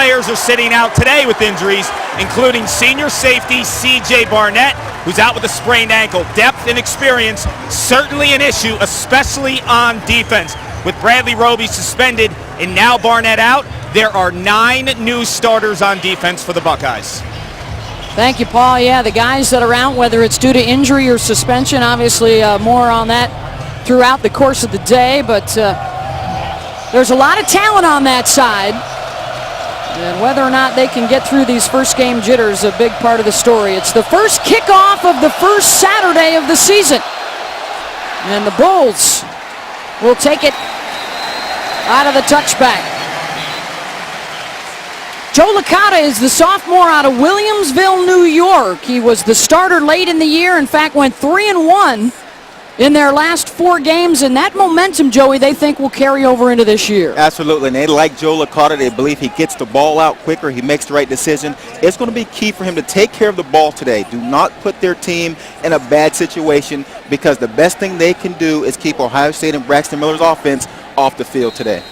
players are sitting out today with injuries, including senior safety C.J. Barnett, who's out with a sprained ankle. Depth and experience, certainly an issue, especially on defense. With Bradley Roby suspended and now Barnett out, there are 9 new starters on defense for the Buckeyes. Thank you, Paul. Yeah, the guys that are out, whether it's due to injury or suspension, obviously more on that throughout the course of the day, but there's a lot of talent on that side. And whether or not they can get through these first game jitters, a big part of the story. It's the first kickoff of the first Saturday of the season. And the Bulls will take it out of the touchback. Joe Licata is the sophomore out of Williamsville, New York. He was the starter late in the year. In fact, went 3-1 in their last 4 games. And that momentum, Joey, they think will carry over into this year. Absolutely. And they like Joe Licata. They believe he gets the ball out quicker. He makes the right decision. It's going to be key for him to take care of the ball today. Do not put their team in a bad situation, because the best thing they can do is keep Ohio State and Braxton Miller's offense off the field today.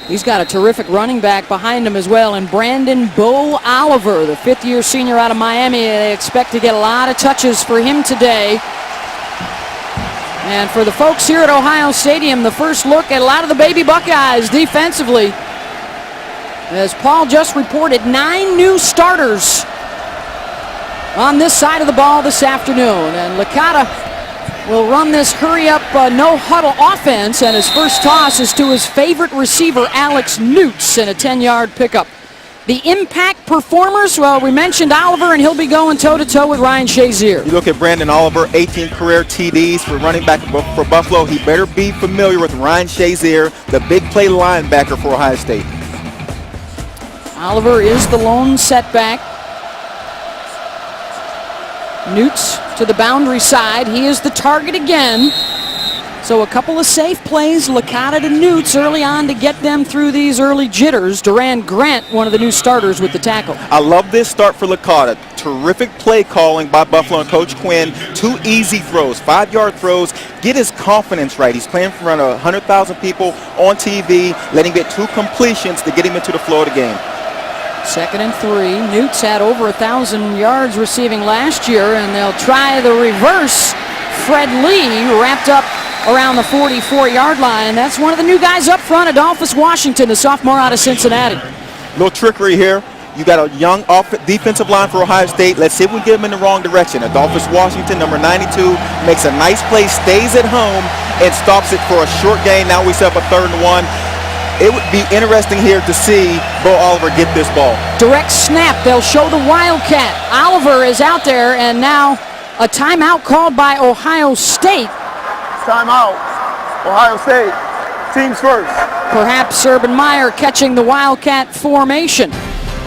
He's got a terrific running back behind him as well, and Brandon Bo Oliver, the 5th-year senior out of Miami. They expect to get a lot of touches for him today. And for the folks here at Ohio Stadium, the first look at a lot of the baby Buckeyes defensively. As Paul just reported, 9 new starters on this side of the ball this afternoon. And Licata will run this hurry-up, no-huddle offense, and his first toss is to his favorite receiver, Alex Newts, in a 10-yard pickup. The impact performers, well, we mentioned Oliver, and he'll be going toe-to-toe with Ryan Shazier. You look at Brandon Oliver, 18 career TDs for running back for Buffalo. He better be familiar with Ryan Shazier, the big play linebacker for Ohio State. Oliver is the lone setback. Newts to the boundary side. He is the target again. So a couple of safe plays, Licata to Newts early on to get them through these early jitters. Duran Grant, one of the new starters with the tackle. I love this start for Licata. Terrific play calling by Buffalo and Coach Quinn. 2 easy throws, 5-yard throws. Get his confidence right. He's playing in front of 100,000 people on TV. Let him get 2 completions to get him into the flow of the game. 2nd and 3. Newts had over 1,000 yards receiving last year, and they'll try the reverse. Fred Lee wrapped up around the 44-yard line. That's one of the new guys up front, Adolphus Washington, the sophomore out of Cincinnati. Little trickery here. You got a young defensive line for Ohio State. Let's see if we can get him in the wrong direction. Adolphus Washington, number 92, makes a nice play, stays at home, and stops it for a short gain. Now we set up a 3rd and 1. It would be interesting here to see Bo Oliver get this ball. Direct snap. They'll show the Wildcat. Oliver is out there, and now a timeout called by Ohio State. Timeout. Ohio State. Teams first. Perhaps Urban Meyer catching the Wildcat formation.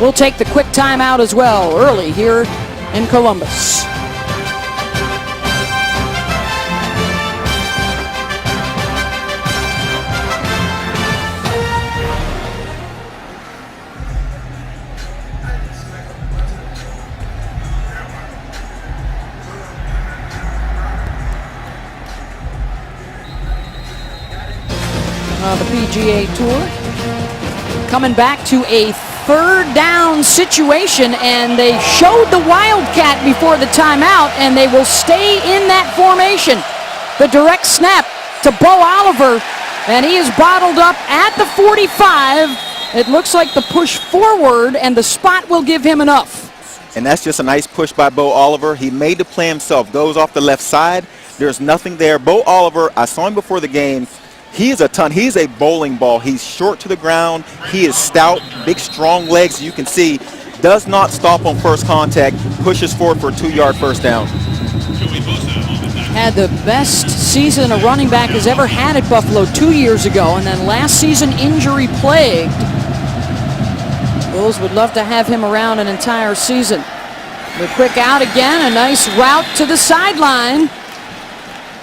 We'll take the quick timeout as well early here in Columbus. The PGA Tour coming back to a 3rd down situation, and they showed the Wildcat before the timeout, and they will stay in that formation. The direct snap to Bo Oliver, and he is bottled up at the 45. It looks like the push forward, and the spot will give him enough. And that's just a nice push by Bo Oliver. He made the play himself. Goes off the left side. There's nothing there. Bo Oliver, I saw him before the game. He is a ton. He's a bowling ball. He's short to the ground. He is stout, big, strong legs. You can see, does not stop on first contact, pushes forward for a 2-yard first down. Had the best season a running back has ever had at Buffalo 2 years ago, and then last season injury plagued. Bulls would love to have him around an entire season. The quick out again, a nice route to the sideline.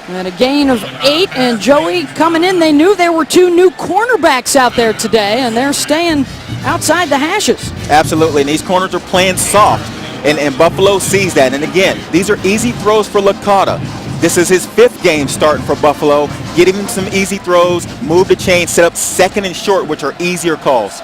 And a gain of 8, and Joey coming in. They knew there were 2 new cornerbacks out there today, and they're staying outside the hashes. Absolutely, and these corners are playing soft, and Buffalo sees that. And again, these are easy throws for Licata. This is his 5th game starting for Buffalo. Get him some easy throws, move the chain, set up 2nd and short, which are easier calls.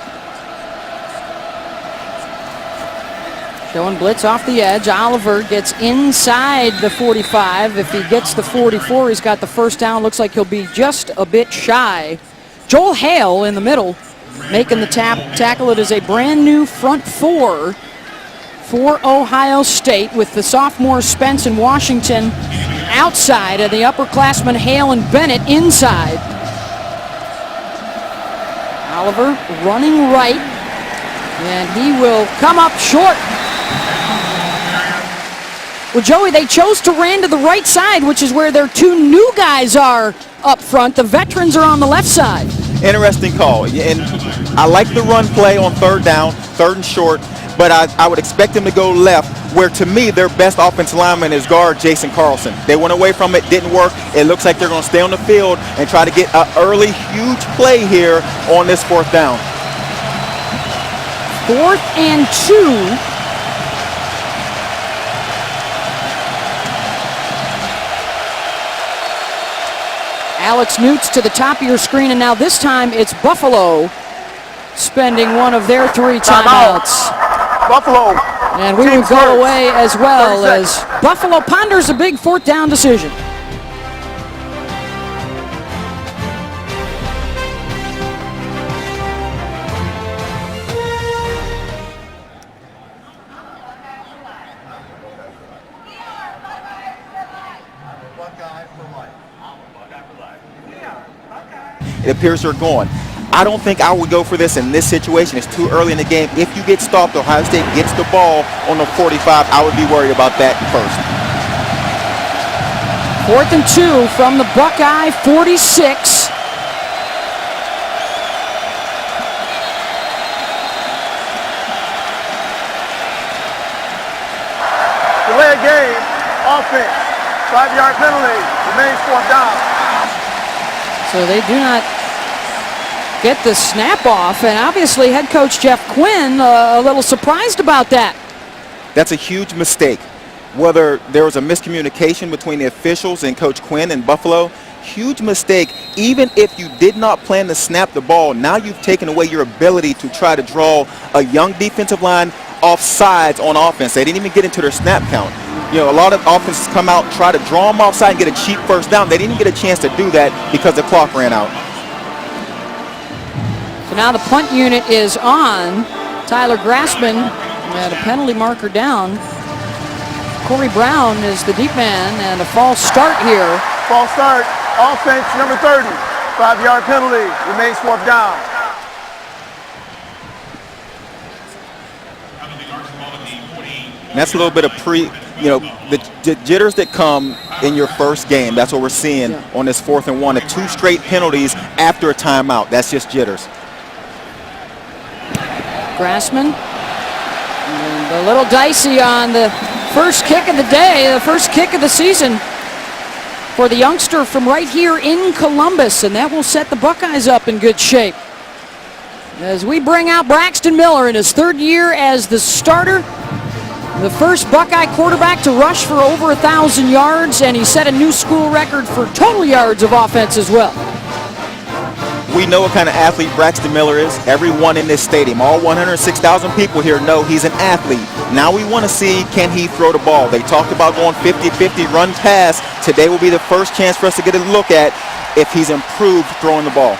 Showing blitz off the edge. Oliver gets inside the 45. If he gets the 44, he's got the first down. Looks like he'll be just a bit shy. Joel Hale in the middle, making the tackle. It is a brand new front four for Ohio State, with the sophomore Spence and Washington outside, and the upperclassmen Hale and Bennett inside. Oliver running right, and he will come up short. Well, Joey, they chose to run to the right side, which is where their two new guys are up front. The veterans are on the left side. Interesting call. And I like the run play on third down, third and short, but I would expect them to go left, where to me their best offensive lineman is guard Jason Carlson. They went away from it, didn't work. It looks like they're going to stay on the field and try to get an early huge play here on this fourth down. 4th and 2. Alex Newts to the top of your screen, and now this time it's Buffalo spending one of their 3 timeouts. Buffalo. And we will go away as well as Buffalo ponders a big 4th down decision. It appears they're gone. I don't think I would go for this in this situation. It's too early in the game. If you get stopped, Ohio State gets the ball on the 45, I would be worried about that first. 4th and 2 from the Buckeye 46. Delay of game. Offense. 5-yard penalty. Remains 4th down. So they do not get the snap off, and obviously head coach Jeff Quinn a little surprised about that. That's a huge mistake. Whether there was a miscommunication between the officials and Coach Quinn in Buffalo, huge mistake. Even if you did not plan to snap the ball, now you've taken away your ability to try to draw a young defensive line off sides on offense. They didn't even get into their snap count. You know, a lot of offenses come out, try to draw them offside and get a cheap first down. They didn't even get a chance to do that because the clock ran out. So now the punt unit is on. Tyler Grassman had a penalty marker down. Corey Brown is the deep man, and a false start here. False start. Offense number 30. 5-yard penalty. Remains 4th down. And that's a little bit of the jitters that come in your first game. That's what we're seeing on this 4th and 1. The 2 straight penalties after a timeout. That's just jitters. Grassman, and a little dicey on the first kick of the day, the first kick of the season for the youngster from right here in Columbus, and that will set the Buckeyes up in good shape. As we bring out Braxton Miller in his 3rd year as the starter, the first Buckeye quarterback to rush for over 1,000 yards, and he set a new school record for total yards of offense as well. We know what kind of athlete Braxton Miller is. Everyone in this stadium, all 106,000 people here know he's an athlete. Now we want to see, can he throw the ball? They talked about going 50-50 run pass. Today will be the first chance for us to get a look at if he's improved throwing the ball.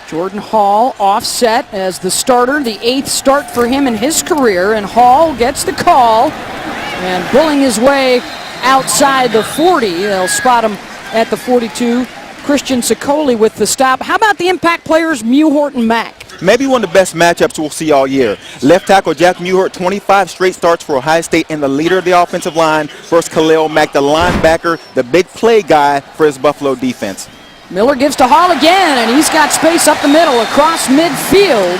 Jordan Hall offset as the starter, the 8th start for him in his career, and Hall gets the call and bullying his way outside the 40. They'll spot him at the 42. Christian Sicoli with the stop. How about the impact players, Mewhort and Mack? Maybe one of the best matchups we'll see all year. Left tackle Jack Mewhort, 25 straight starts for Ohio State, and the leader of the offensive line versus Khalil Mack, the linebacker, the big play guy for his Buffalo defense. Miller gives to Hall again, and he's got space up the middle across midfield.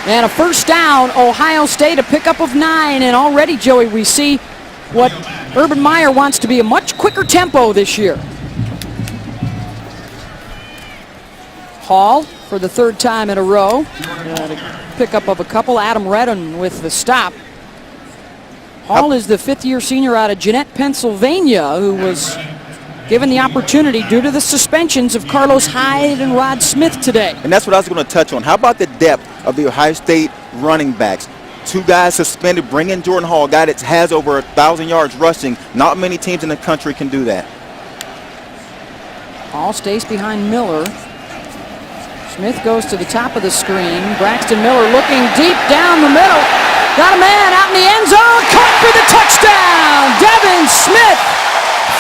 And a first down, Ohio State, a pickup of 9. And already, Joey, we see what Urban Meyer wants to be a much quicker tempo this year. Hall for the 3rd time in a row. A pickup of a couple. Adam Redden with the stop. Hall is the 5th-year senior out of Jeanette, Pennsylvania, who was given the opportunity due to the suspensions of Carlos Hyde and Rod Smith today. And that's what I was going to touch on. How about the depth of the Ohio State running backs. 2 guys suspended. Bring in Jordan Hall, a guy that has over 1,000 yards rushing. Not many teams in the country can do that. Hall stays behind Miller. Smith goes to the top of the screen. Braxton Miller looking deep down the middle. Got a man out in the end zone. Caught for the touchdown. Devin Smith,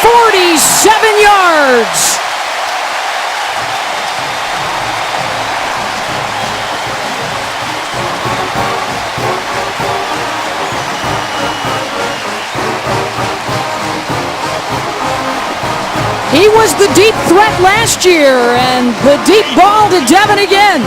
47 yards. He was the deep threat last year, and the deep ball to Devin again.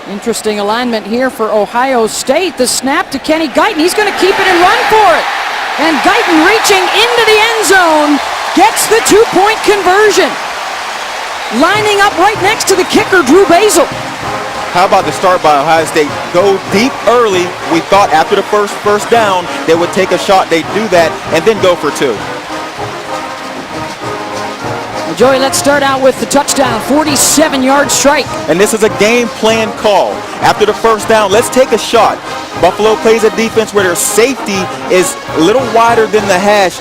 Interesting alignment here for Ohio State. The snap to Kenny Guyton. He's going to keep it and run for it. And Guyton reaching into the end zone gets the 2-point conversion. Lining up right next to the kicker, Drew Basil. How about the start by Ohio State? Go deep early. We thought after the first down they would take a shot. They'd do that and then go for 2. Well, Joey, let's start out with the touchdown, 47-yard strike. And this is a game plan call. After the first down, let's take a shot. Buffalo plays a defense where their safety is a little wider than the hash,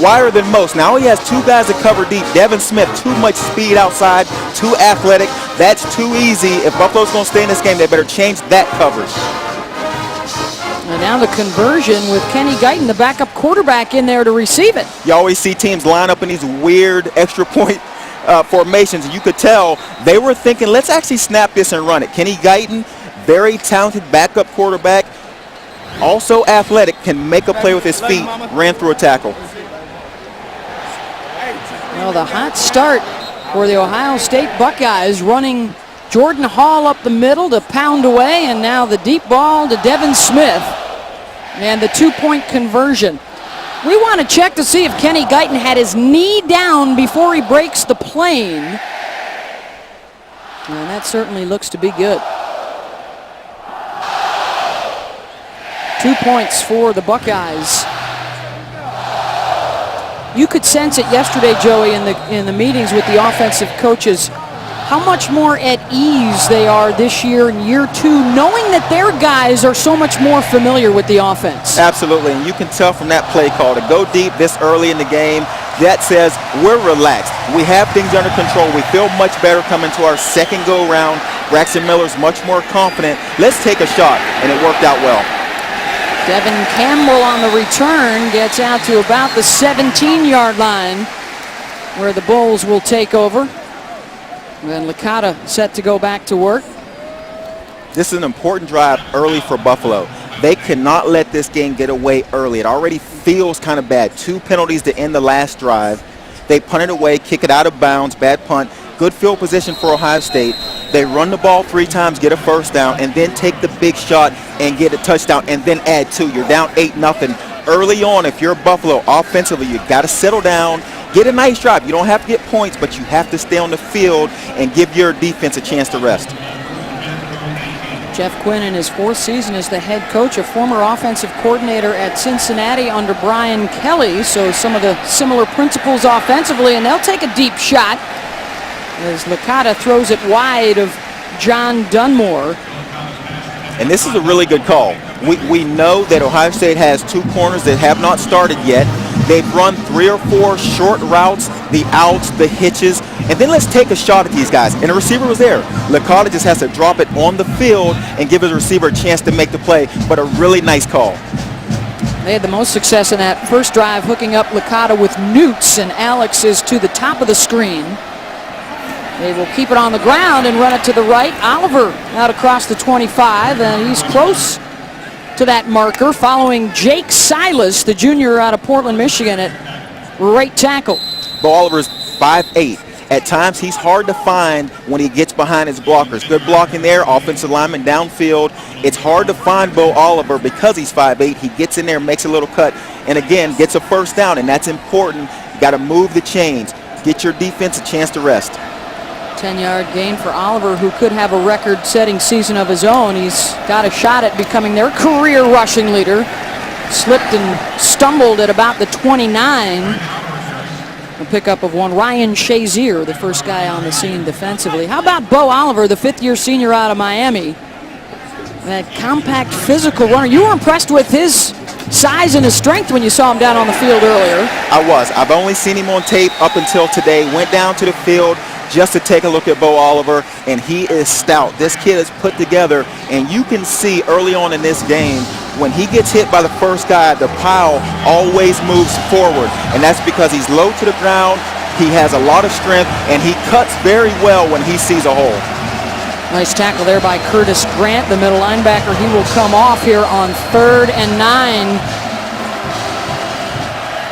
wider than most. Now he has 2 guys to cover deep. Devin Smith, too much speed outside, too athletic. That's too easy. If Buffalo's going to stay in this game, they better change that coverage. And now the conversion with Kenny Guyton, the backup quarterback, in there to receive it. You always see teams line up in these weird extra point formations, and you could tell they were thinking, let's actually snap this and run it. Kenny Guyton, very talented backup quarterback, also athletic, can make a play with his feet, ran through a tackle. Well, the hot start for the Ohio State Buckeyes, running Jordan Hall up the middle to pound away, and now the deep ball to Devin Smith and the 2-point conversion. We want to check to see if Kenny Guyton had his knee down before he breaks the plane. And that certainly looks to be good. 2 points for the Buckeyes. You could sense it yesterday, Joey, in the meetings with the offensive coaches, how much more at ease they are this year in year 2, knowing that their guys are so much more familiar with the offense. Absolutely, and you can tell from that play call to go deep this early in the game, that says we're relaxed. We have things under control. We feel much better coming to our second go-round. Braxton Miller's much more confident. Let's take a shot, and it worked out well. Devin Campbell on the return gets out to about the 17-yard line, where the Bulls will take over. And Licata set to go back to work. This is an important drive early for Buffalo. They cannot let this game get away early. It already feels kind of bad. 2 penalties to end the last drive. They punt it away, kick it out of bounds, bad punt. Good field position for Ohio State. They run the ball 3 times, get a first down, and then take the big shot and get a touchdown, and then add 2. You're down 8-0. Early on, if you're Buffalo, offensively, you've got to settle down, get a nice drive. You don't have to get points, but you have to stay on the field and give your defense a chance to rest. Jeff Quinn in his 4th season as the head coach, a former offensive coordinator at Cincinnati under Brian Kelly, so some of the similar principles offensively, and they'll take a deep shot as Licata throws it wide of John Dunmore. And this is a really good call. We know that Ohio State has 2 corners that have not started yet. They've run 3 or 4 short routes, the outs, the hitches, and then let's take a shot at these guys. And the receiver was there. Licata just has to drop it on the field and give his receiver a chance to make the play, but a really nice call. They had the most success in that first drive, hooking up Licata with Newts, and Alex is to the top of the screen. They will keep it on the ground and run it to the right. Oliver out across the 25, and he's close to that marker, following Jake Silas, the junior out of Portland, Michigan, at right tackle. Bo Oliver's 5'8". At times, he's hard to find when he gets behind his blockers. Good blocking there, offensive lineman downfield. It's hard to find Bo Oliver because he's 5'8". He gets in there, makes a little cut, and again, gets a first down, and that's important. You got to move the chains. Get your defense a chance to rest. 10-yard gain for Oliver, who could have a record-setting season of his own. He's got a shot at becoming their career rushing leader. slipped and stumbled at about the 29. A pickup of one. Ryan Shazier, the first guy on the scene defensively. How about Bo Oliver, the fifth-year senior out of Miami? That compact, physical runner. You were impressed with his size and his strength when you saw him down on the field earlier. I was. I've only seen him on tape up until today. Went down to the field just to take a look at Bo Oliver, and he is stout. This kid is put together, and you can see early on in this game, when he gets hit by the first guy, the pile always moves forward, and that's because he's low to the ground, he has a lot of strength, and he cuts very well when he sees a hole. Nice tackle there by Curtis Grant, the middle linebacker. He will come off here on 3rd and 9.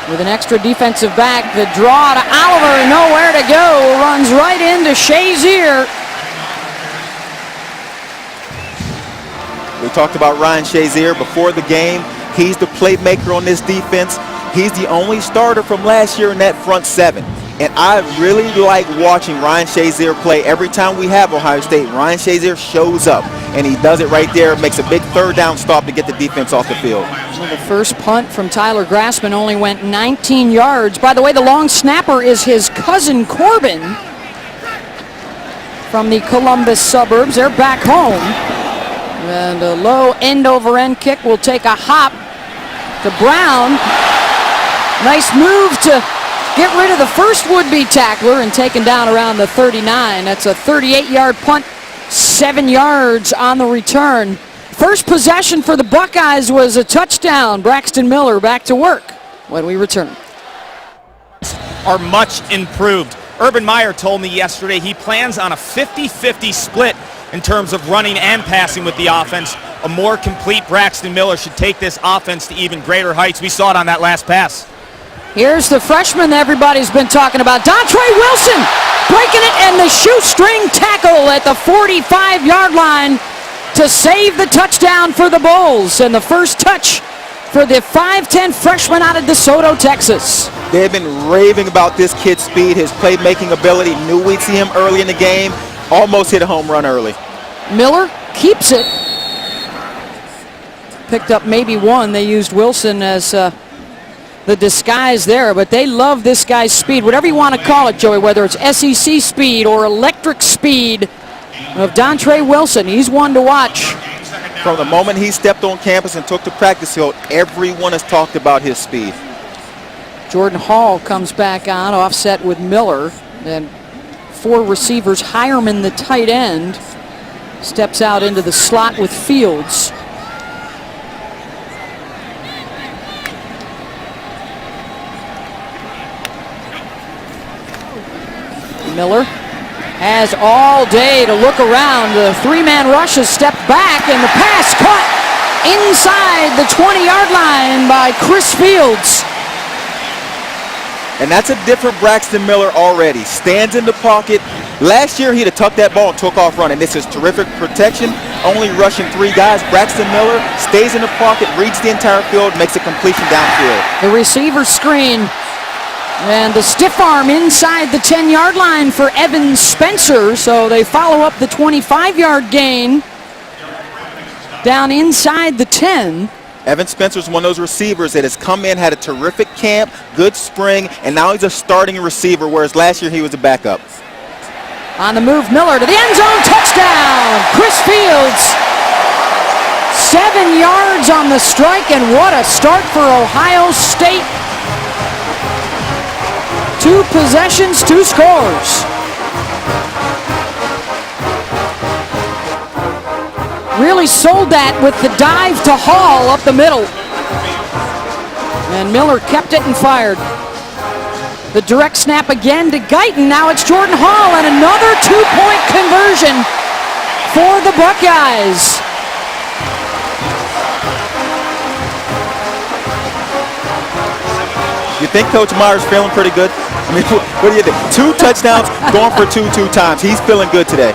With an extra defensive back, the draw to Oliver and nowhere to go. Runs right into Shazier. We talked about Ryan Shazier before the game. He's the playmaker on this defense. He's the only starter from last year in that front seven. And I really like watching Ryan Shazier play. Every time we have Ohio State, Ryan Shazier shows up, and he does it right there, makes a big 3rd down stop to get the defense off the field. Well, the first punt from Tyler Grassman only went 19 yards. By the way, the long snapper is his cousin Corbin from the Columbus suburbs. They're back home. And a low end-over-end kick will take a hop to Brown. Nice move to get rid of the first would-be tackler and taken down around the 39. That's a 38-yard punt, 7 yards on the return. First possession for the Buckeyes was a touchdown. Braxton Miller back to work when we return. Are much improved. Urban Meyer told me yesterday he plans on a 50-50 split in terms of running and passing with the offense. A more complete Braxton Miller should take this offense to even greater heights. We saw it on that last pass. Here's the freshman that everybody's been talking about, Dontre Wilson, breaking it, and the shoestring tackle at the 45-yard line to save the touchdown for the Bulls, and the first touch for the 5'10 freshman out of DeSoto, Texas. They've been raving about this kid's speed, his playmaking ability. Knew we'd see him early in the game. Almost hit a home run early. Miller keeps it. Picked up maybe one. They used Wilson as the disguise there, but they love this guy's speed. Whatever you want to call it, Joey, whether it's SEC speed or electric speed of Dontre Wilson, he's one to watch. From the moment he stepped on campus and took the practice field, everyone has talked about his speed. Jordan Hall comes back on, offset with Miller. And 4 receivers. Hireman, the tight end, steps out into the slot with Fields. Miller has all day to look around. The 3-man rush has stepped back, and the pass caught inside the 20-yard line by Chris Fields. And that's a different Braxton Miller already. Stands in the pocket. Last year, he'd have tucked that ball and took off running. This is terrific protection, only rushing 3 guys. Braxton Miller stays in the pocket, reads the entire field, makes a completion downfield. The receiver screen. And the stiff arm inside the 10-yard line for Evan Spencer. So they follow up the 25-yard gain down inside the 10. Evan Spencer's one of those receivers that has come in, had a terrific camp, good spring, and now he's a starting receiver, whereas last year he was a backup. On the move, Miller to the end zone, touchdown! Chris Fields, 7 yards on the strike, and what a start for Ohio State. 2 possessions, 2 scores. Really sold that with the dive to Hall up the middle. And Miller kept it and fired. The direct snap again to Guyton. Now it's Jordan Hall, and another 2-point conversion for the Buckeyes. You think Coach Meyer's feeling pretty good? I mean, what do you think? 2 touchdowns, going for 2 times. He's feeling good today.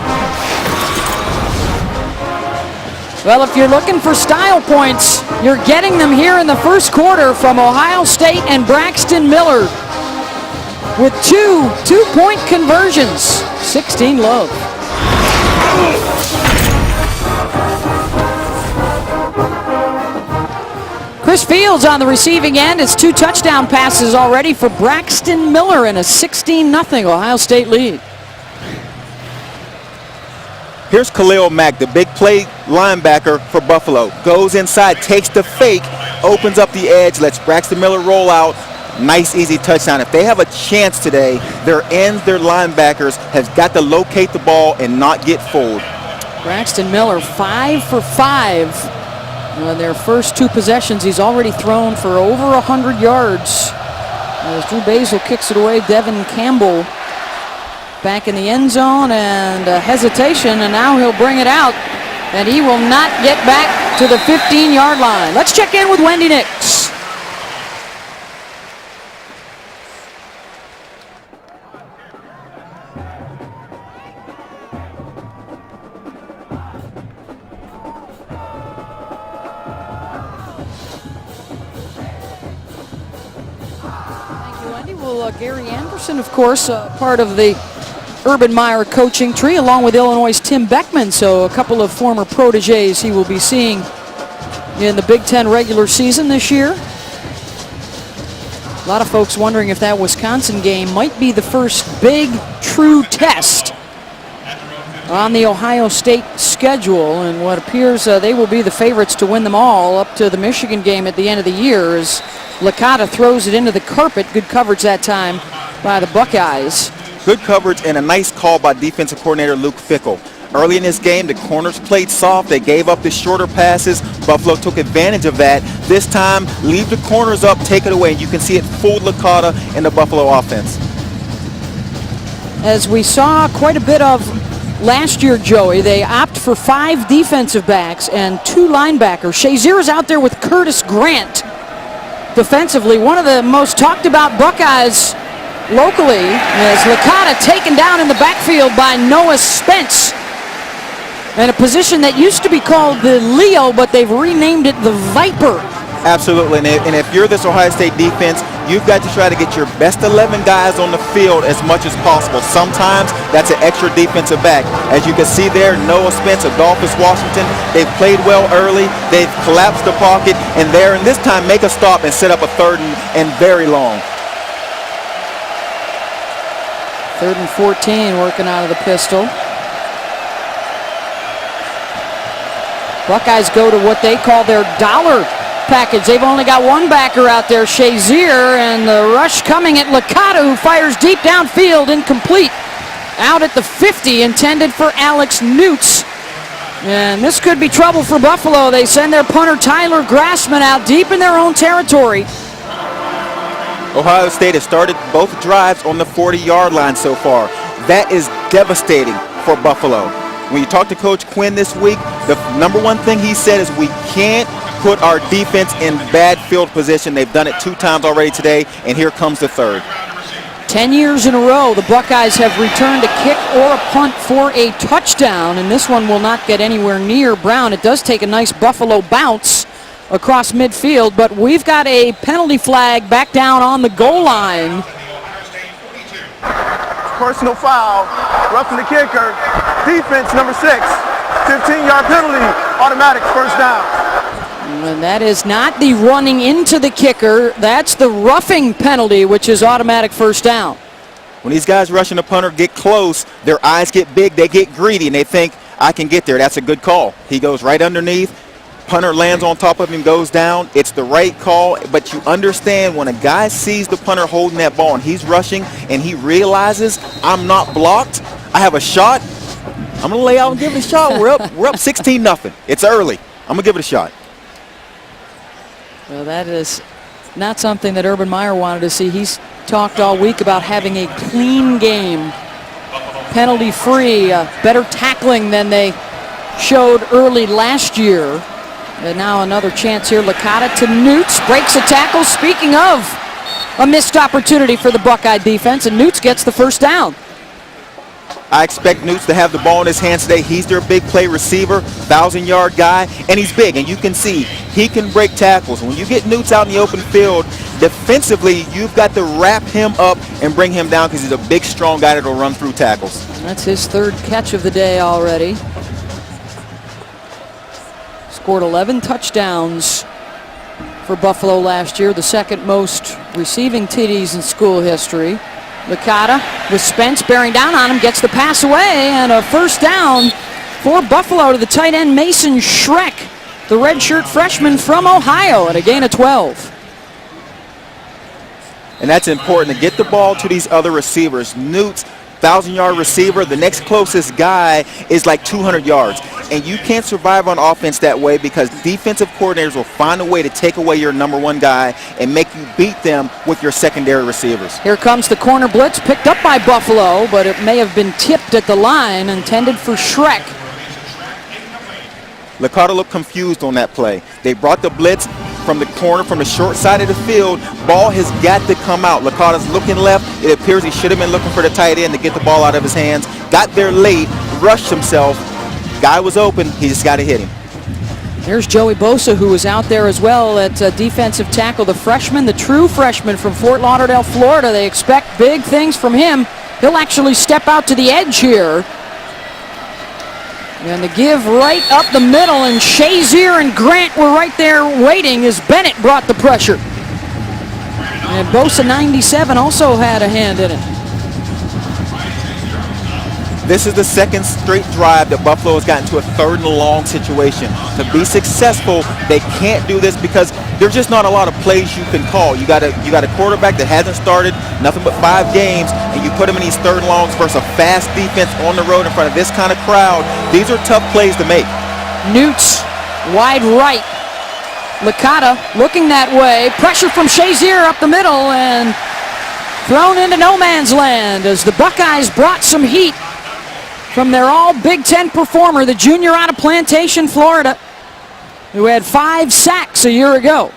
Well, if you're looking for style points, you're getting them here in the first quarter from Ohio State and Braxton Miller with 2 2-point conversions. 16 love. Chris Fields on the receiving end. It's 2 touchdown passes already for Braxton Miller and a 16-0 Ohio State lead. Here's Khalil Mack, the big play linebacker for Buffalo. Goes inside, takes the fake, opens up the edge, lets Braxton Miller roll out. Nice, easy touchdown. If they have a chance today, their ends, their linebackers have got to locate the ball and not get fooled. Braxton Miller 5 for 5. Their first 2 possessions, he's already thrown for over 100 yards. As Drew Basil kicks it away, Devin Campbell back in the end zone, and hesitation, and now he'll bring it out, and he will not get back to the 15-yard line. Let's check in with Wendy Nix. Gary Anderson, of course, part of the Urban Meyer coaching tree, along with Illinois' Tim Beckman. So a couple of former proteges he will be seeing in the Big Ten regular season this year. A lot of folks wondering if that Wisconsin game might be the first big, true test on the Ohio State schedule, and what appears they will be the favorites to win them all up to the Michigan game at the end of the year as Licata throws it into the carpet. Good coverage that time by the Buckeyes. Good coverage and a nice call by defensive coordinator Luke Fickell. Early in this game, the corners played soft. They gave up the shorter passes. Buffalo took advantage of that. This time, leave the corners up, take it away. And you can see it fooled Licata in the Buffalo offense. As we saw quite a bit of last year, Joey, they opt for 5 defensive backs and 2 linebackers. Shazier is out there with Curtis Grant. Defensively, one of the most talked about Buckeyes locally is Licata taken down in the backfield by Noah Spence. And a position that used to be called the Leo, but they've renamed it the Viper. Absolutely, and if you're this Ohio State defense, you've got to try to get your best 11 guys on the field as much as possible. Sometimes that's an extra defensive back. As you can see there, Noah Spence, Adolphus Washington, they've played well early. They've collapsed the pocket, and this time make a stop and set up a 3rd and very long. 3rd and 14 working out of the pistol. Buckeyes go to what they call their dollar package. They've only got 1 backer out there, Shazier, and the rush coming at Licata, who fires deep downfield, incomplete. Out at the 50, intended for Alex Newts. And this could be trouble for Buffalo. They send their punter Tyler Grassman out deep in their own territory. Ohio State has started both drives on the 40-yard line so far. That is devastating for Buffalo. When you talk to Coach Quinn this week, the number 1 thing he said is we can't put our defense in bad field position. They've done it 2 times already today, and here comes the 3rd. 10 years in a row, the Buckeyes have returned a kick or a punt for a touchdown, and this one will not get anywhere near Brown. It does take a nice Buffalo bounce across midfield, but we've got a penalty flag back down on the goal line. Personal foul, roughing the kicker. Defense number 6, 15-yard penalty, automatic first down. And that is not the running into the kicker. That's the roughing penalty, which is automatic first down. When these guys rushing the punter get close, their eyes get big, they get greedy, and they think, I can get there. That's a good call. He goes right underneath. Punter lands on top of him, goes down. It's the right call, but you understand when a guy sees the punter holding that ball and he's rushing and he realizes I'm not blocked, I have a shot, I'm going to lay out and give it a shot. We're up 16-0. It's early. I'm going to give it a shot. Well, that is not something that Urban Meyer wanted to see. He's talked all week about having a clean game, penalty-free, better tackling than they showed early last year. And now another chance here. Licata to Newts, breaks a tackle. Speaking of a missed opportunity for the Buckeye defense, and Newts gets the first down. I expect Newts to have the ball in his hands today. He's their big play receiver, 1,000-yard guy, and he's big. And you can see he can break tackles. When you get Newts out in the open field, defensively, you've got to wrap him up and bring him down because he's a big, strong guy that will run through tackles. That's his 3rd catch of the day already. Scored 11 touchdowns for Buffalo last year, the second most receiving TDs in school history. Licata with Spence bearing down on him, gets the pass away, and a first down for Buffalo to the tight end Mason Schreck, the redshirt freshman from Ohio, at a gain of 12. And that's important to get the ball to these other receivers. Newt's 1,000-yard receiver, the next closest guy is like 200 yards. And you can't survive on offense that way because defensive coordinators will find a way to take away your number one guy and make you beat them with your secondary receivers. Here comes the corner blitz, picked up by Buffalo, but it may have been tipped at the line, intended for Schreck. Licata looked confused on that play. They brought the blitz from the corner, from the short side of the field. Ball has got to come out. Licata's looking left. It appears he should have been looking for the tight end to get the ball out of his hands. Got there late, rushed himself. Guy was open. He just got to hit him. There's Joey Bosa, who was out there as well at defensive tackle. The freshman, the true freshman from Fort Lauderdale, Florida. They expect big things from him. He'll actually step out to the edge here. And the give right up the middle, and Shazier and Grant were right there waiting as Bennett brought the pressure. And Bosa 97 also had a hand in it. This is the second straight drive that Buffalo has gotten to a 3rd and long situation. To be successful, they can't do this because there's just not a lot of plays you can call. You got a quarterback that hasn't started nothing but 5 games, and you put him in these 3rd and longs versus a fast defense on the road in front of this kind of crowd. These are tough plays to make. Newts wide right. Licata looking that way. Pressure from Shazier up the middle and thrown into no man's land as the Buckeyes brought some heat from their all Big Ten performer, the junior out of Plantation, Florida, who had 5 sacks a year ago.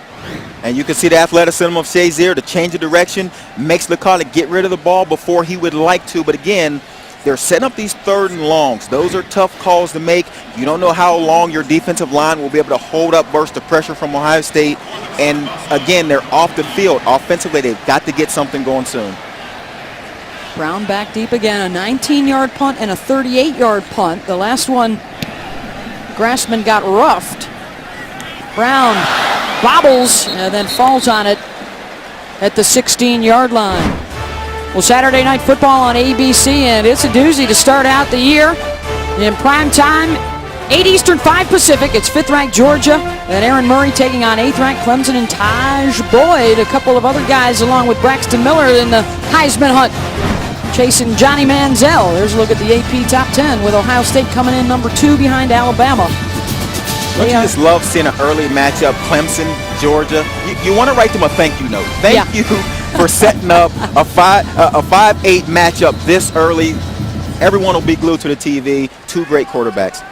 And you can see the athleticism of Shazier to change the direction, makes Licata get rid of the ball before he would like to. But again, they're setting up these 3rd and longs. Those are tough calls to make. You don't know how long your defensive line will be able to hold up, burst the pressure from Ohio State. And again, they're off the field. Offensively, they've got to get something going soon. Brown back deep again, a 19-yard punt and a 38-yard punt. The last one, Grassman got roughed. Brown bobbles and then falls on it at the 16-yard line. Well, Saturday Night Football on ABC, and it's a doozy to start out the year. In prime time, 8 Eastern, 5 Pacific. It's 5th-ranked Georgia, and Aaron Murray taking on 8th-ranked Clemson and Taj Boyd, a couple of other guys along with Braxton Miller in the Heisman hunt, chasing Johnny Manziel. There's a look at the AP Top 10 with Ohio State coming in number 2 behind Alabama. Don't you just love seeing an early matchup, Clemson, Georgia? You want to write them a thank you note. Thank you for setting up a 5-8 matchup this early. Everyone will be glued to the TV. 2 great quarterbacks.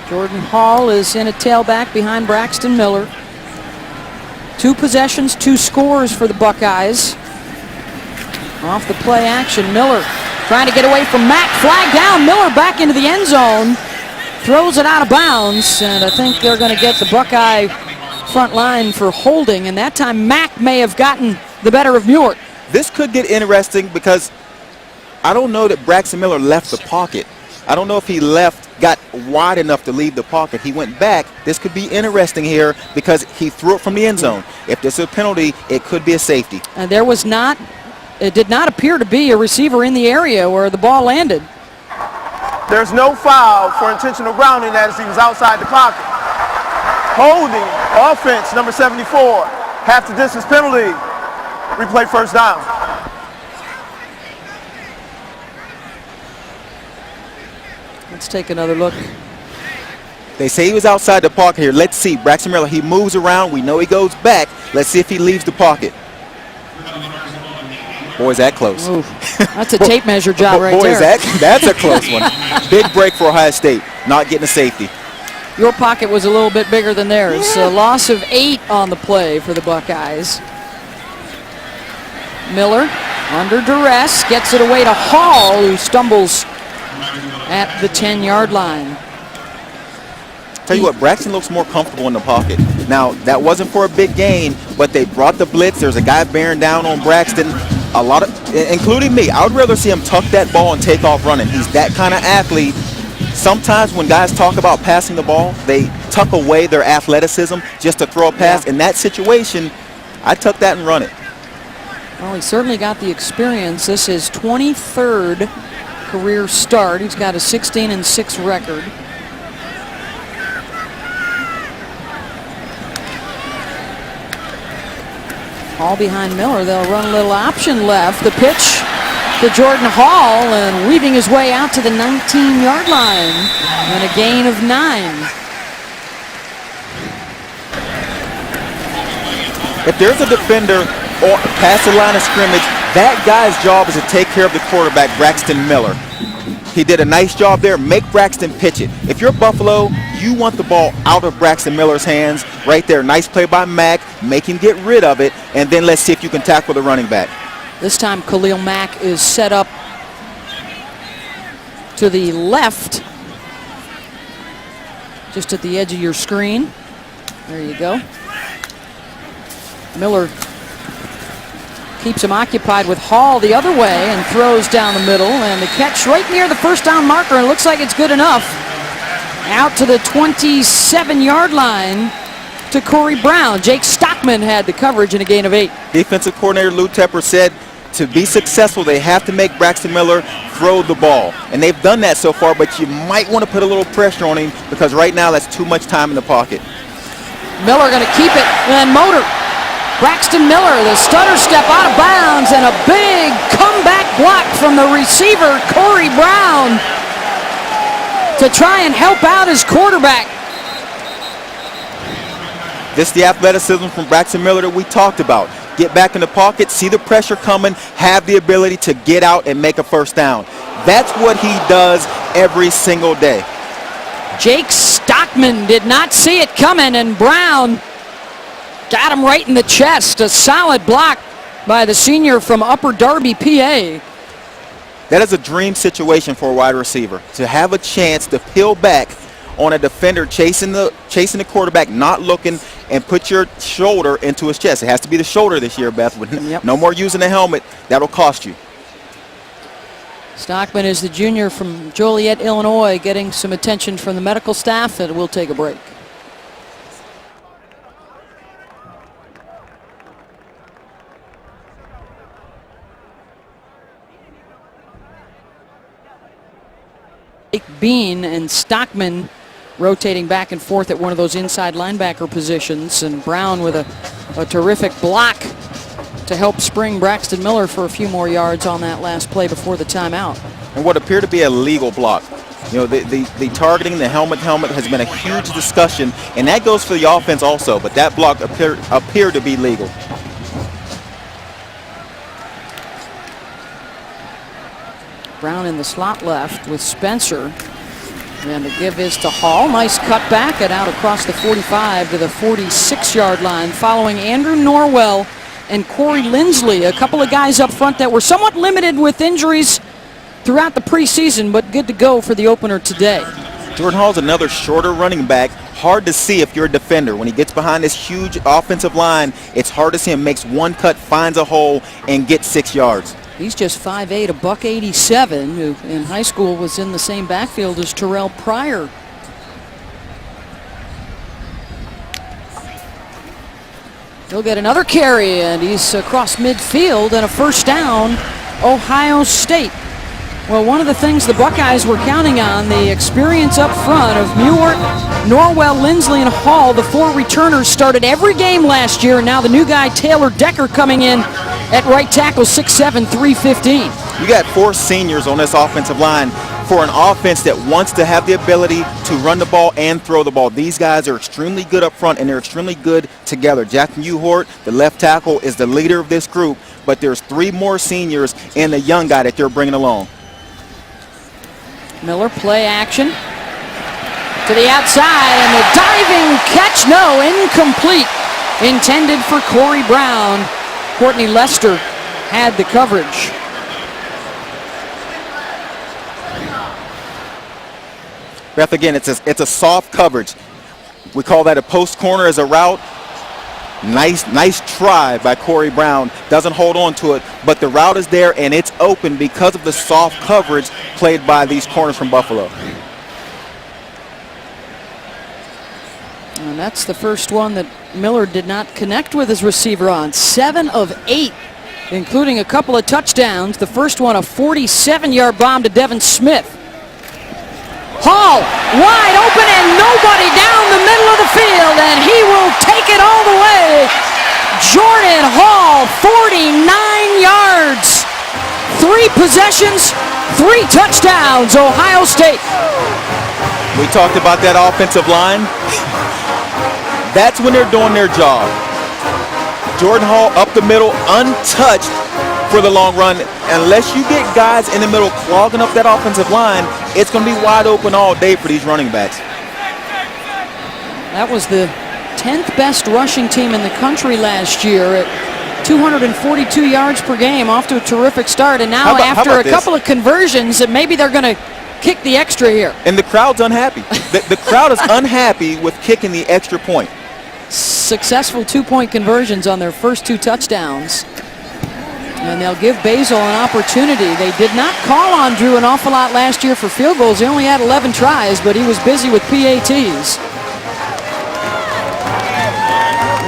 Jordan Hall is in a tailback behind Braxton Miller. 2 possessions, 2 scores for the Buckeyes. Off the play action, Miller trying to get away from Mack. Flag down, Miller back into the end zone. Throws it out of bounds, and I think they're going to get the Buckeye front line for holding, and that time Mack may have gotten the better of Muir. This could get interesting because I don't know that Braxton Miller left the pocket. I don't know if he got wide enough to leave the pocket. He went back. This could be interesting here because he threw it from the end zone. If this is a penalty, it could be a safety. And it did not appear to be a receiver in the area where the ball landed. There's no foul for intentional grounding as he was outside the pocket. Holding, offense, number 74. Half the distance penalty. Replay first down. Let's take another look. They say he was outside the pocket here. Let's see. Braxton Miller, he moves around. We know he goes back. Let's see if he leaves the pocket. Boy, is that close. Ooh, that's a tape measure job right there. That's a close one. Big break for Ohio State, not getting a safety. Your pocket was a little bit bigger than theirs. A loss of 8 on the play for the Buckeyes. Miller, under duress, gets it away to Hall, who stumbles at the 10-yard line. Tell you what, Braxton looks more comfortable in the pocket. Now, that wasn't for a big gain, but they brought the blitz. There's a guy bearing down on Braxton. A lot of, including me, I would rather see him tuck that ball and take off running. He's that kind of athlete. Sometimes when guys talk about passing the ball, they tuck away their athleticism just to throw a pass. In that situation, I tuck that and run it. Well, he certainly got the experience. This is 23rd career start. He's got a 16-6 record. Hall behind Miller. They'll run a little option left. The pitch to Jordan Hall, and weaving his way out to the 19-yard line, and a gain of 9. If there's a defender or past the line of scrimmage, that guy's job is to take care of the quarterback, Braxton Miller. He did a nice job there. Make Braxton pitch it. If you're Buffalo, you want the ball out of Braxton Miller's hands right there. Nice play by Mack. Make him get rid of it, and then let's see if you can tackle the running back. This time Khalil Mack is set up to the left, just at the edge of your screen. There you go. Miller keeps him occupied with Hall the other way and throws down the middle, and the catch right near the first down marker, and it looks like it's good enough. Out to the 27-yard line to Corey Brown. Jake Stockman had the coverage and a gain of 8. Defensive coordinator Lou Tepper said to be successful, they have to make Braxton Miller throw the ball. And they've done that so far, but you might want to put a little pressure on him because right now that's too much time in the pocket. Miller going to keep it, and Motor. Braxton Miller, the stutter step out of bounds, and a big comeback block from the receiver, Corey Brown, to try and help out his quarterback. This is the athleticism from Braxton Miller that we talked about. Get back in the pocket, see the pressure coming, have the ability to get out and make a first down. That's what he does every single day. Jake Stockman did not see it coming, and Brown got him right in the chest. A solid block by the senior from Upper Darby, PA. That is a dream situation for a wide receiver, to have a chance to peel back on a defender chasing the quarterback, not looking, and put your shoulder into his chest. It has to be the shoulder this year, Beth. Yep. No more using the helmet. That'll cost you. Stockman is the junior from Joliet, Illinois, getting some attention from the medical staff, and we'll take a break. Bean and Stockman rotating back and forth at one of those inside linebacker positions, and Brown with a terrific block to help spring Braxton Miller for a few more yards on that last play before the timeout. And what appeared to be a legal block. You know, the targeting, the helmet has been a huge discussion, and that goes for the offense also, but that block appeared to be legal. Brown in the slot left with Spencer. And the give is to Hall. Nice cut back and out across the 45 to the 46-yard line, following Andrew Norwell and Corey Lindsley, a couple of guys up front that were somewhat limited with injuries throughout the preseason, but good to go for the opener today. Jordan Hall's another shorter running back. Hard to see if you're a defender. When he gets behind this huge offensive line, it's hard to see him. Makes one cut, finds a hole, and gets 6 yards. He's just 5'8", a $187, who in high school was in the same backfield as Terrell Pryor. He'll get another carry, and he's across midfield, and a first down, Ohio State. Well, one of the things the Buckeyes were counting on, the experience up front of Muir, Norwell, Lindsley, and Hall. The 4 returners started every game last year, and now the new guy, Taylor Decker, coming in at right tackle, 6'7", 315. You got 4 seniors on this offensive line for an offense that wants to have the ability to run the ball and throw the ball. These guys are extremely good up front, and they're extremely good together. Jackson Uhort, the left tackle, is the leader of this group, but there's 3 more seniors and the young guy that they're bringing along. Miller, play action to the outside, and the diving catch, no, incomplete. Intended for Corey Brown. Courtney Lester had the coverage. Beth, again, it's a soft coverage. We call that a post corner as a route. Nice try by Corey Brown. Doesn't hold on to it, but the route is there and it's open because of the soft coverage played by these corners from Buffalo. And that's the first one that Miller did not connect with his receiver on. 7 of 8, including a couple of touchdowns. The first one, a 47-yard bomb to Devin Smith. Hall, wide open and nobody down the middle of the field, and he will take it all the way. Jordan Hall, 49 yards. 3 possessions, 3 touchdowns, Ohio State. We talked about that offensive line. That's when they're doing their job. Jordan Hall up the middle, untouched for the long run. Unless you get guys in the middle clogging up that offensive line, it's going to be wide open all day for these running backs. That was the 10th best rushing team in the country last year at 242 yards per game, off to a terrific start. And now after a couple of conversions, that maybe they're going to kick the extra here. And the crowd's unhappy. The crowd is unhappy with kicking the extra point. Successful 2-point conversions on their first 2 touchdowns. And they'll give Basil an opportunity. They did not call on Drew an awful lot last year for field goals. He only had 11 tries, but he was busy with PATs.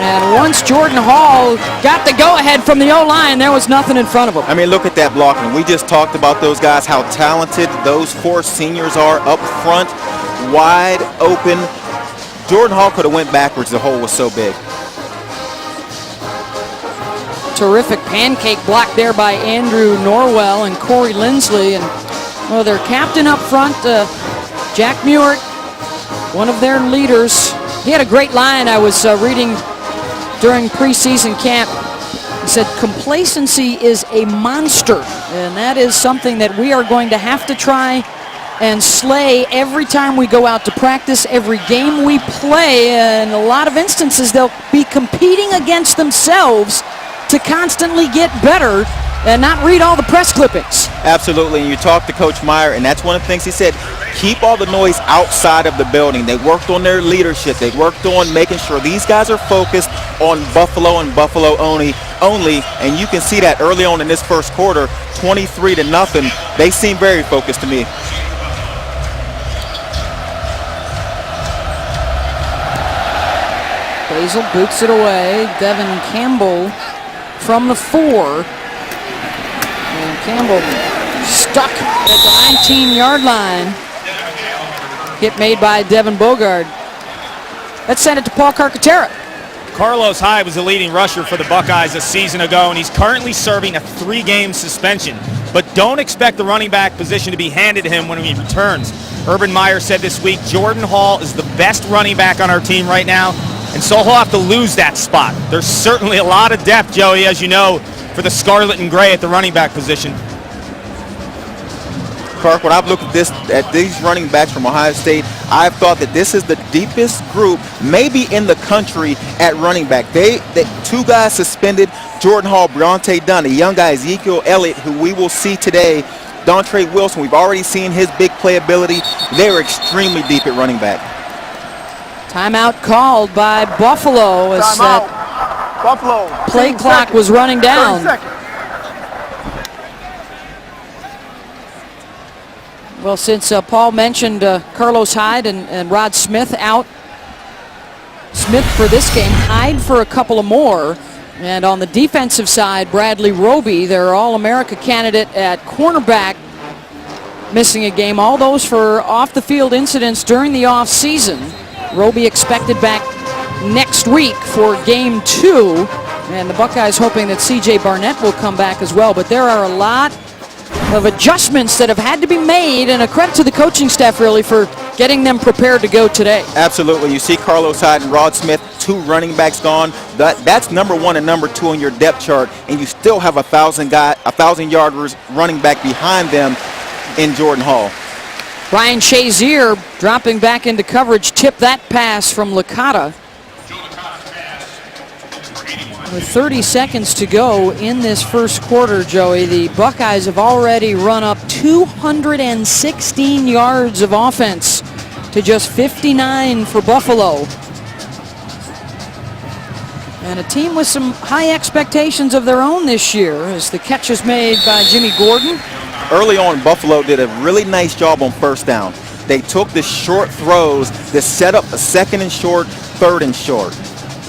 And once Jordan Hall got the go-ahead from the O-line, there was nothing in front of him. I mean, look at that blocking. We just talked about those guys, how talented those 4 seniors are up front, wide open. Jordan Hall could have went backwards. The hole was so big. Terrific pancake block there by Andrew Norwell and Corey Lindsley. And well, their captain up front, Jack Muir, one of their leaders. He had a great line I was reading during preseason camp. He said, complacency is a monster, and that is something that we are going to have to try and slay every time we go out to practice, every game we play. And in a lot of instances, they'll be competing against themselves to constantly get better and not read all the press clippings. Absolutely, and you talk to Coach Meyer, and that's one of the things he said, keep all the noise outside of the building. They worked on their leadership. They worked on making sure these guys are focused on Buffalo and Buffalo only, and you can see that early on in this first quarter, 23-0. They seem very focused to me. Basil boots it away. Devin Campbell from the 4. And Campbell stuck at the 19-yard line. Hit made by Devin Bogard. Let's send it to Paul Carcaterra. Carlos Hyde was the leading rusher for the Buckeyes a season ago, and he's currently serving a 3-game suspension. But don't expect the running back position to be handed to him when he returns. Urban Meyer said this week, Jordan Hall is the best running back on our team right now, and so he'll have to lose that spot. There's certainly a lot of depth, Joey, as you know, for the Scarlet and Gray at the running back position. Clark, when I've looked at these running backs from Ohio State, I've thought that this is the deepest group maybe in the country at running back. They 2 guys suspended, Jordan Hall, Briante Dunn, a young guy, Ezekiel Elliott, who we will see today, Dontre Wilson, we've already seen his big playability. They're extremely deep at running back. Timeout called by Buffalo as Buffalo. Play clock was running down. Well, since Paul mentioned Carlos Hyde and Rod Smith out, Smith for this game, Hyde for a couple of more. And on the defensive side, Bradley Roby, their All-America candidate at cornerback, missing a game. All those for off-the-field incidents during the off-season. Roby expected back next week for game 2. And the Buckeyes hoping that C.J. Barnett will come back as well. But there are a lot of adjustments that have had to be made, and a credit to the coaching staff really for getting them prepared to go today. Absolutely. You see Carlos Hyde and Rod Smith, 2 running backs gone. That's number 1 and number 2 on your depth chart, and you still have a 1,000-yard running back behind them in Jordan Hall. Ryan Shazier dropping back into coverage, tipped that pass from Licata. With 30 seconds to go in this first quarter, Joey, the Buckeyes have already run up 216 yards of offense to just 59 for Buffalo. And a team with some high expectations of their own this year as the catch is made by Jimmy Gordon. Early on, Buffalo did a really nice job on first down. They took the short throws that set up a 2nd and short, 3rd and short.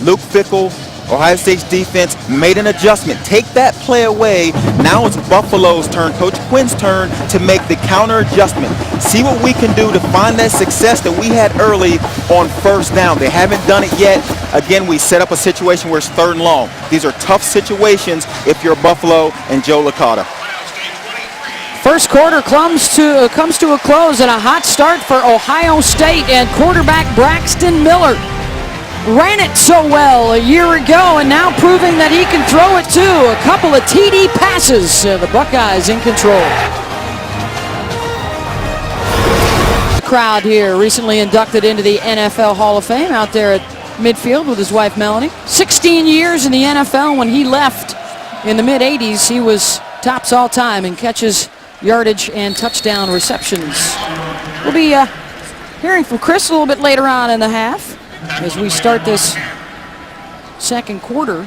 Luke Fickell, Ohio State's defense, made an adjustment. Take that play away. Now it's Buffalo's turn, Coach Quinn's turn, to make the counter adjustment. See what we can do to find that success that we had early on 1st down. They haven't done it yet. Again, we set up a situation where it's 3rd and long. These are tough situations if you're Buffalo and Joe Licata. First quarter comes to a close, and a hot start for Ohio State, and quarterback Braxton Miller ran it so well a year ago, and now proving that he can throw it too. A couple of TD passes. The Buckeyes in control. The crowd here, recently inducted into the NFL Hall of Fame, out there at midfield with his wife Melanie. 16 years in the NFL. When he left in the mid-'80s, he was tops all time in catches, yardage, and touchdown receptions. We'll be hearing from Chris a little bit later on in the half as we start this second quarter.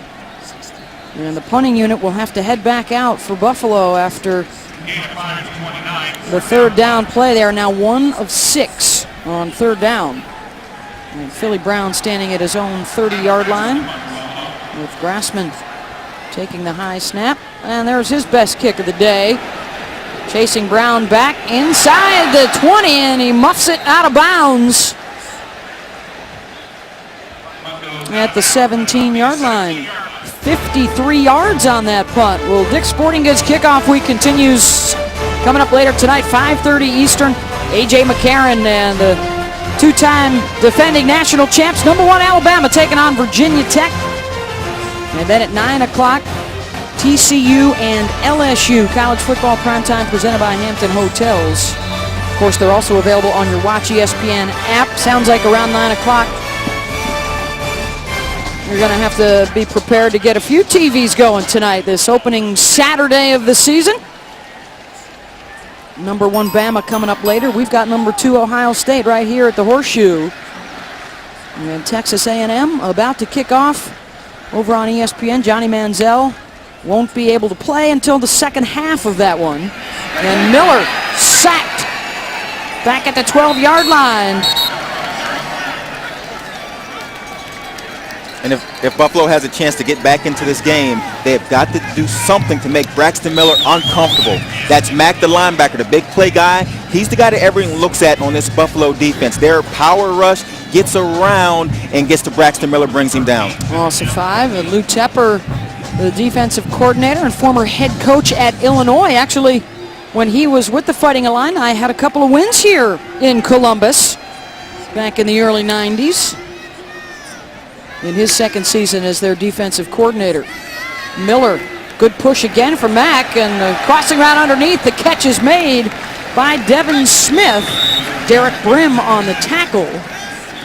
And the punting unit will have to head back out for Buffalo after the 3rd down play. They are now 1 of 6 on 3rd down. And Philly Brown standing at his own 30-yard line with Grassman taking the high snap. And there's his best kick of the day. Chasing Brown back inside the 20, and he muffs it out of bounds at the 17-yard line. 53 yards on that punt. Well, Dick's Sporting Goods kickoff week continues coming up later tonight, 5:30 Eastern. A.J. McCarron and the 2-time defending national champs, #1 Alabama, taking on Virginia Tech. And then at 9 o'clock, TCU and LSU, college football primetime presented by Hampton Hotels. Of course, they're also available on your Watch ESPN app. Sounds like around 9 o'clock. You're going to have to be prepared to get a few TVs going tonight, this opening Saturday of the season. #1 Bama coming up later. We've got #2 Ohio State right here at the Horseshoe. And Texas A&M about to kick off over on ESPN. Johnny Manziel won't be able to play until the second half of that one. And Miller sacked back at the 12-yard line. And if Buffalo has a chance to get back into this game, they have got to do something to make Braxton Miller uncomfortable. That's Mack, the linebacker, the big play guy. He's the guy that everyone looks at on this Buffalo defense. Their power rush gets around and gets to Braxton Miller, brings him down. Also 5, and Lou Tepper, the defensive coordinator and former head coach at Illinois. Actually, when he was with the Fighting Illini, had a couple of wins here in Columbus back in the early 90s. In his second season as their defensive coordinator. Miller, good push again for Mack, and crossing around underneath. The catch is made by Devin Smith. Derek Brim on the tackle,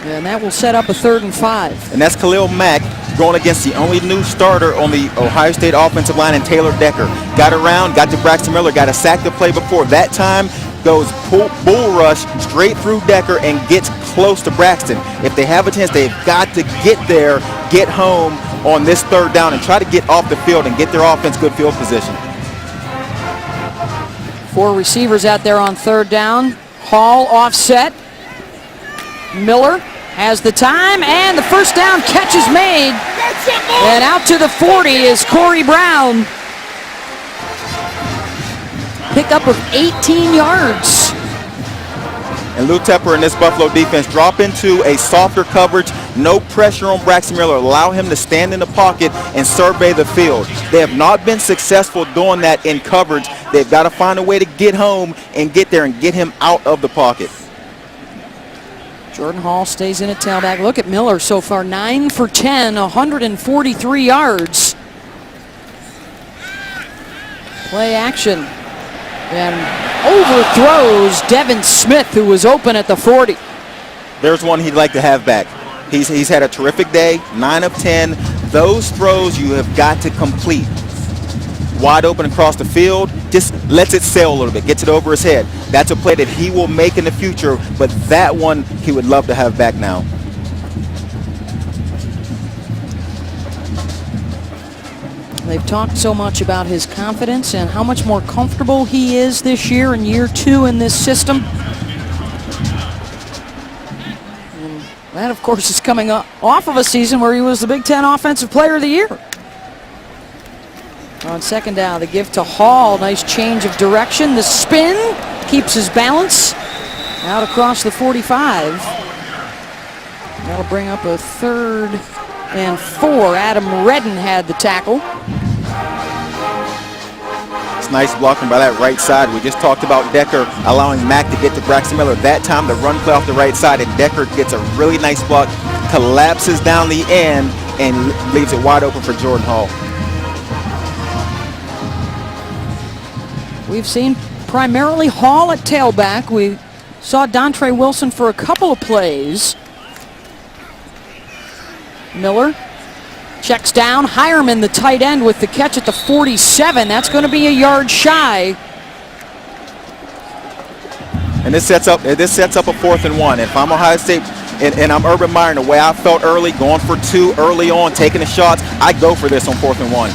and that will set up a 3rd and 5. And that's Khalil Mack going against the only new starter on the Ohio State offensive line, in Taylor Decker. Got around, got to Braxton Miller, got a sack to play before. That time goes bull rush straight through Decker and gets close to Braxton. If they have a chance, they've got to get there, get home on this 3rd down and try to get off the field and get their offense good field position. 4 receivers out there on 3rd down. Hall offset. Miller has the time, and the first down catch is made. And out to the 40 is Corey Brown. Pickup of 18 yards. And Lou Tepper and this Buffalo defense drop into a softer coverage, no pressure on Braxton Miller, allow him to stand in the pocket and survey the field. They have not been successful doing that in coverage. They've got to find a way to get home and get there and get him out of the pocket. Jordan Hall stays in at tailback. Look at Miller so far, 9 for 10, 143 yards. Play action. And overthrows Devin Smith, who was open at the 40. There's one he'd like to have back. He's had a terrific day, 9 of 10. Those throws you have got to complete. Wide open across the field, just lets it sail a little bit, gets it over his head. That's a play that he will make in the future, but that one he would love to have back now. They've talked so much about his confidence and how much more comfortable he is this year in year 2 in this system. And That, of course, is coming off of a season where he was the Big Ten Offensive Player of the Year. On second down, the give to Hall. Nice change of direction. The spin keeps his balance. Out across the 45. That'll bring up a 3rd and 4. Adam Redden had the tackle. It's nice blocking by that right side. We just talked about Decker allowing Mack to get to Braxton Miller. That time the run play off the right side, and Decker gets a really nice block, collapses down the end, and leaves it wide open for Jordan Hall. We've seen primarily Hall at tailback. We saw Dontre Wilson for a couple of plays. Miller checks down. Hireman, the tight end, with the catch at the 47. That's going to be a yard shy. And this sets up a 4th and 1. If I'm Ohio State and I'm Urban Meyer, the way I felt early, going for 2 early on, taking the shots, I go for this on 4th and 1.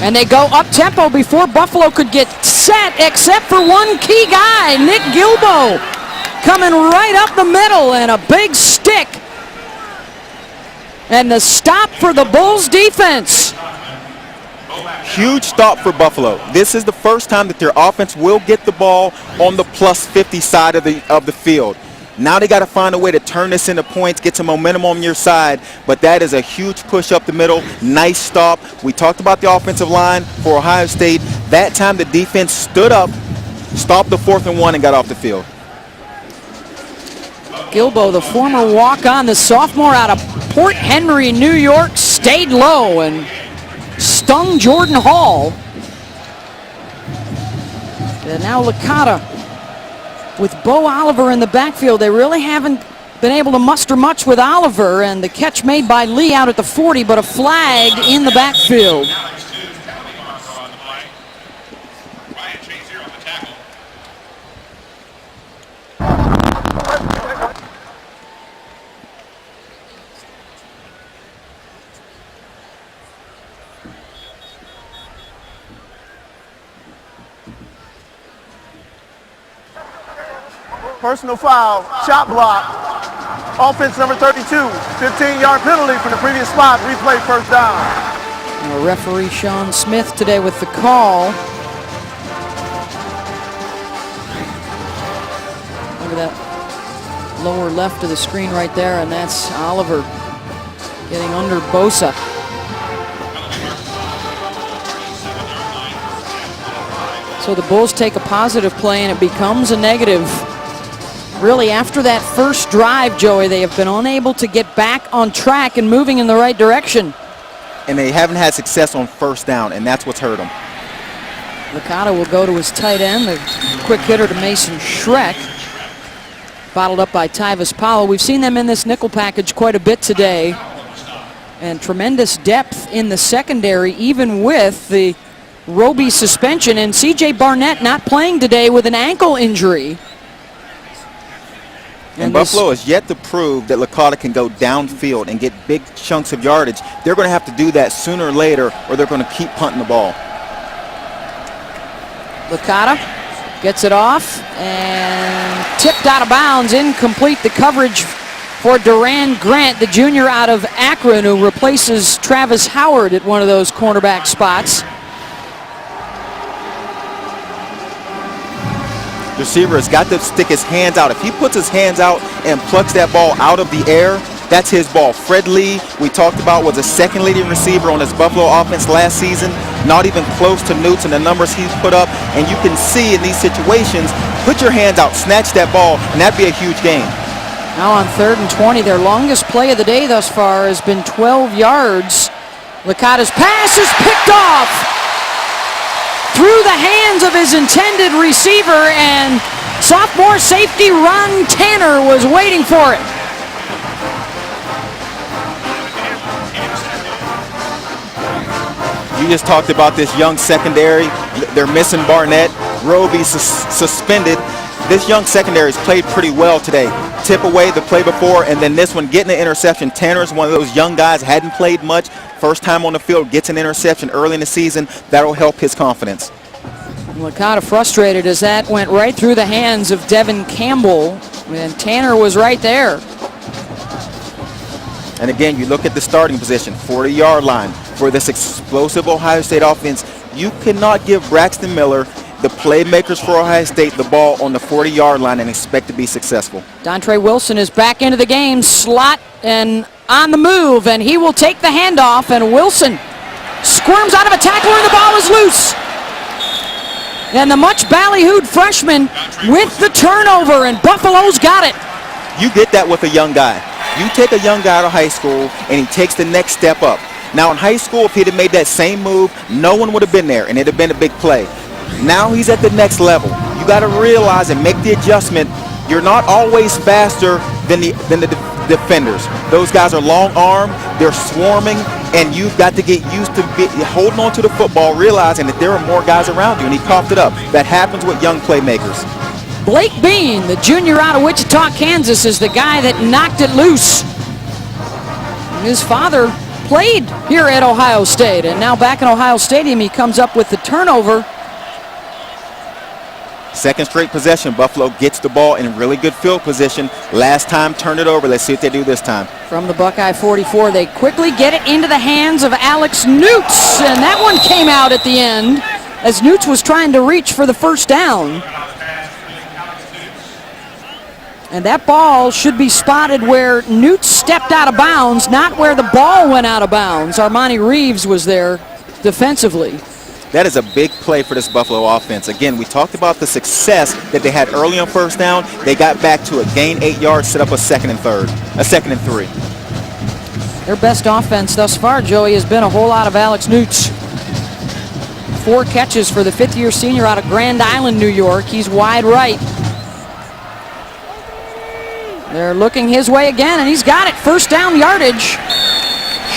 And they go up tempo before Buffalo could get set, except for one key guy, Nick Gilbo, coming right up the middle, and a big stick. And the stop for the Bulls defense. Huge stop for Buffalo. This is the first time that their offense will get the ball on the plus 50 side of the field. Now they got to find a way to turn this into points, get some momentum on your side, but that is a huge push up the middle. Nice stop. We talked about the offensive line for Ohio State. That time the defense stood up, stopped the 4th and 1, and got off the field. Gilbo, the former walk-on, the sophomore out of Port Henry, New York, stayed low and stung Jordan Hall. And now Licata with Bo Oliver in the backfield. They really haven't been able to muster much with Oliver, and the catch made by Lee out at the 40, but a flag in the backfield. Personal foul, shot block. Offense number 32, 15-yard penalty from the previous spot. Replay first down. Referee Sean Smith today with the call. Look at that lower left of the screen right there, and that's Oliver getting under Bosa. So the Bulls take a positive play, and it becomes a negative. Really, after that first drive, Joey, they have been unable to get back on track and moving in the right direction. And they haven't had success on first down, and that's what's hurt them. Licata will go to his tight end, the quick hitter to Mason Schreck. Bottled up by Tyvis Powell. We've seen them in this nickel package quite a bit today. And tremendous depth in the secondary, even with the Roby suspension. And C.J. Barnett not playing today with an ankle injury. And Buffalo has yet to prove that Licata can go downfield and get big chunks of yardage. They're going to have to do that sooner or later, or they're going to keep punting the ball. Licata gets it off and tipped out of bounds, incomplete. The coverage for Duran Grant, the junior out of Akron, who replaces Travis Howard at one of those cornerback spots. The receiver has got to stick his hands out. If he puts his hands out and plucks that ball out of the air, that's his ball. Fred Lee, we talked about, was a second leading receiver on this Buffalo offense last season. Not even close to Newts and the numbers he's put up. And you can see in these situations, put your hands out, snatch that ball, and that'd be a huge gain. Now on 3rd and 20, their longest play of the day thus far has been 12 yards. Licata's pass is picked off through the hands of his intended receiver, and sophomore safety Ron Tanner was waiting for it. You just talked about this young secondary. They're missing Barnett. Roby suspended. This young secondary has played pretty well today. Tip away the play before, and then this one getting an interception. Tanner's one of those young guys, hadn't played much. First time on the field, gets an interception early in the season. That'll help his confidence. Licata frustrated as that went right through the hands of Devin Campbell, and Tanner was right there. And again, you look at the starting position, 40-yard line. For this explosive Ohio State offense, you cannot give Braxton Miller, the playmakers for Ohio State, the ball on the 40-yard line and expect to be successful. Dontre Wilson is back into the game, slot and on the move, and he will take the handoff, and Wilson squirms out of a tackler and the ball is loose. And the much ballyhooed freshman with the turnover, and Buffalo's got it. You get that with a young guy. You take a young guy out of high school and he takes the next step up. Now in high school, if he'd have made that same move, no one would have been there and it'd have been a big play. Now he's at the next level. You got to realize and make the adjustment. You're not always faster than the defenders. Those guys are long armed, they're swarming, and you've got to get used to holding on to the football, realizing that there are more guys around you, and he coughed it up. That happens with young playmakers. Blake Bean, the junior out of Wichita, Kansas, is the guy that knocked it loose. His father played here at Ohio State, and now back in Ohio Stadium, he comes up with the turnover. Second straight possession, Buffalo gets the ball in really good field position. Last time, turned it over. Let's see what they do this time. From the Buckeye 44, they quickly get it into the hands of Alex Newts, and that one came out at the end as Newts was trying to reach for the first down. And that ball should be spotted where Newts stepped out of bounds, not where the ball went out of bounds. Armani Reeves was there defensively. That is a big play for this Buffalo offense. Again, we talked about the success that they had early on first down. They got back to it, gain 8 yards, set up a second and 3. Their best offense thus far, Joey, has been a whole lot of Alex Newts. 4 catches for the fifth-year senior out of Grand Island, New York. He's wide right. They're looking his way again, and he's got it. First down yardage.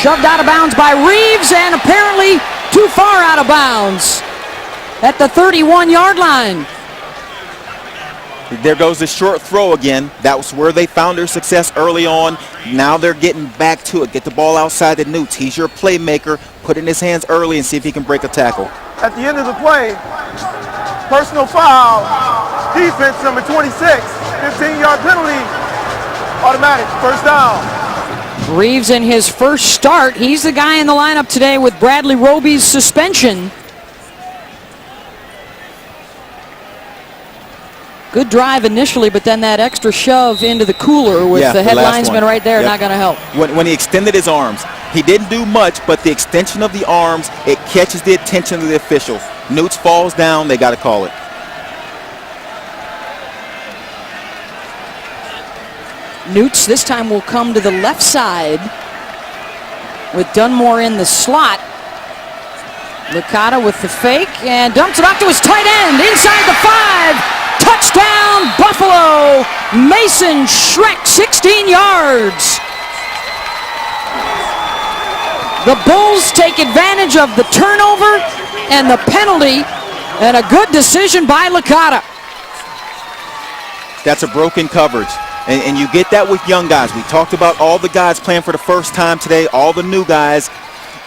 Shoved out of bounds by Reeves, and apparently too far out of bounds at the 31-yard line. There goes the short throw again. That was where they found their success early on. Now they're getting back to it. Get the ball outside the Newts. He's your playmaker. Put it in his hands early and see if he can break a tackle. At the end of the play, personal foul, defense number 26, 15-yard penalty, automatic, first down. Reeves in his first start. He's the guy in the lineup today with Bradley Roby's suspension. Good drive initially, but then that extra shove into the cooler with the head linesman right there, not going to help. When he extended his arms, he didn't do much, but the extension of the arms, it catches the attention of the official. Newts falls down, they got to call it. Newts this time will come to the left side with Dunmore in the slot. Licata with the fake and dumps it off to his tight end inside the 5. Touchdown Buffalo. Mason Schreck, 16 yards. The Bulls take advantage of the turnover and the penalty, and a good decision by Licata. That's a broken coverage. And you get that with young guys. We talked about all the guys playing for the first time today, all the new guys.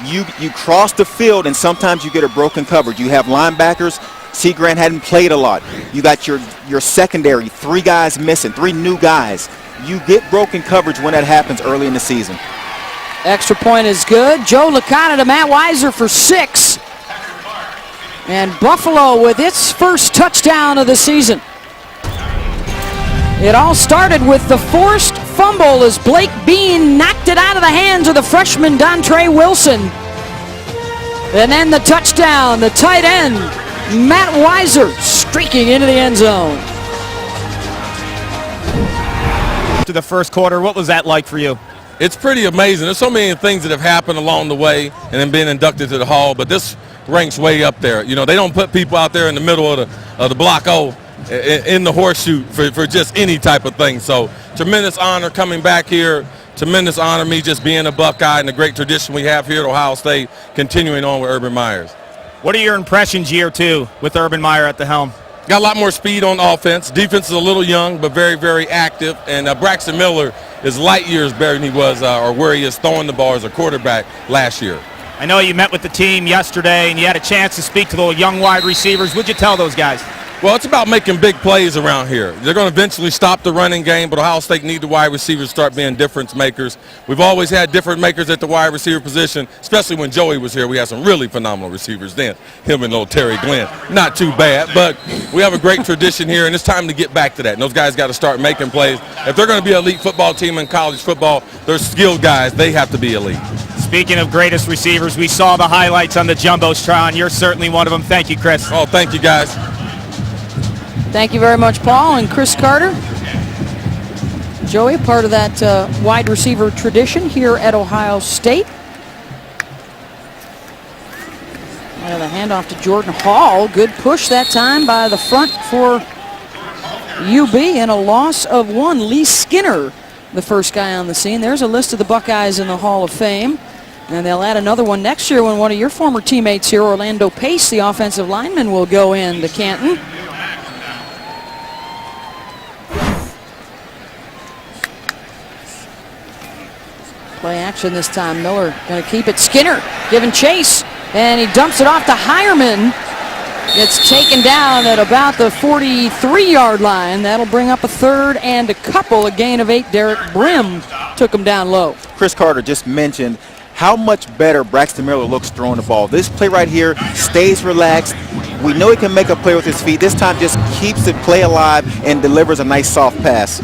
You cross the field, and sometimes you get a broken coverage. You have linebackers. C. Grant hadn't played a lot. You got your secondary, 3 guys missing, 3 new guys. You get broken coverage when that happens early in the season. Extra point is good. Joe Licata to Matt Weiser for 6. And Buffalo with its first touchdown of the season. It all started with the forced fumble as Blake Bean knocked it out of the hands of the freshman Dontre Wilson. And then the touchdown, the tight end, Matt Weiser, streaking into the end zone. To the first quarter, what was that like for you? It's pretty amazing. There's so many things that have happened along the way and then being inducted to the Hall, but this ranks way up there. You know, they don't put people out there in the middle of the Block O in the horseshoe for just any type of thing. So tremendous honor coming back here. Tremendous honor me just being a Buckeye and the great tradition we have here at Ohio State, continuing on with Urban Meyers. What are your impressions year 2 with Urban Meyer at the helm? Got a lot more speed on offense. Defense is a little young, but very, very active. And Braxton Miller is light years better than he was or where he is throwing the ball as a quarterback last year. I know you met with the team yesterday and you had a chance to speak to the young wide receivers. What'd you tell those guys? Well, it's about making big plays around here. They're going to eventually stop the running game, but Ohio State need the wide receivers to start being difference makers. We've always had different makers at the wide receiver position, especially when Joey was here. We had some really phenomenal receivers then, him and little Terry Glenn. Not too bad, but we have a great tradition here, and it's time to get back to that. And those guys got to start making plays. If they're going to be an elite football team in college football, they're skilled guys. They have to be elite. Speaking of greatest receivers, we saw the highlights on the Jumbotron. You're certainly one of them. Thank you, Chris. Oh, thank you, guys. Thank you very much, Paul and Chris Carter. Joey, part of that wide receiver tradition here at Ohio State. And the handoff to Jordan Hall. Good push that time by the front for UB, and a loss of one. Lee Skinner, the first guy on the scene. There's a list of the Buckeyes in the Hall of Fame. And they'll add another one next year when one of your former teammates here, Orlando Pace, the offensive lineman, will go into Canton. Play action this time. Miller going to keep it. Skinner giving chase, and he dumps it off to Hireman. It's taken down at about the 43-yard line. That'll bring up a third and a couple. A gain of 8. Derek Brim took him down low. Chris Carter just mentioned how much better Braxton Miller looks throwing the ball. This play right here stays relaxed. We know he can make a play with his feet. This time just keeps the play alive and delivers a nice soft pass.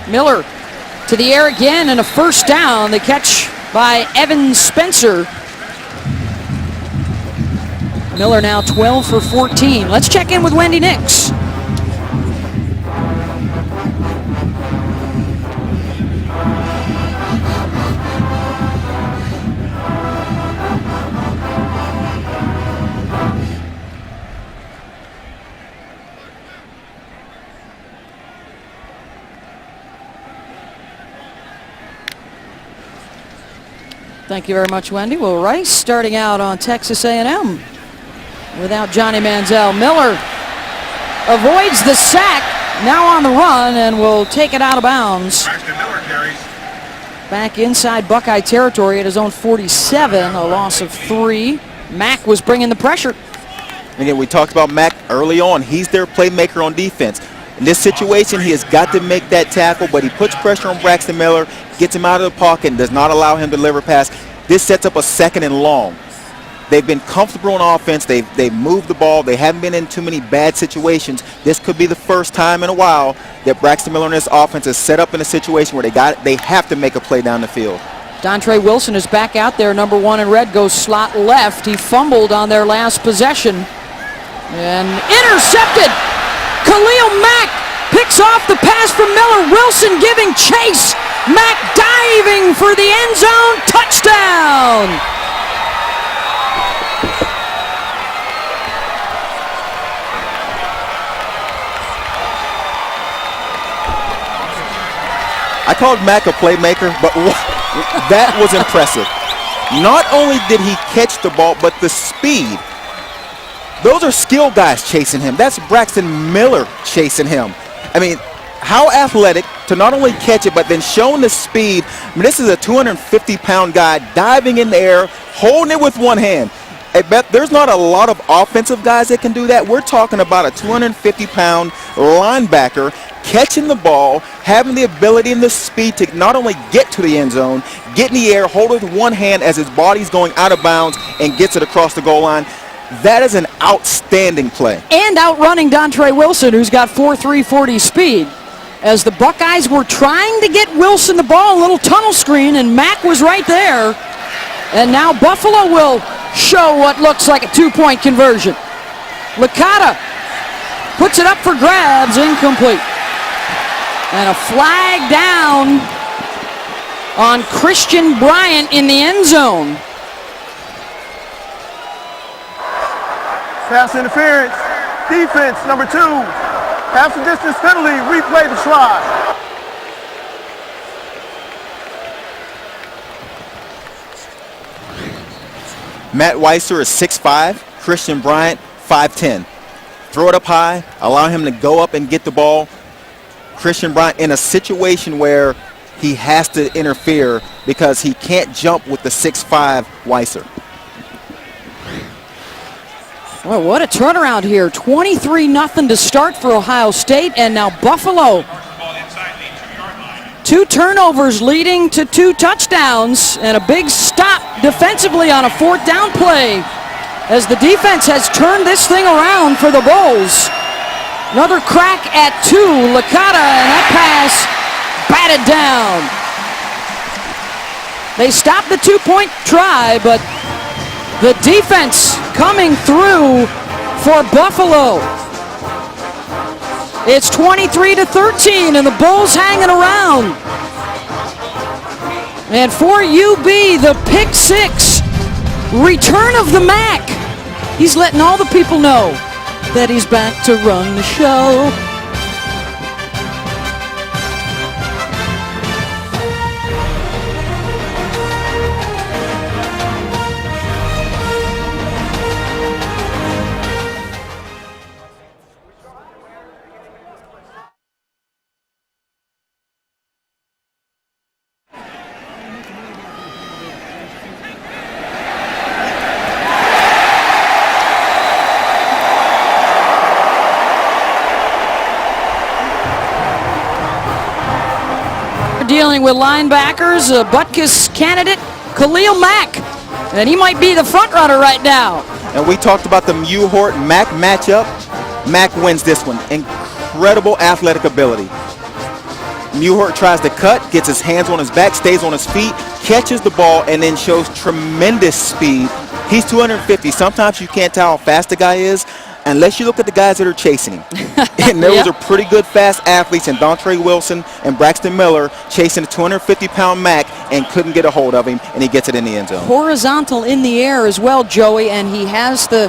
Miller to the air again, and a first down. The catch by Evan Spencer. Miller now 12 for 14. Let's check in with Wendy Nix. Thank you very much, Wendy. Will Rice starting out on Texas A&M without Johnny Manziel. Miller avoids the sack, now on the run, and will take it out of bounds. Back inside Buckeye territory at his own 47, a loss of 3. Mack was bringing the pressure. Again, we talked about Mack early on. He's their playmaker on defense. In this situation, he has got to make that tackle, but he puts pressure on Braxton Miller, gets him out of the pocket, and does not allow him to deliver pass. This sets up a second and long. They've been comfortable on offense. They've moved the ball. They haven't been in too many bad situations. This could be the first time in a while that Braxton Miller and his offense is set up in a situation where they have to make a play down the field. Dontre Wilson is back out there. Number 1 in red goes slot left. He fumbled on their last possession and intercepted. Khalil Mack picks off the pass from Miller. Wilson giving chase. Mack diving for the end zone. Touchdown! I called Mack a playmaker, but that was impressive. Not only did he catch the ball, but the speed. Those are skill guys chasing him. That's Braxton Miller chasing him. I mean, how athletic to not only catch it, but then showing the speed. I mean, this is a 250-pound guy diving in the air, holding it with one hand. I bet there's not a lot of offensive guys that can do that. We're talking about a 250-pound linebacker catching the ball, having the ability and the speed to not only get to the end zone, get in the air, hold it with one hand as his body's going out of bounds and gets it across the goal line. That is an outstanding play. And outrunning Dontre Wilson, who's got 4.3 40 speed. As the Buckeyes were trying to get Wilson the ball, a little tunnel screen, and Mack was right there. And now Buffalo will show what looks like a 2-point conversion. Licata puts it up for grabs, incomplete. And a flag down on Christian Bryant in the end zone. Pass interference. Defense, number 2. Half the distance penalty. Replay the try. Matt Weiser is 6'5", Christian Bryant 5'10". Throw it up high, allow him to go up and get the ball. Christian Bryant in a situation where he has to interfere because he can't jump with the 6'5" Weiser. Well, what a turnaround here. 23-0 to start for Ohio State, and now Buffalo. 2 turnovers leading to 2 touchdowns, and a big stop defensively on a 4th down play as the defense has turned this thing around for the Bulls. Another crack at 2, Licata, and that pass batted down. They stopped the 2-point try, but the defense coming through for Buffalo. It's 23-13, and the Bulls hanging around. And for UB, the pick 6, return of the Mac. He's letting all the people know that he's back to run the show. Dealing with linebackers, Butkus candidate Khalil Mack, and he might be the front runner right now. And we talked about the Mewhort-Mack matchup. Mack wins this one. Incredible athletic ability. Mewhort tries to cut, gets his hands on his back, stays on his feet, catches the ball, and then shows tremendous speed. He's 250. Sometimes you can't tell how fast the guy is unless you look at the guys that are chasing him. And those are pretty good fast athletes, and Dontre Wilson and Braxton Miller chasing a 250-pound Mack and couldn't get a hold of him, and he gets it in the end zone. Horizontal in the air as well, Joey, and he has the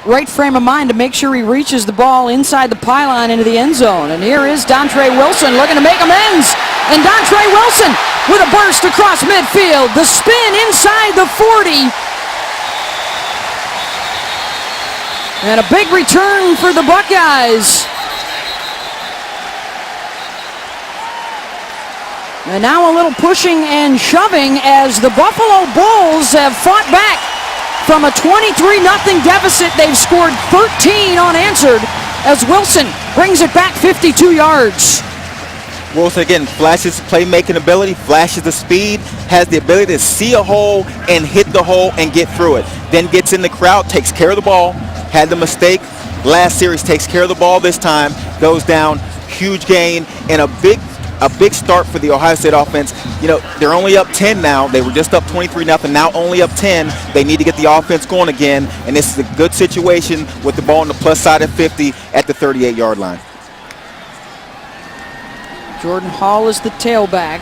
right frame of mind to make sure he reaches the ball inside the pylon into the end zone. And here is Dontre Wilson looking to make amends. And Dontre Wilson with a burst across midfield. The spin inside the 40. And a big return for the Buckeyes. And now a little pushing and shoving as the Buffalo Bulls have fought back from a 23-0 deficit. They've scored 13 unanswered as Wilson brings it back 52 yards. Wilson again flashes playmaking ability, flashes the speed, has the ability to see a hole and hit the hole and get through it. Then gets in the crowd, takes care of the ball. Had the mistake last series, takes care of the ball this time, goes down, huge gain, and a big start for the Ohio State offense. You know, they're only up 10 now. They were just up 23-0, now only up 10. They need to get the offense going again, and this is a good situation with the ball on the plus side of 50 at the 38-yard line. Jordan Hall is the tailback.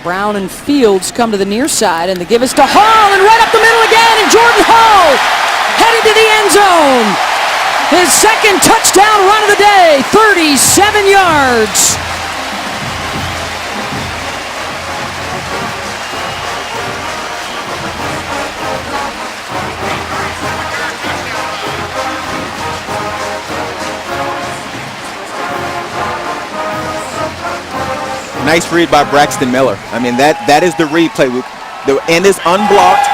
Brown and Fields come to the near side, and the give is to Hall, and right up the middle again, and Jordan Hall headed to the end zone. His second touchdown run of the day, 37 yards. Nice read by Braxton Miller. I mean, that is the replay. The end is unblocked.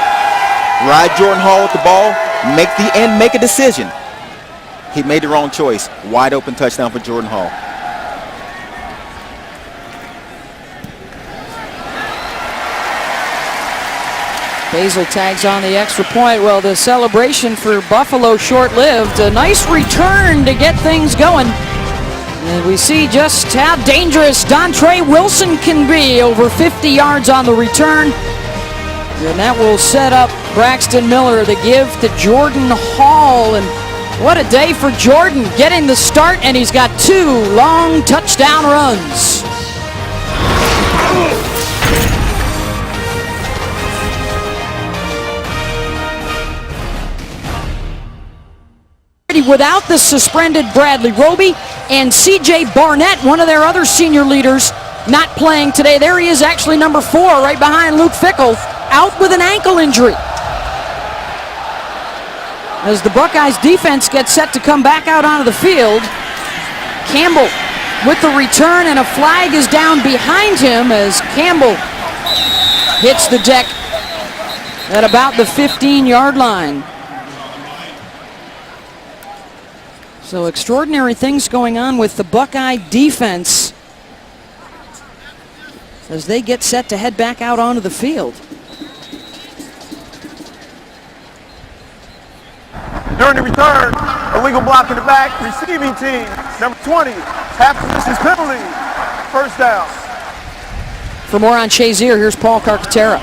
Ride Jordan Hall with the ball. Make the end make a decision. He made the wrong choice. Wide open touchdown for Jordan Hall. Basil tags on the extra point. Well, the celebration for Buffalo short-lived. A nice return to get things going. And we see just how dangerous Dontre Wilson can be. Over 50 yards on the return. And that will set up Braxton Miller, the give to Jordan Hall. And what a day for Jordan, getting the start, and he's got 2 long touchdown runs. Without the suspended Bradley Roby and C.J. Barnett, one of their other senior leaders, not playing today. There he is, actually number 4, right behind Luke Fickell, out with an ankle injury. As the Buckeyes defense gets set to come back out onto the field, Campbell with the return, and a flag is down behind him as Campbell hits the deck at about the 15-yard line. So extraordinary things going on with the Buckeye defense as they get set to head back out onto the field. During the return, illegal block in the back, receiving team, number 20, half distance penalty, first down. For more on Shazier, here's Paul Carcaterra.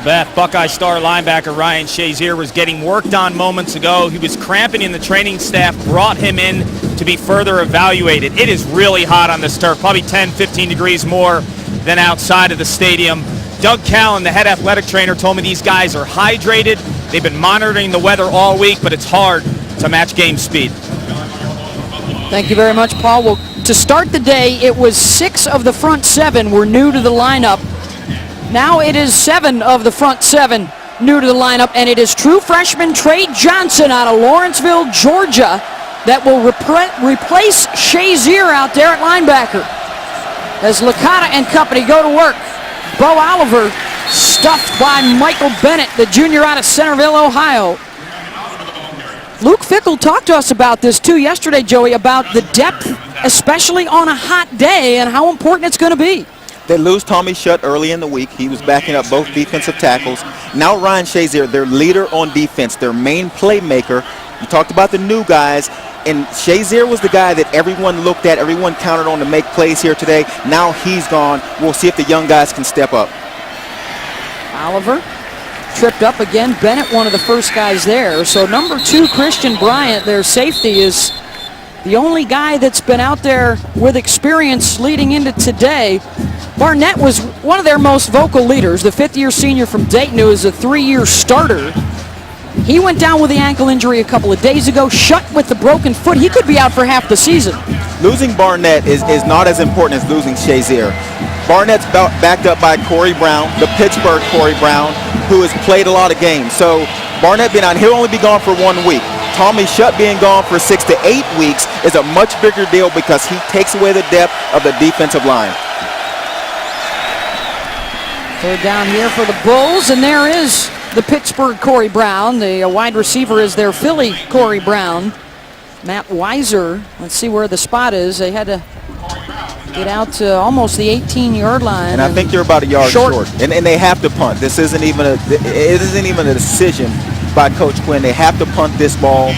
Beth, Buckeye star linebacker Ryan Shazier was getting worked on moments ago. He was cramping in the training staff, brought him in to be further evaluated. It is really hot on this turf, probably 10, 15 degrees more than outside of the stadium. Doug Callen, the head athletic trainer, told me these guys are hydrated. They've been monitoring the weather all week, but it's hard to match game speed. Thank you very much, Paul. Well, to start the day, it was 6 of the front 7 were new to the lineup. Now it is 7 of the front 7 new to the lineup, and it is true freshman Trey Johnson out of Lawrenceville, Georgia, that will replace Shazier out there at linebacker. As Licata and company go to work, Bo Oliver stuffed by Michael Bennett, the junior out of Centerville, Ohio. Luke Fickell talked to us about this too yesterday, Joey, about the depth, especially on a hot day, and how important it's going to be. They lose Tommy Shutt early in the week. He was backing up both defensive tackles. Now Ryan Shazier, their leader on defense, their main playmaker. You talked about the new guys, and Shazier was the guy that everyone looked at, everyone counted on to make plays here today. Now he's gone. We'll see if the young guys can step up. Oliver tripped up again. Bennett, one of the first guys there. So number 2, Christian Bryant, their safety, is the only guy that's been out there with experience leading into today. Barnett was one of their most vocal leaders, the 5th-year senior from Dayton, who is a 3-year starter. He went down with the ankle injury a couple of days ago, Shutt with the broken foot. He could be out for half the season. Losing Barnett is not as important as losing Shazier. Barnett's backed up by Corey Brown, the Pittsburgh Corey Brown, who has played a lot of games. So Barnett being out, he'll only be gone for 1 week. Tommy Shutt being gone for 6 to 8 weeks is a much bigger deal because he takes away the depth of the defensive line. Third down here for the Bulls, and there is the Pittsburgh Corey Brown. The wide receiver is their Philly Corey Brown. Matt Weiser, let's see where the spot is. They had to get out to almost the 18-yard line. And I think they're about a yard short. And they have to punt. This isn't even a decision by Coach Quinn. They have to punt this ball.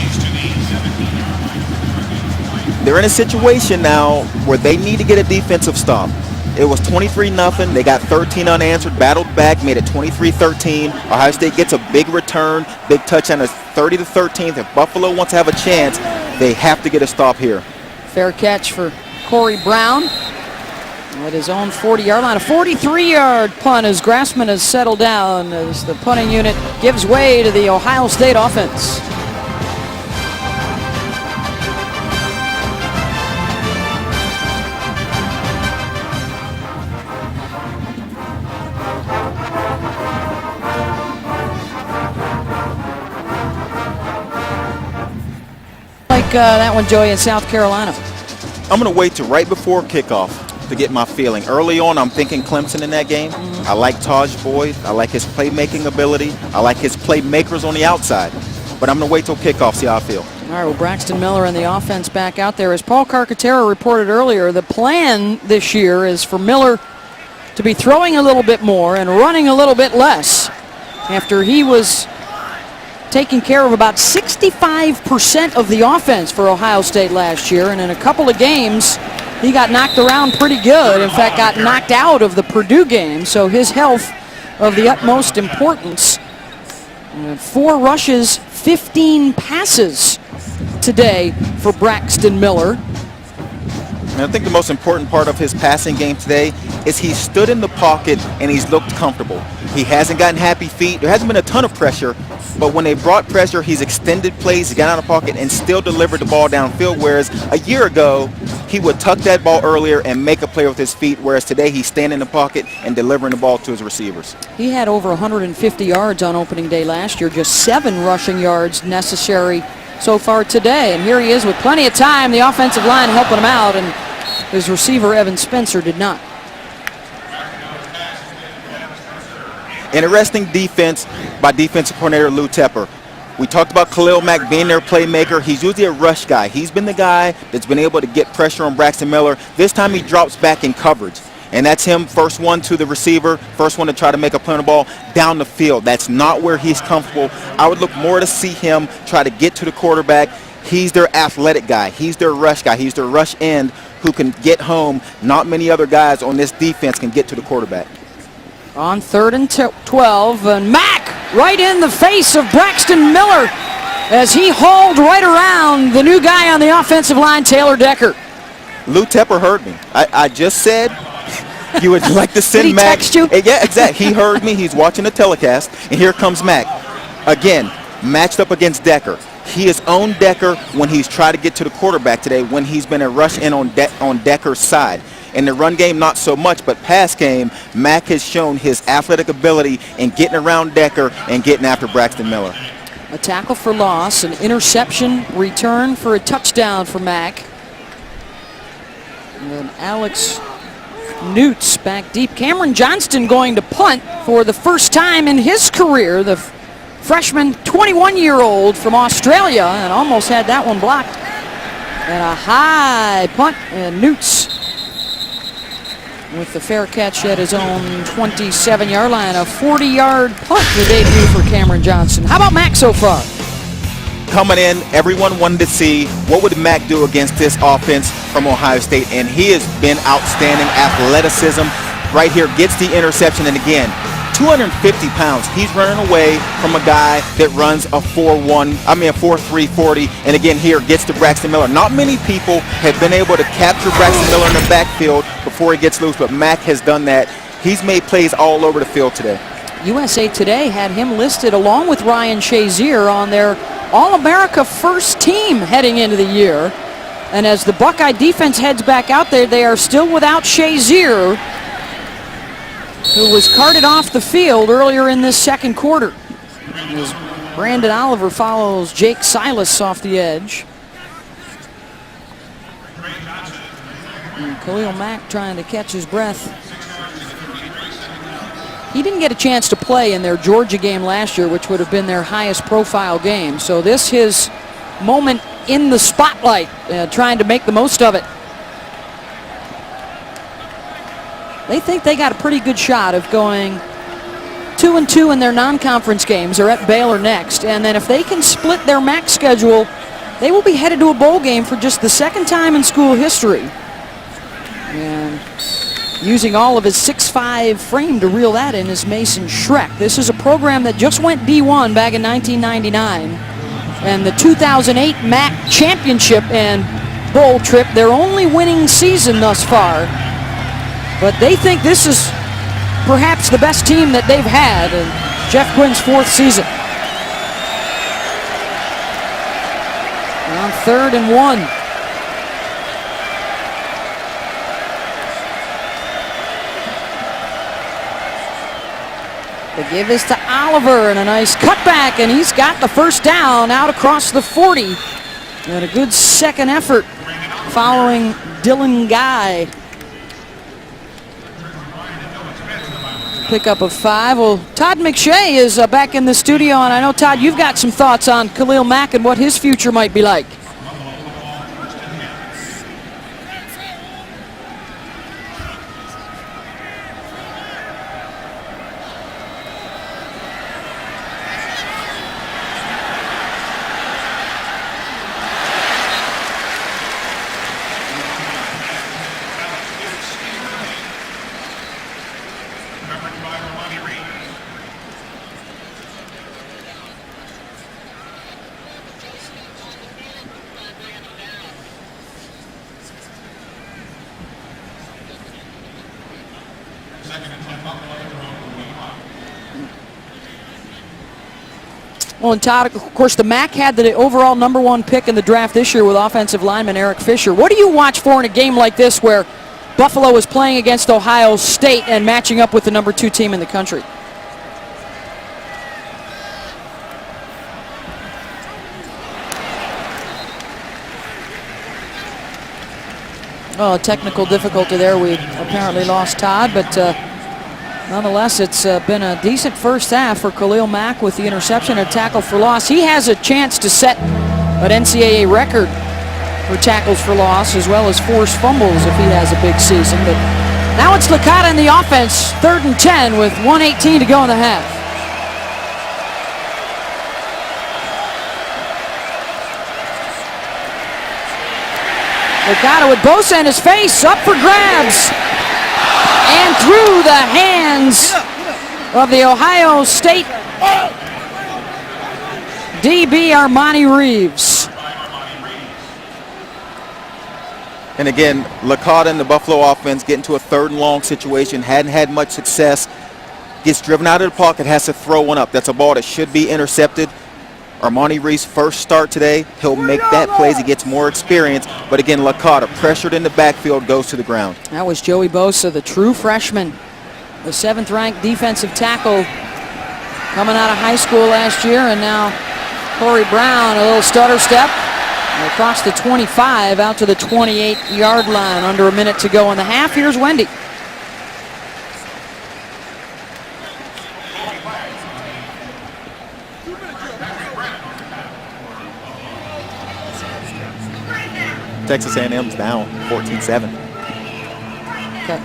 They're in a situation now where they need to get a defensive stop. It was 23-0. They got 13 unanswered, battled back, made it 23-13. Ohio State gets a big return, big touchdown. It's 30-13. If Buffalo wants to have a chance, they have to get a stop here. Fair catch for Corey Brown at his own 40-yard line. A 43-yard punt as Grassman has settled down as the punting unit gives way to the Ohio State offense. That one, Joey, in South Carolina. I'm going to wait till right before kickoff to get my feeling. Early on, I'm thinking Clemson in that game. I like Taj Boyd. I like his playmaking ability. I like his playmakers on the outside. But I'm going to wait till kickoff, see how I feel. All right, well, Braxton Miller and the offense back out there. As Paul Carcaterra reported earlier, the plan this year is for Miller to be throwing a little bit more and running a little bit less after he was taking care of about 65% of the offense for Ohio State last year, and in a couple of games he got knocked around pretty good. In fact, got knocked out of the Purdue game, so his health of the utmost importance. 4 rushes, 15 passes today for Braxton Miller. And I think the most important part of his passing game today is he stood in the pocket and he's looked comfortable. He hasn't gotten happy feet. There hasn't been a ton of pressure, but when they brought pressure, he's extended plays, he got out of the pocket and still delivered the ball downfield, whereas a year ago, he would tuck that ball earlier and make a play with his feet, whereas today he's standing in the pocket and delivering the ball to his receivers. He had over 150 yards on opening day last year, just 7 rushing yards necessary so far today. And here he is with plenty of time, the offensive line helping him out, and his receiver, Evan Spencer, did not. Interesting defense by defensive coordinator Lou Tepper. We talked about Khalil Mack being their playmaker. He's usually a rush guy. He's been the guy that's been able to get pressure on Braxton Miller. This time he drops back in coverage. And that's him, first one to the receiver, first one to try to make a play on the ball down the field. That's not where he's comfortable. I would look more to see him try to get to the quarterback. He's their athletic guy. He's their rush guy. He's their rush end who can get home. Not many other guys on this defense can get to the quarterback. On 3rd and 12, and Mack right in the face of Braxton Miller as he hauled right around the new guy on the offensive line, Taylor Decker. Lou Tepper heard me. I just said you would like to send Did he Mack. text you? Yeah, exactly. He heard me. He's watching the telecast, and here comes Mack. Again, matched up against Decker. He has owned Decker when he's tried to get to the quarterback today, when he's been a rush in on Decker's side. In the run game, not so much, but pass game, Mack has shown his athletic ability in getting around Decker and getting after Braxton Miller. A tackle for loss, an interception return for a touchdown for Mack. And then Alex Newts back deep. Cameron Johnston going to punt for the first time in his career. The freshman, 21-year-old from Australia, and almost had that one blocked. And a high punt, and Newts with the fair catch at his own 27-yard line. A 40-yard punt, the debut for Cameron Johnston. How about Mack so far? Coming in, everyone wanted to see what would Mack do against this offense from Ohio State, and he has been outstanding. Athleticism right here, gets the interception, and again, 250 pounds. He's running away from a guy that runs a 4.3 40, and again here gets to Braxton Miller. Not many people have been able to capture Braxton Miller in the backfield before he gets loose, but Mack has done that. He's made plays all over the field today. USA Today had him listed along with Ryan Shazier on their All-America first team heading into the year. And as the Buckeye defense heads back out there, they are still without Shazier, who was carted off the field earlier in this second quarter. As Brandon Oliver follows Jake Silas off the edge. And Khalil Mack trying to catch his breath. He didn't get a chance to play in their Georgia game last year, which would have been their highest profile game. So this his moment in the spotlight, trying to make the most of it. They think they got a pretty good shot of going 2-2 in their non-conference games. They're at Baylor next. And then if they can split their MAC schedule, they will be headed to a bowl game for just the second time in school history. And using all of his 6'5" frame to reel that in is Mason Schreck. This is a program that just went D1 back in 1999. And the 2008 MAC championship and bowl trip, their only winning season thus far. But they think this is perhaps the best team that they've had in Jeff Quinn's fourth season. And on 3rd and 1. The give is to Oliver, and a nice cutback, and he's got the first down out across the 40. And a good second effort following Dylan Guy. Pickup of 5. Well, Todd McShay is back in the studio, and I know, Todd, you've got some thoughts on Khalil Mack and what his future might be like. Well, and Todd, of course, the MAC had the overall #1 pick in the draft this year with offensive lineman Eric Fisher. What do you watch for in a game like this where Buffalo is playing against Ohio State and matching up with the #2 team in the country? Oh, technical difficulty there. We apparently lost Todd, but Nonetheless, it's been a decent first half for Khalil Mack with the interception and tackle for loss. He has a chance to set an NCAA record for tackles for loss as well as forced fumbles if he has a big season. But now it's Licata in the offense, 3rd and 10 with 1:18 to go in the half. Licata with Bosa in his face, up for grabs. And through the hands of the Ohio State DB Armani Reeves. And again, Licata in the Buffalo offense getting to a 3rd and long situation, hadn't had much success, gets driven out of the pocket, has to throw one up. That's a ball that should be intercepted. Armani Reeves' first start today, he'll make that play as he gets more experience. But again, Licata pressured in the backfield, goes to the ground. That was Joey Bosa, the true freshman, the 7th-ranked defensive tackle coming out of high school last year. And now Corey Brown, a little stutter step across the 25 out to the 28-yard line. Under a minute to go in the half. Here's Wendy. Texas A&M's down 14-7. Okay.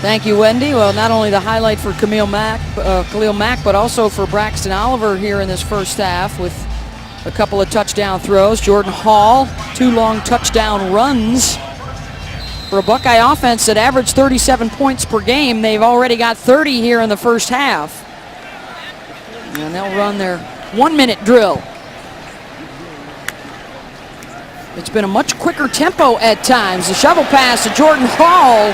Thank you, Wendy. Well, not only the highlight for Khalil Mack, but also for Braxton Oliver here in this first half with a couple of touchdown throws. Jordan Hall, 2 long touchdown runs. For a Buckeye offense that averaged 37 points per game, they've already got 30 here in the first half. And they'll run their 1-minute drill. It's been a much quicker tempo at times. The shovel pass to Jordan Hall.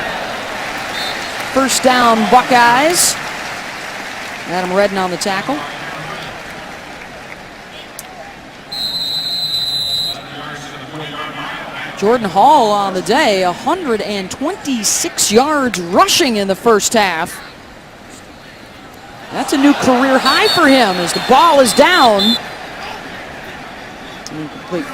First down, Buckeyes. Adam Redden on the tackle. Jordan Hall on the day, 126 yards rushing in the first half. That's a new career high for him as the ball is down. Incomplete.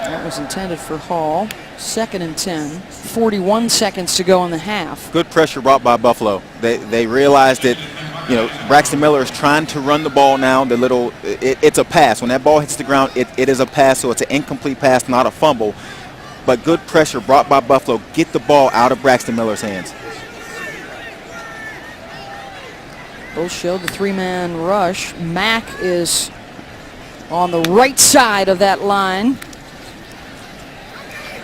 That was intended for Hall. 2nd and 10. 41 seconds to go in the half. Good pressure brought by Buffalo. They realized that, you know, Braxton Miller is trying to run the ball now. It's a pass. When that ball hits the ground, it is a pass, so it's an incomplete pass, not a fumble. But good pressure brought by Buffalo. Get the ball out of Braxton Miller's hands. Both showed the 3-man rush. Mack is on the right side of that line.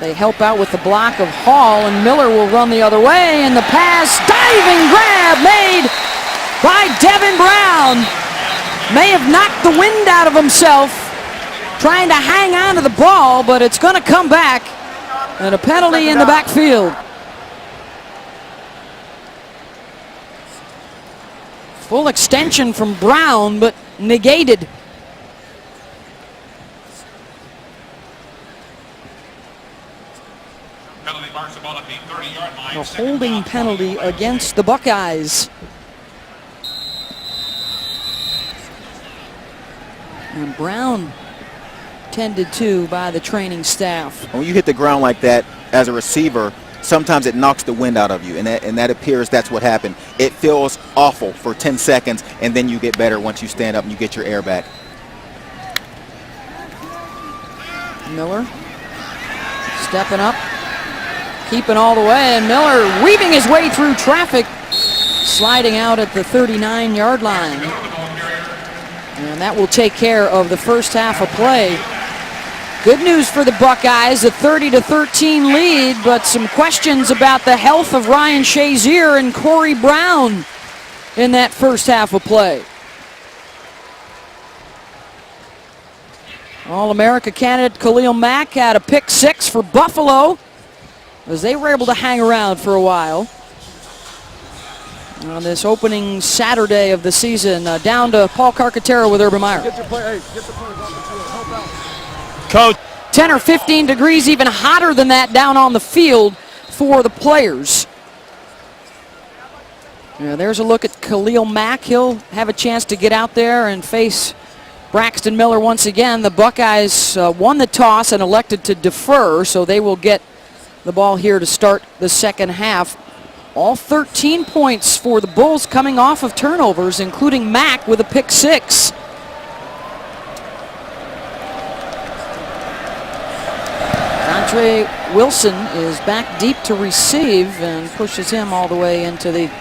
They help out with the block of Hall, and Miller will run the other way, and the pass, diving grab made by Devin Brown. May have knocked the wind out of himself trying to hang on to the ball, but it's going to come back, and a penalty in the backfield. Full extension from Brown, but negated. A holding penalty against the Buckeyes. And Brown tended to by the training staff. When you hit the ground like that as a receiver, sometimes it knocks the wind out of you, and that appears that's what happened. It feels awful for 10 seconds, and then you get better once you stand up and you get your air back. Miller stepping up, keeping all the way, and Miller weaving his way through traffic, sliding out at the 39-yard line. And that will take care of the first half of play. Good news for the Buckeyes, a 30-13 lead, but some questions about the health of Ryan Shazier and Corey Brown in that first half of play. All-America candidate Khalil Mack had a pick 6 for Buffalo as they were able to hang around for a while on this opening Saturday of the season. Down to Paul Carcaterra with Urban Meyer. Coach. 10 or 15 degrees, even hotter than that down on the field for the players. There's a look at Khalil Mack. He'll have a chance to get out there and face Braxton Miller once again. The Buckeyes won the toss and elected to defer, so they will get the ball here to start the second half. All 13 points for the Bulls coming off of turnovers, including Mack with a pick six. Andre Wilson is back deep to receive and pushes him all the way into the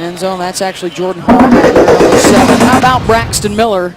end zone. That's actually Jordan Hall. How about Braxton Miller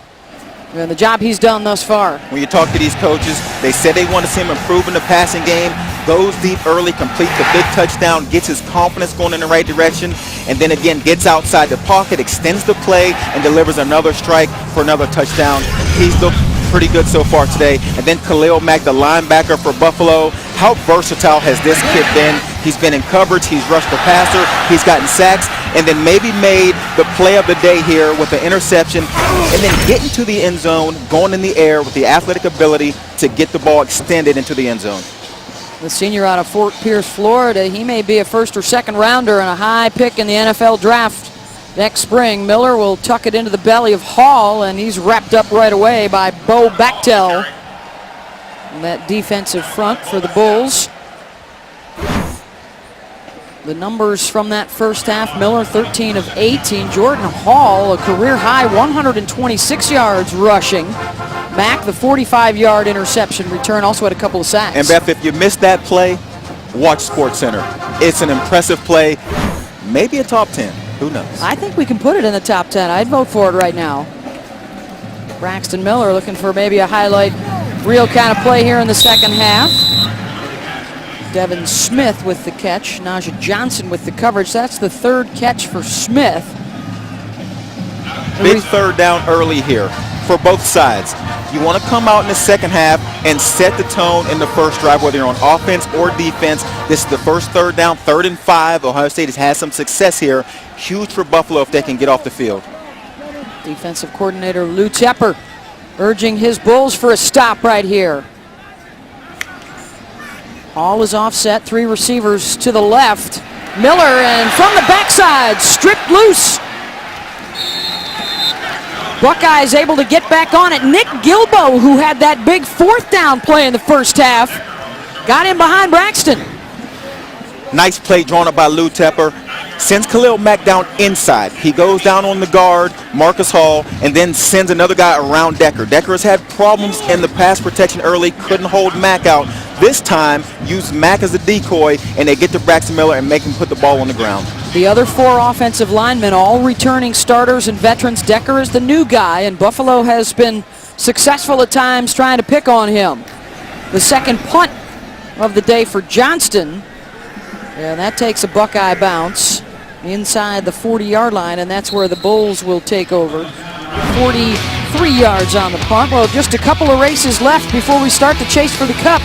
and the job he's done thus far? When you talk to these coaches, they said they want to see him improve in the passing game, goes deep early, completes the big touchdown, gets his confidence going in the right direction, and then again gets outside the pocket, extends the play, and delivers another strike for another touchdown. He's looked pretty good so far today. And then Khalil Mack, the linebacker for Buffalo. How versatile has this kid been? He's been in coverage, he's rushed the passer, he's gotten sacks, and then maybe made the play of the day here with an interception, and then getting to the end zone, going in the air with the athletic ability to get the ball extended into the end zone. The senior out of Fort Pierce, Florida, he may be a first or second rounder and a high pick in the NFL draft next spring. Miller will tuck it into the belly of Hall, and he's wrapped up right away by Bo Bechtel in that defensive front for the Bulls. The numbers from that first half: Miller 13 of 18. Jordan Hall, a career high 126 yards rushing. Mack, the 45-yard interception return, also had a couple of sacks. And Beth, if you missed that play, watch SportsCenter. It's an impressive play, maybe a top 10. Who knows? I think we can put it in the top 10. I'd vote for it right now. Braxton Miller looking for maybe a highlight reel kind of play here in the second half. Devin Smith with the catch. Najee Johnson with the coverage. That's the third catch for Smith. Big third down early here for both sides. You want to come out in the second half and set the tone in the first drive, whether you're on offense or defense. This is the first third down, 3rd and 5. Ohio State has had some success here. Huge for Buffalo if they can get off the field. Defensive coordinator Lou Tepper urging his Bulls for a stop right here. Hall is offset, 3 receivers to the left. Miller, and from the backside, stripped loose. Buckeyes able to get back on it. Nick Gilbo, who had that big 4th down play in the first half, got in behind Braxton. Nice play drawn up by Lou Tepper. Sends Khalil Mack down inside. He goes down on the guard, Marcus Hall, and then sends another guy around Decker. Decker has had problems in the pass protection early, couldn't hold Mack out. This time, used Mack as a decoy, and they get to Braxton Miller and make him put the ball on the ground. The other 4 offensive linemen, all returning starters and veterans. Decker is the new guy, and Buffalo has been successful at times trying to pick on him. The second punt of the day for Johnston, and that takes a Buckeye bounce inside the 40-yard line, and that's where the Bulls will take over. 43 yards on the punt. Well, just a couple of races left before we start the chase for the Cup.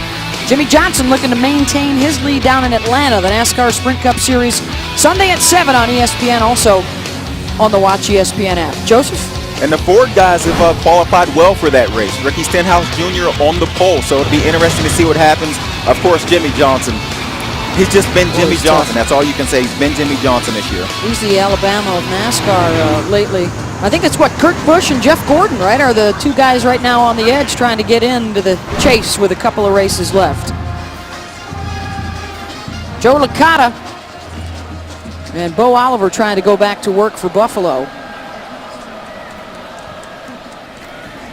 Jimmy Johnson looking to maintain his lead down in Atlanta, the NASCAR Sprint Cup Series, Sunday at 7 on ESPN, also on the Watch ESPN app. Joseph? And the Ford guys have qualified well for that race. Ricky Stenhouse Jr. on the pole, so it'll be interesting to see what happens. Of course, Jimmy Johnson. He's just been Jimmy Johnson. That's all you can say. He's been Jimmy Johnson this year. He's the Alabama of NASCAR lately. I think it's what Kurt Busch and Jeff Gordon, right, are the 2 guys right now on the edge trying to get into the chase with a couple of races left. Joe Licata and Bo Oliver trying to go back to work for Buffalo.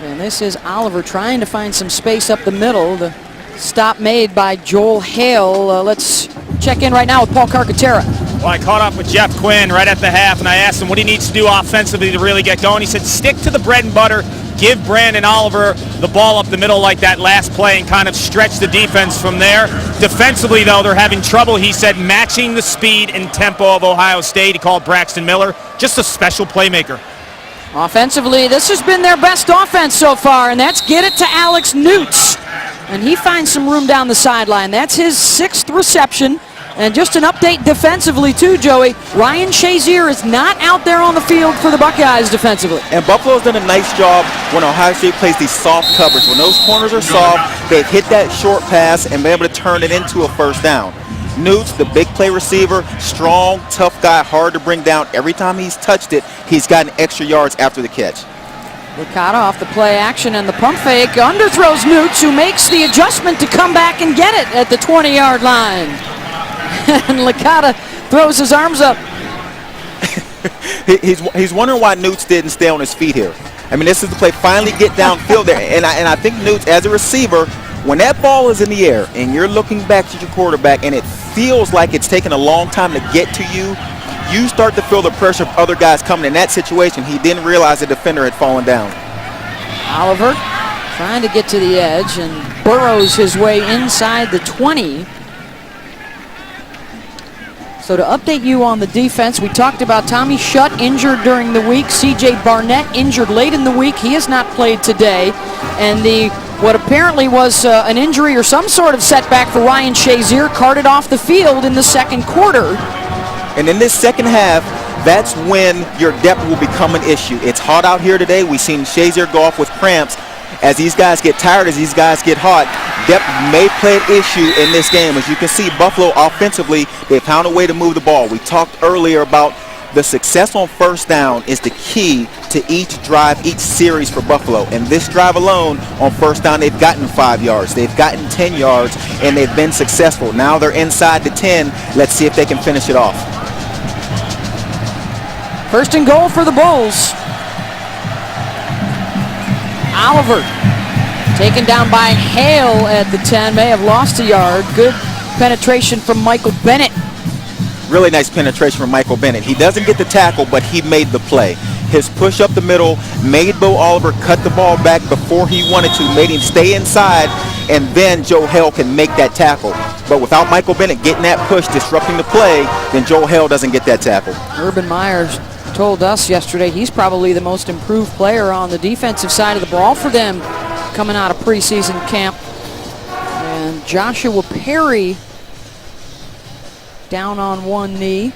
And this is Oliver trying to find some space up the middle. The stop made by Joel Hale. Let's check in right now with Paul Carcaterra. Well, I caught up with Jeff Quinn right at the half, and I asked him what he needs to do offensively to really get going. He said stick to the bread and butter, give Brandon Oliver the ball up the middle like that last play and kind of stretch the defense from there. Defensively, though, they're having trouble, he said, matching the speed and tempo of Ohio State. He called Braxton Miller just a special playmaker. Offensively, this has been their best offense so far, and that's get it to Alex Newts. And he finds some room down the sideline. That's his 6th reception. And just an update defensively, too, Joey. Ryan Shazier is not out there on the field for the Buckeyes defensively. And Buffalo's done a nice job when Ohio State plays these soft coverage. When those corners are soft, they've hit that short pass and been able to turn it into a first down. Newts, the big play receiver, strong, tough guy, hard to bring down. Every time he's touched it, he's gotten extra yards after the catch. Licata off the play action and the pump fake. Underthrows Newts, who makes the adjustment to come back and get it at the 20-yard line. And Licata throws his arms up. He's wondering why Newts didn't stay on his feet here. I mean, this is the play. Finally get downfield there. And I think Newts, as a receiver, when that ball is in the air and you're looking back to your quarterback and it feels like it's taking a long time to get to you, you start to feel the pressure of other guys coming. In that situation, he didn't realize the defender had fallen down. Oliver trying to get to the edge and burrows his way inside the 20. So to update you on the defense, we talked about Tommy Shutt injured during the week. C.J. Barnett injured late in the week. He has not played today. And what apparently was an injury or some sort of setback for Ryan Shazier carted off the field in the second quarter. And in this second half, that's when your depth will become an issue. It's hot out here today. We've seen Shazier go off with cramps. As these guys get tired, as these guys get hot, depth may play an issue in this game. As you can see, Buffalo offensively, they found a way to move the ball. We talked earlier about the success on first down is the key to each drive, each series for Buffalo. And this drive alone, on first down, they've gotten 5 yards. They've gotten 10 yards, and they've been successful. Now they're inside the 10. Let's see if they can finish it off. First and goal for the Bulls. Oliver taken down by Hale at the 10. May have lost a yard. Good penetration from Michael Bennett. Really nice penetration from Michael Bennett. He doesn't get the tackle, but he made the play. His push up the middle made Bo Oliver cut the ball back before he wanted to, made him stay inside, and then Joe Hale can make that tackle. But without Michael Bennett getting that push, disrupting the play, then Joe Hale doesn't get that tackle. Urban Myers told us yesterday he's probably the most improved player on the defensive side of the ball for them coming out of preseason camp. And Joshua Perry down on one knee.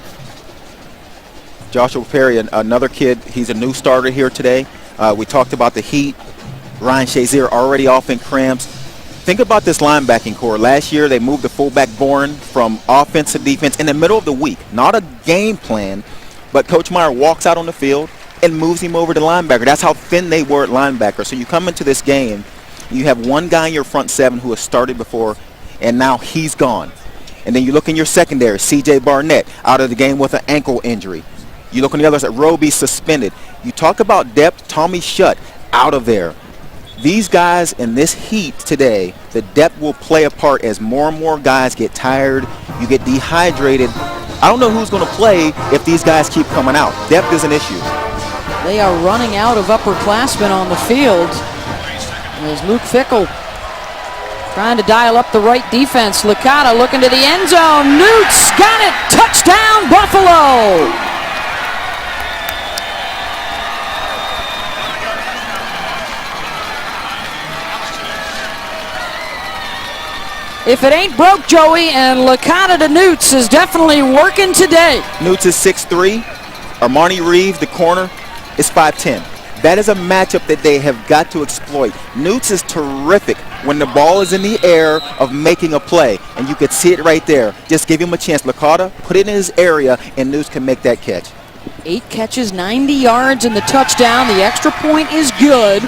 Joshua Perry, another kid, he's a new starter here today. We talked about the heat. Ryan Shazier already off in cramps. Think about this linebacking core. Last year they moved the fullback Bourne from offense to defense in the middle of the week. Not a game plan, but Coach Meyer walks out on the field and moves him over to linebacker. That's how thin they were at linebacker. So you come into this game, you have one guy in your front seven who has started before, and now he's gone. And then you look in your secondary, C.J. Barnett out of the game with an ankle injury. You look on the other side, Roby suspended. You talk about depth, Tommy Shutt out of there. These guys in this heat today, the depth will play a part as more and more guys get tired, you get dehydrated. I don't know who's going to play if these guys keep coming out. Depth is an issue. They are running out of upperclassmen on the field. There's Luke Fickle trying to dial up the right defense. Licata looking to the end zone. Newts got it. Touchdown, Buffalo. If it ain't broke, Joey, and Licata to Newts is definitely working today. Newts is 6'3". Armani Reeves, the corner, is 5'10". That is a matchup that they have got to exploit. Newts is terrific when the ball is in the air of making a play, and you could see it right there. Just give him a chance. Licata, put it in his area, and Newts can make that catch. 8 catches, 90 yards, and the touchdown. The extra point is good.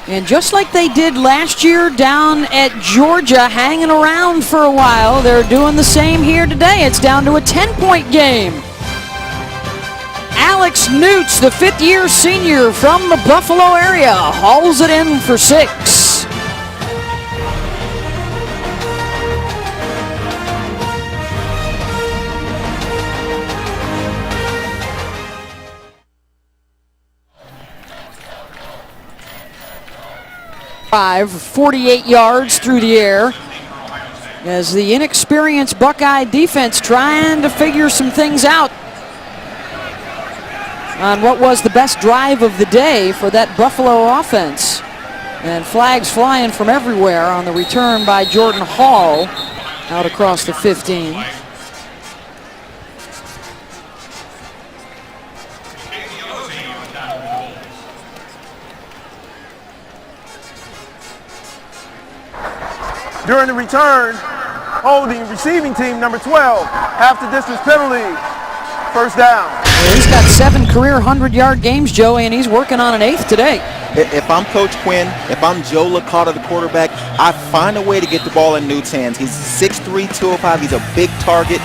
And just like they did last year down at Georgia, hanging around for a while, they're doing the same here today. It's down to a 10-point game. Alex Newts, the fifth-year senior from the Buffalo area, hauls it in for 6. Five, 48 yards through the air as the inexperienced Buckeye defense trying to figure some things out on what was the best drive of the day for that Buffalo offense. And flags flying from everywhere on the return by Jordan Hall out across the 15. During the return, holding receiving team number 12, half the distance penalty, first down. Well, he's got 7 career 100-yard games, Joey, and he's working on an 8th today. If I'm Coach Quinn, if I'm Joe Licata, the quarterback, I find a way to get the ball in Newt's hands. He's 6'3", 205. He's a big target,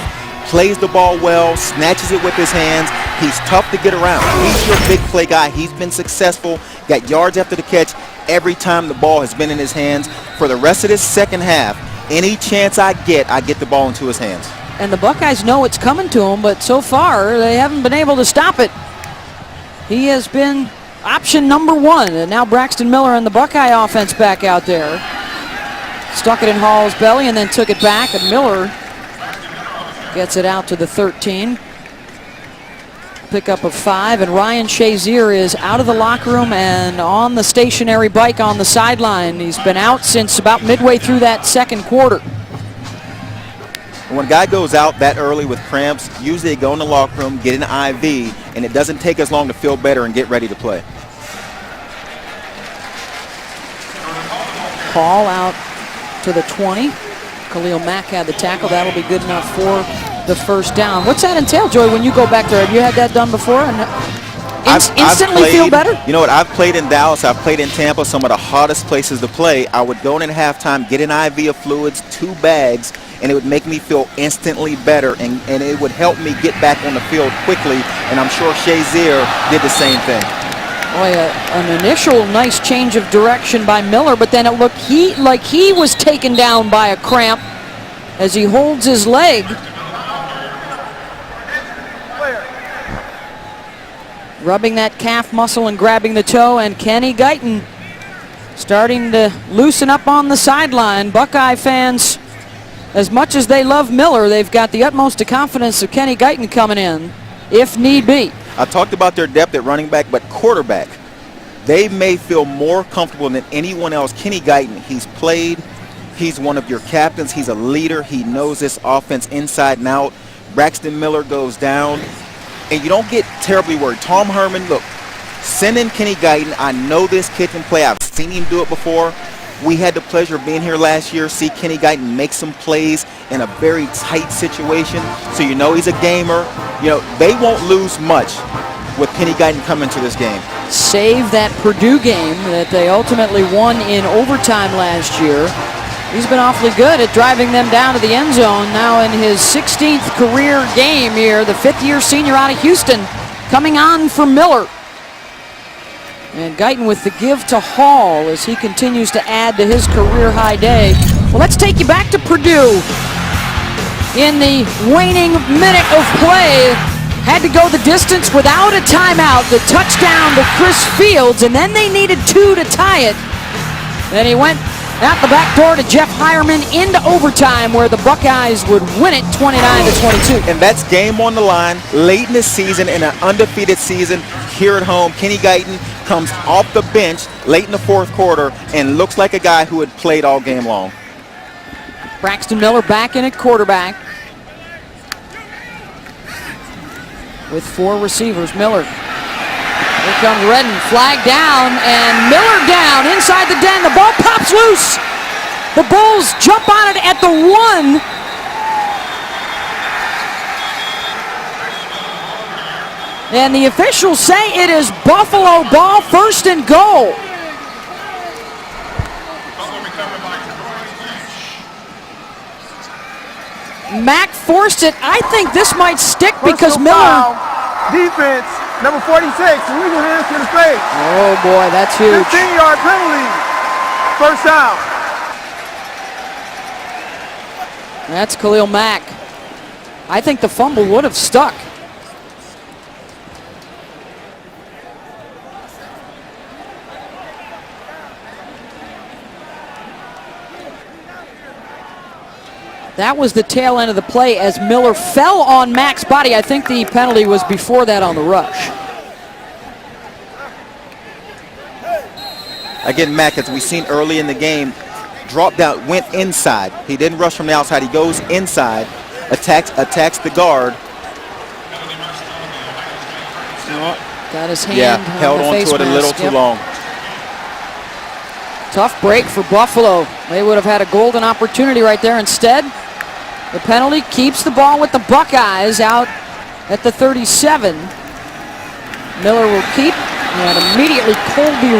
plays the ball well, snatches it with his hands. He's tough to get around. He's your big play guy. He's been successful, got yards after the catch every time the ball has been in his hands. For the rest of this second half, any chance I get the ball into his hands. And the Buckeyes know it's coming to them, but so far they haven't been able to stop it. He has been option number 1, and now Braxton Miller and the Buckeye offense back out there. Stuck it in Hall's belly and then took it back, and Miller gets it out to the 13. Pickup of 5, and Ryan Shazier is out of the locker room and on the stationary bike on the sideline. He's been out since about midway through that second quarter. When a guy goes out that early with cramps, usually they go in the locker room, get an IV, and it doesn't take as long to feel better and get ready to play. Paul out to the 20. Khalil Mack had the tackle. That'll be good enough for the first down. What's that entail, Joey, when you go back there? Have you had that done before and instantly feel better? You know what? I've played in Dallas. I've played in Tampa, some of the hottest places to play. I would go in at halftime, get an IV of fluids, 2 bags, and it would make me feel instantly better, and it would help me get back on the field quickly, and I'm sure Shazier did the same thing. Boy, an initial nice change of direction by Miller, but then it looked like he was taken down by a cramp as he holds his leg. Rubbing that calf muscle and grabbing the toe, and Kenny Guyton starting to loosen up on the sideline. Buckeye fans, as much as they love Miller, they've got the utmost of confidence of Kenny Guyton coming in, if need be. I talked about their depth at running back, but quarterback, they may feel more comfortable than anyone else. Kenny Guyton, he's played, he's one of your captains, he's a leader, he knows this offense inside and out. Braxton Miller goes down, and you don't get terribly worried. Tom Herman, look, send in Kenny Guyton. I know this kid can play. I've seen him do it before. We had the pleasure of being here last year, see Kenny Guyton make some plays in a very tight situation. So you know he's a gamer. You know, they won't lose much with Kenny Guyton coming to this game. Save that Purdue game that they ultimately won in overtime last year. He's been awfully good at driving them down to the end zone. Now in his 16th career game here, the 5th-year senior out of Houston coming on for Miller. And Guyton with the give to Hall as he continues to add to his career-high day. Well, let's take you back to Purdue. In the waning minute of play, had to go the distance without a timeout. The touchdown to Chris Fields, and then they needed 2 to tie it. Then he went out the back door to Jeff Hireman into overtime, where the Buckeyes would win it 29-22. And that's game on the line, late in the season, in an undefeated season here at home. Kenny Guyton comes off the bench late in the 4th quarter and looks like a guy who had played all game long. Braxton Miller back in at quarterback with 4 receivers. Miller. Here comes Redden, flag down, and Miller down inside the den. The ball pops loose. The Bulls jump on it at the 1. And the officials say it is Buffalo ball, 1st and goal. Mack forced it. I think this might stick because Miller. Defense, number 46, illegal hands to the face. Oh boy, that's huge. 15-yard penalty. First down. That's Khalil Mack. I think the fumble would have stuck. That was the tail end of the play as Miller fell on Mack's body. I think the penalty was before that on the rush. Again, Mack, as we've seen early in the game, dropped out, went inside. He didn't rush from the outside. He goes inside, attacks the guard. Got his hand on held the on face to it a little too long. Tough break for Buffalo. They would have had a golden opportunity right there. Instead, the penalty keeps the ball with the Buckeyes out at the 37. Miller will keep, and immediately Colby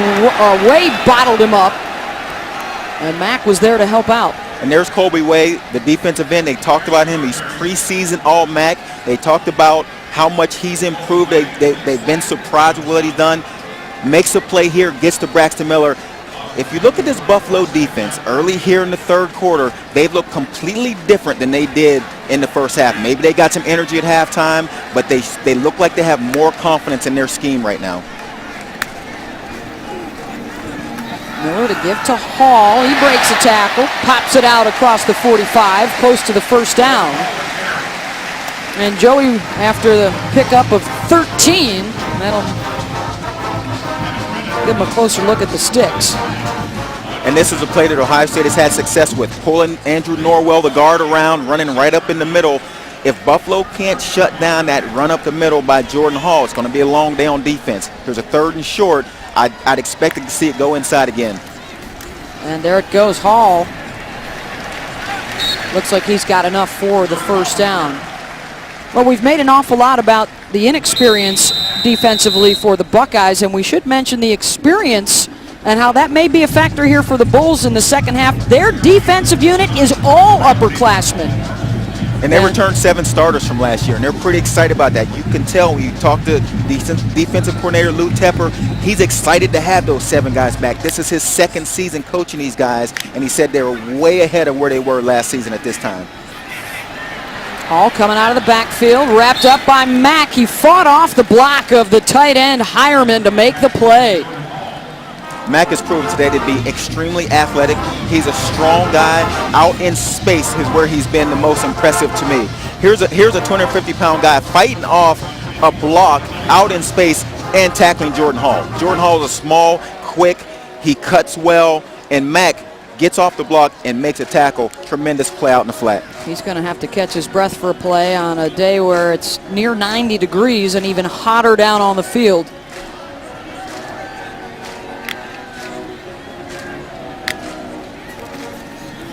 Way bottled him up. And Mack was there to help out. And there's Colby Way, the defensive end. They talked about him. He's preseason All-MAC. They talked about how much he's improved. They've been surprised with what he's done. Makes a play here, gets to Braxton Miller. If you look at this Buffalo defense, early here in the third quarter, they've looked completely different than they did in the first half. Maybe they got some energy at halftime, but they look like they have more confidence in their scheme right now. Miller to give to Hall. He breaks a tackle, pops it out across the 45, close to the first down. And Joey, after the pickup of 13, that'll give him a closer look at the sticks. And this is a play that Ohio State has had success with, pulling Andrew Norwell, the guard, around, running right up in the middle. If Buffalo can't shut down that run up the middle by Jordan Hall, it's going to be a long day on defense. There's a 3rd and short. I'd expect to see it go inside again. And there it goes, Hall. Looks like he's got enough for the first down. Well, we've made an awful lot about the inexperience defensively for the Buckeyes, and we should mention the experience and how that may be a factor here for the Bulls in the second half. Their defensive unit is all upperclassmen. And they returned 7 starters from last year, and they're pretty excited about that. You can tell when you talk to defensive coordinator Lou Tepper, he's excited to have those 7 guys back. This is his 2nd season coaching these guys, and he said they were way ahead of where they were last season at this time. Hall coming out of the backfield, wrapped up by Mack. He fought off the block of the tight end Hireman to make the play. Mack has proven today to be extremely athletic. He's a strong guy. Out in space is where he's been the most impressive to me. Here's a 250-pound guy fighting off a block out in space and tackling Jordan Hall. Jordan Hall is a small, quick, he cuts well, and Mack gets off the block and makes a tackle. Tremendous play out in the flat. He's going to have to catch his breath for a play on a day where it's near 90 degrees and even hotter down on the field.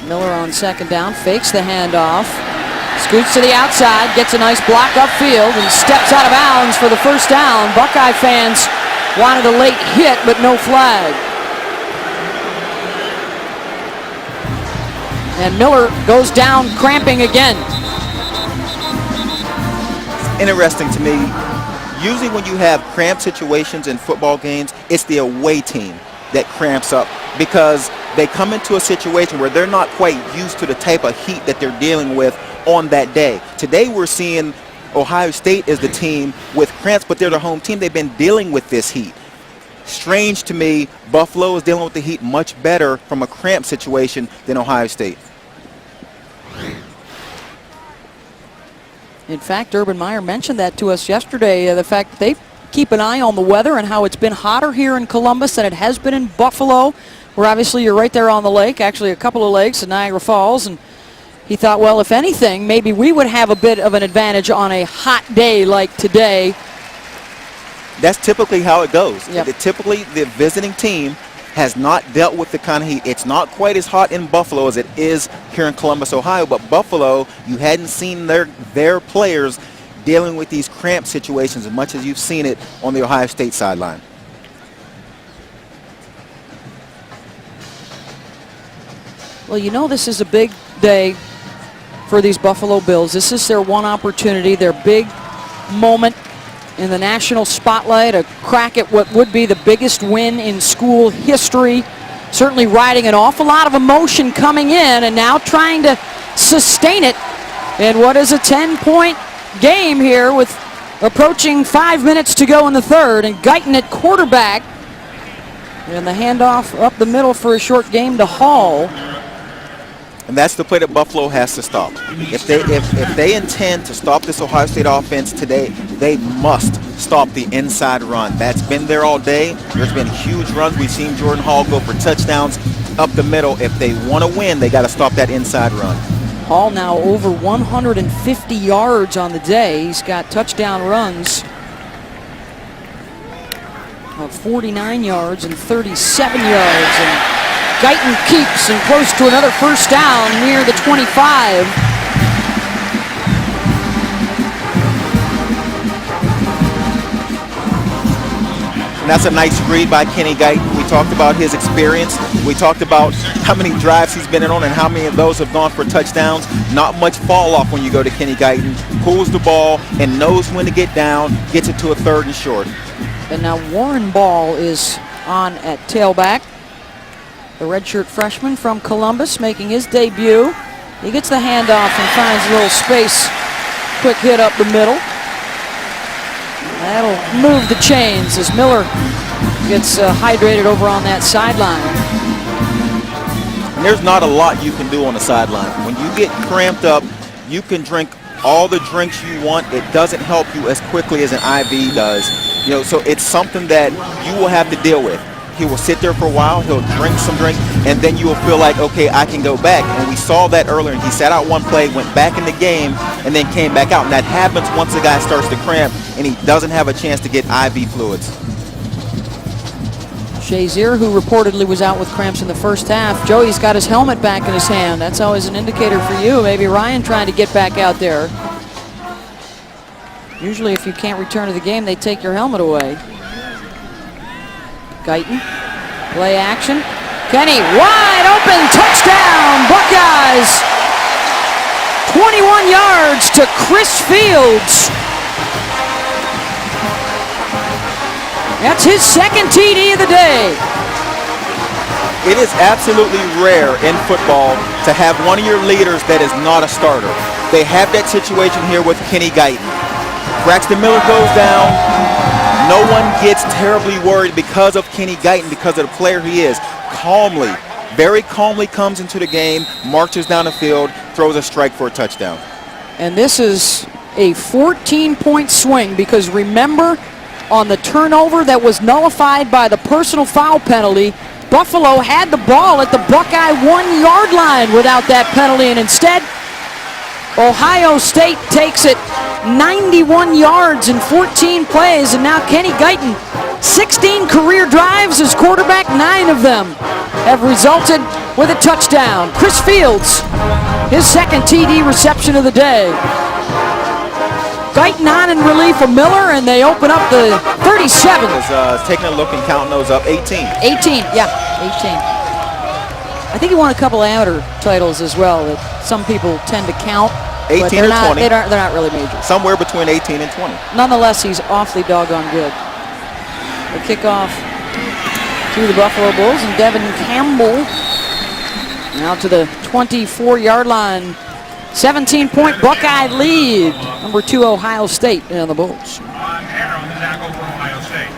Miller on second down, fakes the handoff, scoots to the outside, gets a nice block upfield, and steps out of bounds for the first down. Buckeye fans wanted a late hit, but no flag. And Miller goes down, cramping again. It's interesting to me, usually when you have cramp situations in football games, it's the away team that cramps up because they come into a situation where they're not quite used to the type of heat that they're dealing with on that day. Today we're seeing Ohio State is the team with cramps, but they're the home team. They've been dealing with this heat. Strange to me, Buffalo is dealing with the heat much better from a cramp situation than Ohio State. In fact, Urban Meyer mentioned that to us yesterday, the fact that they keep an eye on the weather and how it's been hotter here in Columbus than it has been in Buffalo, where obviously you're right there on the lake, actually a couple of lakes in Niagara Falls, and he thought, well, if anything, maybe we would have a bit of an advantage on a hot day like today. That's typically how it goes. Yep. Typically, the visiting team has not dealt with the kind of heat. It's not quite as hot in Buffalo as it is here in Columbus, Ohio, but Buffalo, you hadn't seen their players dealing with these cramp situations as much as you've seen it on the Ohio State sideline. Well, you know this is a big day for these Buffalo Bills. This is their one opportunity, their big moment in the national spotlight, a crack at what would be the biggest win in school history. Certainly riding an awful lot of emotion coming in and now trying to sustain it in what is a 10-point game here with approaching 5 minutes to go in the third, and Guyton at quarterback. And the handoff up the middle for a short game to Hall. And that's the play that Buffalo has to stop. If they intend to stop this Ohio State offense today, they must stop the inside run. That's been there all day. There's been huge runs. We've seen Jordan Hall go for touchdowns up the middle. If they want to win, they got to stop that inside run. Hall now over 150 yards on the day. He's got touchdown runs of 49 yards and 37 yards. And Guyton keeps and close to another first down near the 25. And that's a nice read by Kenny Guyton. We talked about his experience. We talked about how many drives he's been in on and how many of those have gone for touchdowns. Not much fall off when you go to Kenny Guyton. Pulls the ball and knows when to get down, gets it to a 3rd and short. And now Warren Ball is on at tailback. The redshirt freshman from Columbus making his debut. He gets the handoff and finds a little space. Quick hit up the middle. That'll move the chains as Miller gets hydrated over on that sideline. And there's not a lot you can do on the sideline. When you get cramped up, you can drink all the drinks you want. It doesn't help you as quickly as an IV does. So it's something that you will have to deal with. He will sit there for a while, he'll drink some drink, and then you will feel like, okay, I can go back. And we saw that earlier. He sat out one play, went back in the game, and then came back out. And that happens once the guy starts to cramp and he doesn't have a chance to get IV fluids. Shazier, who reportedly was out with cramps in the first half. Joey's got his helmet back in his hand. That's always an indicator for you. Maybe Ryan trying to get back out there. Usually if you can't return to the game, they take your helmet away. Guyton, play action. Kenny, wide open, touchdown, Buckeyes. 21 yards to Chris Fields. That's his 2nd TD of the day. It is absolutely rare in football to have one of your leaders that is not a starter. They have that situation here with Kenny Guyton. Braxton Miller goes down. No one gets terribly worried because of Kenny Guyton, because of the player he is. Calmly, very calmly comes into the game, marches down the field, throws a strike for a touchdown. And this is a 14-point swing because remember, on the turnover that was nullified by the personal foul penalty, Buffalo had the ball at the Buckeye 1-yard line without that penalty, and instead, Ohio State takes it 91 yards in 14 plays, and now Kenny Guyton, 16 career drives as quarterback, 9 of them have resulted with a touchdown. Chris Fields, his 2nd TD reception of the day. Guyton on in relief of Miller, and they open up the 37. Taking a look and counting those up, 18. 18, yeah, 18. I think he won a couple amateur titles as well that some people tend to count. 18 or 20. They're not really major. Somewhere between 18 and 20. Nonetheless, he's awfully doggone good. The kickoff to the Buffalo Bulls, and Devin Campbell now to the 24-yard line. 17-point Buckeye lead. Number 2 Ohio State and the Bulls. Tanner on the tackle for Ohio State.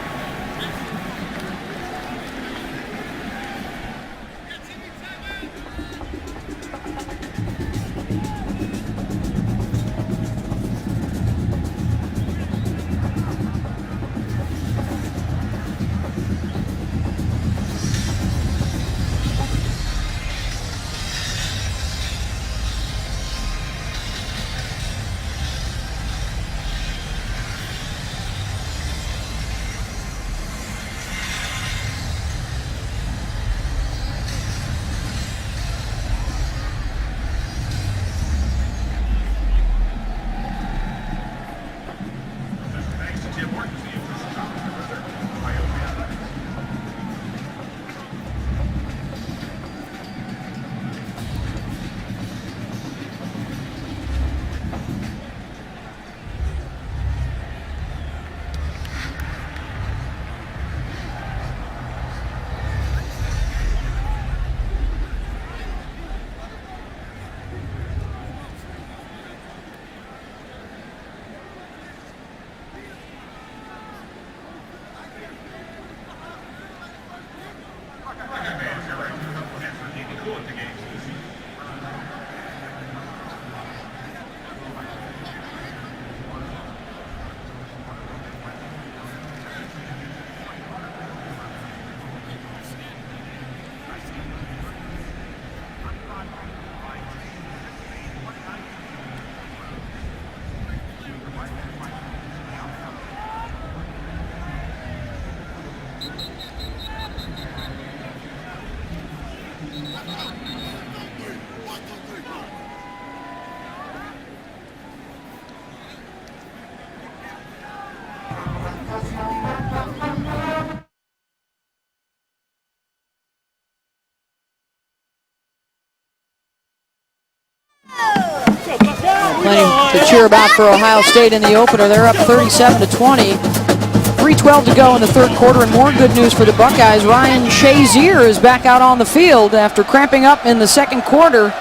to cheer about for Ohio State in the opener. They're up 37-20. 3:12 to go in the third quarter, and more good news for the Buckeyes. Ryan Shazier is back out on the field after cramping up in the second quarter,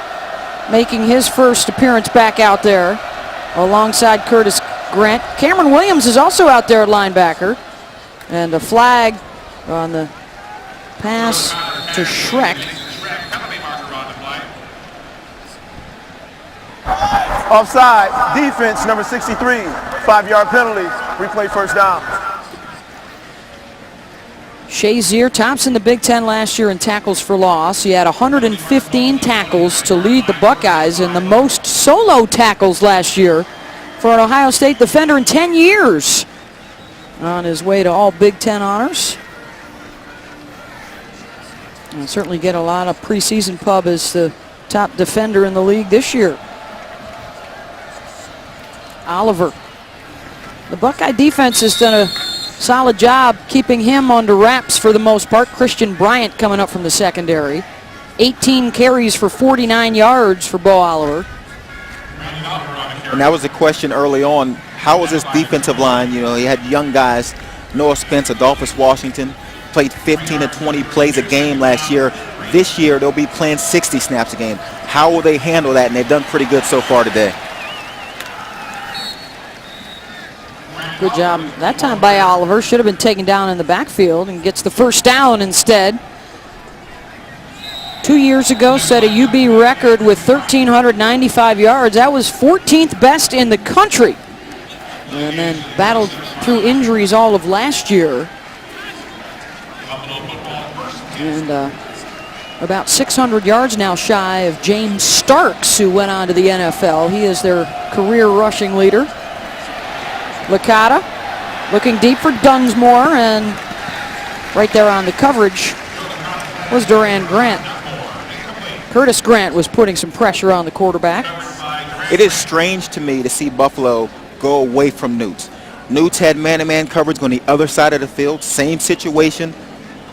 making his first appearance back out there alongside Curtis Grant. Cameron Williams is also out there at linebacker. And a flag on the pass to Shrek. Offside, defense, number 63, 5-yard penalty, replay first down. Shazier tops in the Big Ten last year in tackles for loss. He had 115 tackles to lead the Buckeyes and the most solo tackles last year for an Ohio State defender in 10 years. On his way to all Big Ten honors. And certainly get a lot of preseason pub as the top defender in the league this year. Oliver. The Buckeye defense has done a solid job keeping him under wraps for the most part. Christian Bryant coming up from the secondary. 18 carries for 49 yards for Bo Oliver. And that was the question early on. How was this defensive line? You know, he had young guys. Noah Spence, Adolphus Washington, played 15 to 20 plays a game last year. This year, they'll be playing 60 snaps a game. How will they handle that? And they've done pretty good so far today. Good job that time by Oliver. Should have been taken down in the backfield and gets the first down instead. 2 years ago, set a UB record with 1,395 yards. That was 14th best in the country. And then battled through injuries all of last year. And about 600 yards now shy of James Starks, who went on to the NFL. He is their career rushing leader. Licata looking deep for Dunsmore, and right there on the coverage was Duran Grant. Curtis Grant was putting some pressure on the quarterback. It is strange to me to see Buffalo go away from Newts. Newts had man-to-man coverage on the other side of the field, same situation.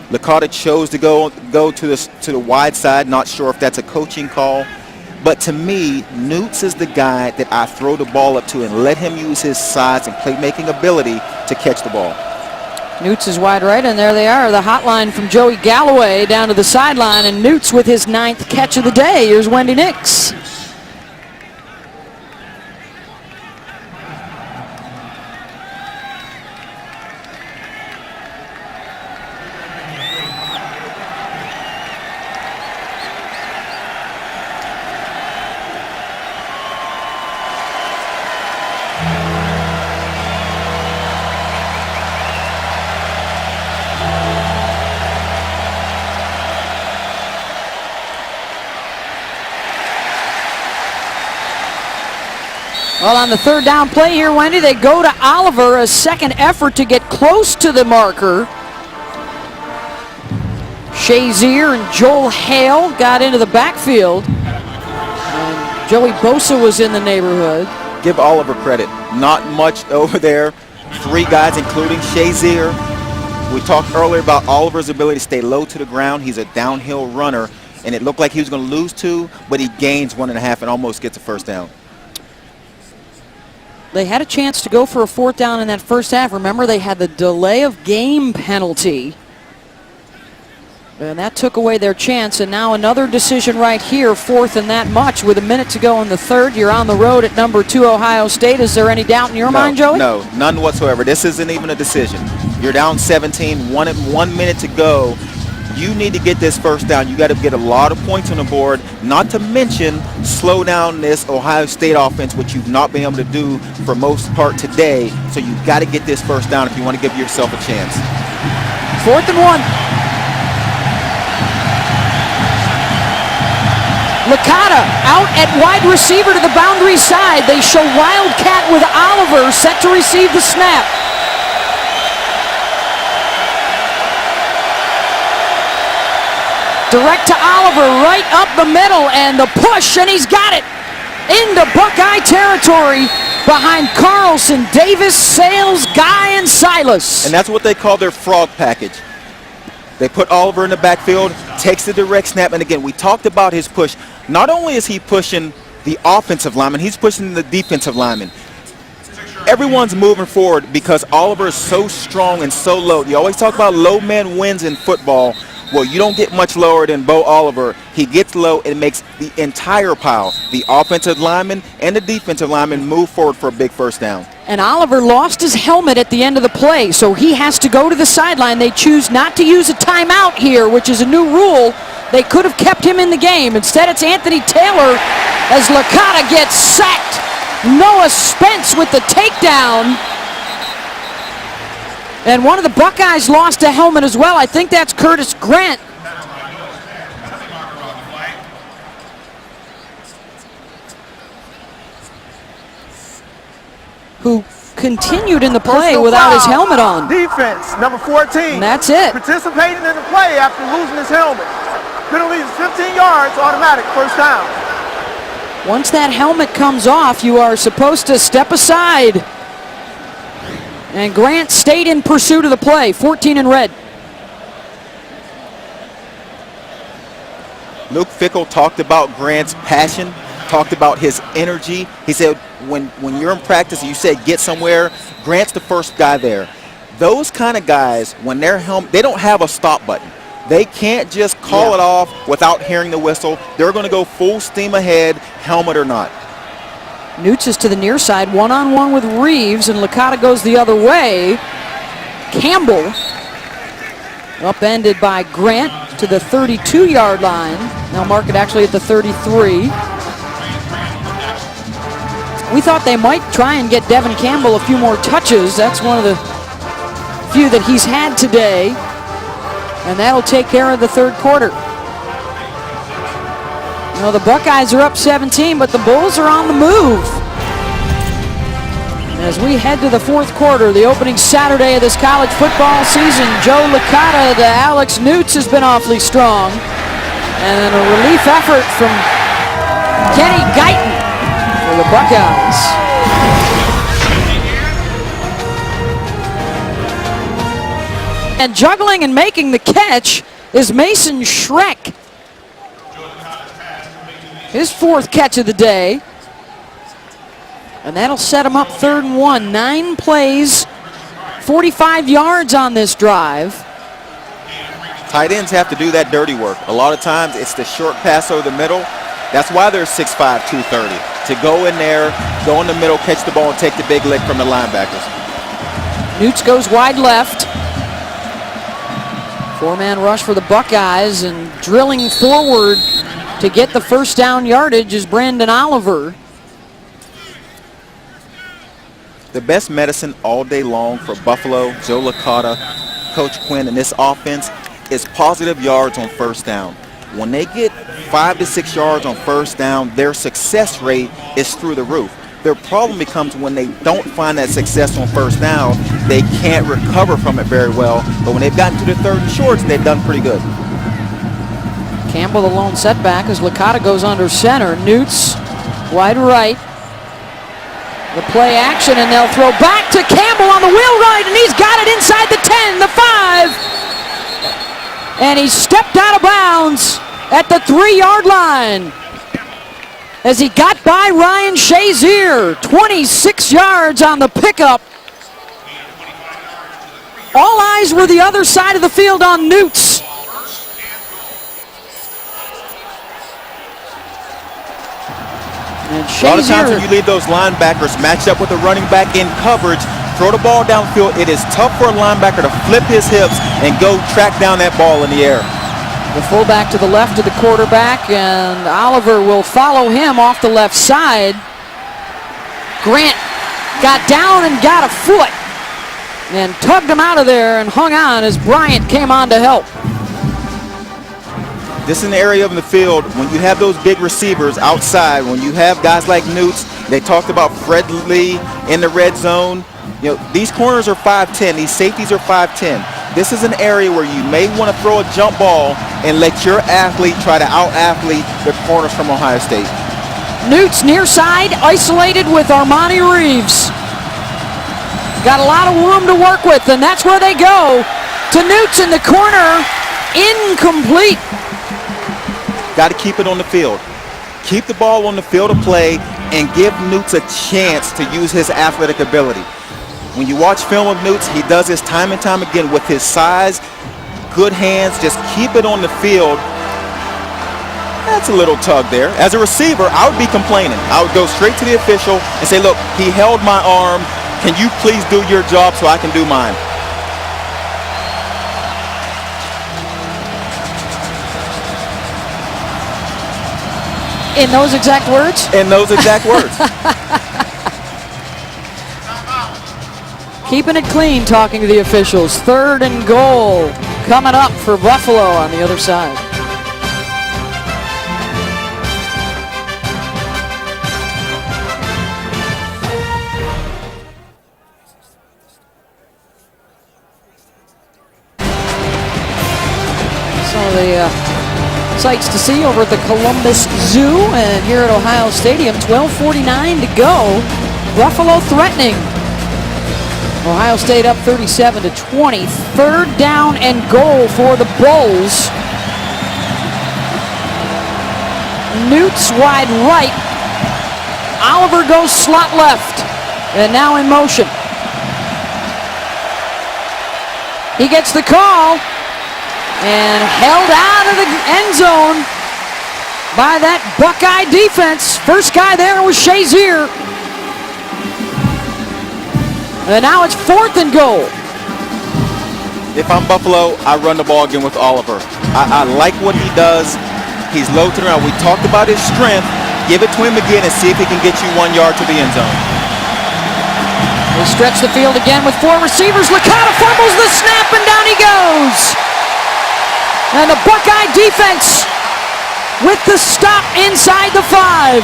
Licata chose to go to the wide side. Not sure if that's a coaching call. But to me, Newts is the guy that I throw the ball up to and let him use his size and playmaking ability to catch the ball. Newts is wide right, and there they are. The hotline from Joey Galloway down to the sideline, and Newts with his 9th catch of the day. Here's Wendy Nix. Well, on the third down play here, Wendy, they go to Oliver, a second effort to get close to the marker. Shazier and Joel Hale got into the backfield. And Joey Bosa was in the neighborhood. Give Oliver credit. Not much over there. 3 guys, including Shazier. We talked earlier about Oliver's ability to stay low to the ground. He's a downhill runner, and it looked like he was going to lose 2, but he gains 1.5 and almost gets a first down. They had a chance to go for a 4th down in that first half. Remember, they had the delay of game penalty. And that took away their chance. And now another decision right here, 4th and that much. With a minute to go in the third, you're on the road at number 2 Ohio State. Is there any doubt in your mind, Joey? No, none whatsoever. This isn't even a decision. You're down 17, 1 minute to go. You need to get this first down. You got to get a lot of points on the board, not to mention slow down this Ohio State offense, which you've not been able to do for most part today. So you've got to get this first down if you want to give yourself a chance. 4th and 1. Licata out at wide receiver to the boundary side. They show Wildcat with Oliver set to receive the snap. Direct to Oliver, right up the middle, and the push, and he's got it into Buckeye territory behind Carlson, Davis, Sales, Guy, and Silas. And that's what they call their frog package. They put Oliver in the backfield, takes the direct snap, and again, we talked about his push. Not only is he pushing the offensive lineman. He's pushing the defensive lineman. Everyone's moving forward because Oliver is so strong and so low. You always talk about low man wins in football. Well, you don't get much lower than Bo Oliver. He gets low and makes the entire pile, the offensive lineman and the defensive lineman, move forward for a big first down. And Oliver lost his helmet at the end of the play, so he has to go to the sideline. They choose not to use a timeout here, which is a new rule. They could have kept him in the game. Instead, it's Anthony Taylor as Licata gets sacked. Noah Spence with the takedown. And one of the Buckeyes lost a helmet as well. I think that's Curtis Grant. Who continued in the play Personal without his foul. helmet on. Defense, number 14. And that's it. Participating in the play after losing his helmet. Penalty is 15 yards, automatic, first down. Once that helmet comes off, you are supposed to step aside. And Grant stayed in pursuit of the play, 14 in red. Luke Fickell talked about Grant's passion, talked about his energy. He said when you're in practice and you say get somewhere, Grant's the first guy there. Those kind of guys, when they're they don't have a stop button. They can't just call it off without hearing the whistle. They're going to go full steam ahead, helmet or not. Newts is to the near side, one-on-one with Reeves, and Licata goes the other way. Campbell upended by Grant to the 32-yard line. They'll mark it actually at the 33. We thought they might try and get Devin Campbell a few more touches. That's one of the few that he's had today. And that'll take care of the third quarter. You know, the Buckeyes are up 17, but the Bulls are on the move. As we head to the fourth quarter, the opening Saturday of this college football season, Joe Licata to Alex Newts has been awfully strong. And then a relief effort from Kenny Guyton for the Buckeyes. And juggling and making the catch is Mason Schreck. His fourth catch of the day. And that'll set him up 3rd and 1. 9 plays, 45 yards on this drive. Tight ends have to do that dirty work. A lot of times it's the short pass over the middle. That's why they're 6'5", 230. To go in there, go in the middle, catch the ball, and take the big lick from the linebackers. Newts goes wide left. 4-man rush for the Buckeyes, and drilling forward to get the first down yardage is Brandon Oliver. The best medicine all day long for Buffalo, Joe Licata, Coach Quinn, and this offense is positive yards on first down. When they get 5 to 6 yards on first down, their success rate is through the roof. Their problem becomes when they don't find that success on first down, they can't recover from it very well. But when they've gotten to the 3rd and shorts, they've done pretty good. Campbell the lone setback as Licata goes under center. Newts wide right. The play action, and they'll throw back to Campbell on the wheel right, and he's got it inside the 10, the 5. And he stepped out of bounds at the 3-yard line as he got by Ryan Shazier. 26 yards on the pickup. All eyes were the other side of the field on Newts. And A lot of times Shazier, when you leave those linebackers matched up with a running back in coverage, throw the ball downfield, it is tough for a linebacker to flip his hips and go track down that ball in the air. the fullback to the left of the quarterback, and Oliver will follow him off the left side. Grant got down and got a foot and tugged him out of there and hung on as Bryant came on to help. This is an area of the field when you have those big receivers outside, when you have guys like Newts. They talked about Fred Lee in the red zone. You know, these corners are 5'10", these safeties are 5'10". This is an area where you may want to throw a jump ball and let your athlete try to out-athlete the corners from Ohio State. Newts near side, isolated with Armani Reeves. Got a lot of room to work with, and that's where they go. To Newts in the corner, incomplete. Got to keep it on the field. keep the ball on the field of play and give Newts a chance to use his athletic ability. When you watch film of Newts, he does this time and time again with his size, good hands, just keep it on the field. That's a little tug there. As a receiver, I would be complaining. I would go straight to the official and say, look, he held my arm. Can you please do your job so I can do mine? In those exact words? In those exact words. Keeping it clean, talking to the officials. 3rd and goal coming up for Buffalo on the other side. Some of the sights to see over at the Columbus Zoo and here at Ohio Stadium. 12:49 to go. Buffalo threatening. Ohio State up 37-20. 3rd down and goal for the Bulls. Newts wide right. Oliver goes slot left. And now in motion. He gets the call. And held out of the end zone by that Buckeye defense. First guy there was Shazier. And now it's 4th and goal. If I'm Buffalo, I run the ball again with Oliver. I like what he does. He's low to the ground. We talked about his strength. Give it to him again and see if he can get you 1 yard to the end zone. They stretch the field again with 4 receivers. Licata fumbles the snap and down he goes. And the Buckeye defense with the stop inside the 5.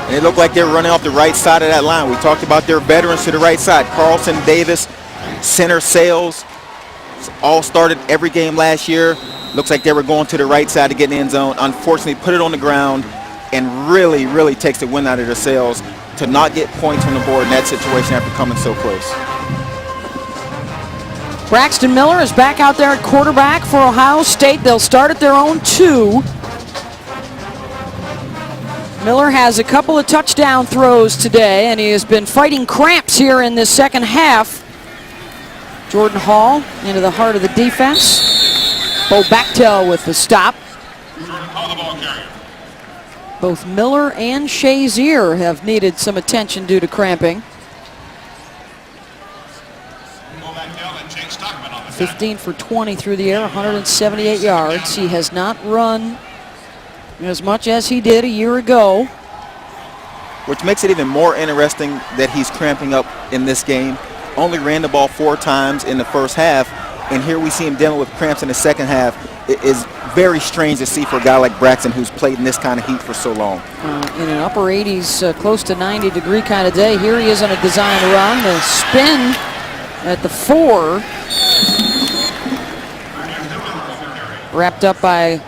And it looked like they were running off the right side of that line. We talked about their veterans to the right side. Carlson, Davis, center Sales. All started every game last year. Looks like they were going to the right side to get in the end zone. Unfortunately, put it on the ground and really, really takes the wind out of their sails to not get points on the board in that situation after coming so close. Braxton Miller is back out there at quarterback for Ohio State. They'll start at their own 2. Miller has a couple of touchdown throws today, and he has been fighting cramps here in this second half. Jordan Hall into the heart of the defense. Bo Bachtel with the stop. Both Miller and Shazier have needed some attention due to cramping. 15 for 20 through the air, 178 yards. He has not run as much as he did a year ago. Which makes it even more interesting that he's cramping up in this game. Only ran the ball 4 times in the first half, and here we see him dealing with cramps in the second half. It is very strange to see for a guy like Braxton who's played in this kind of heat for so long. In an upper 80s, close to 90-degree kind of day. Here he is on a design run. The spin at the 4. Wrapped up by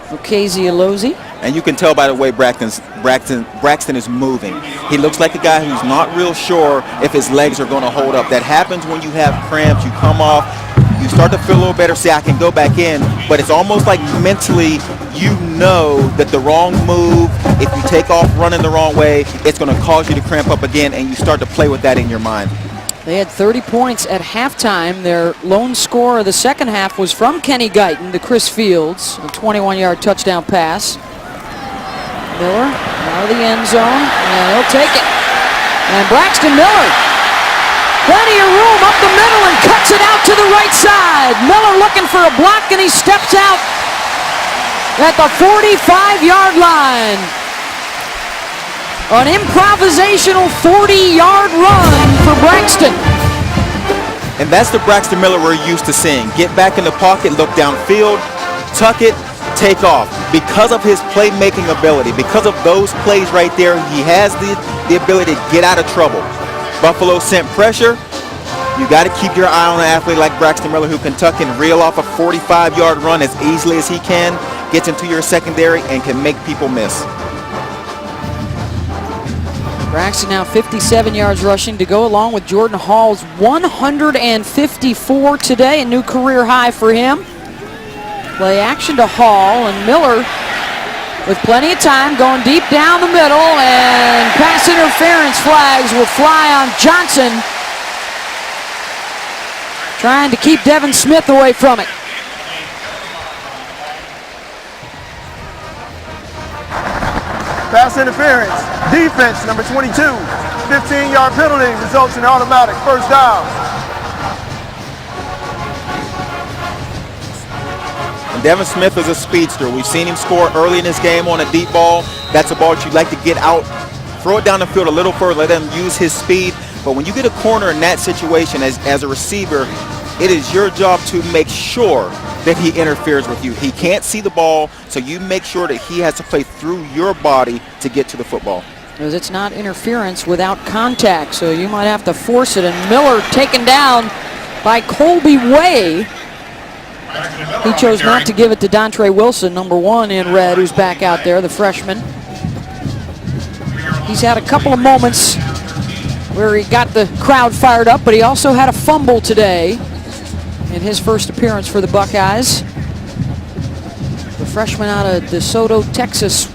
Okazie Alozie. And you can tell by the way Braxton is moving. He looks like a guy who's not real sure if his legs are going to hold up. That happens when you have cramps. You come off, you start to feel a little better, say I can go back in, but it's almost like mentally you know that the wrong move, if you take off running the wrong way, it's going to cause you to cramp up again, and you start to play with that in your mind. They had 30 points at halftime. Their lone score of the second half was from Kenny Guyton to Chris Fields, a 21-yard touchdown pass. Miller out of the end zone, and he'll take it. And Braxton Miller, plenty of room up the middle and cuts it out to the right side. Miller looking for a block, and he steps out at the 45-yard line. An improvisational 40-yard run for Braxton. And that's the Braxton Miller we're used to seeing. Get back in the pocket, look downfield, tuck it, take off. Because of his playmaking ability, because of those plays right there, he has the ability to get out of trouble. Buffalo sent pressure. You got to keep your eye on an athlete like Braxton Miller who can tuck and reel off a 45-yard run as easily as he can. gets into your secondary, and can make people miss. Braxton now 57 yards rushing to go along with Jordan Hall's 154 today, a new career high for him. Play action to Hall, and Miller with plenty of time going deep down the middle, and pass interference flags will fly on Johnson, trying to keep Devin Smith away from it. Pass interference. Defense, number 22. 15-yard penalty results in automatic first down. And Devin Smith is a speedster. We've seen him score early in this game on a deep ball. That's a ball that you'd like to get out, throw it down the field a little further, let him use his speed. But when you get a corner in that situation as a receiver, it is your job to make sure that he interferes with you. He can't see the ball, so you make sure that he has to play through your body to get to the football. Because it's not interference without contact, so you might have to force it. And Miller taken down by Colby Way. He chose not to give it to Dontre Wilson, number 1 in red, who's back out there, the freshman. He's had a couple of moments where he got the crowd fired up, but he also had a fumble today in his first appearance for the Buckeyes. The freshman out of DeSoto, Texas,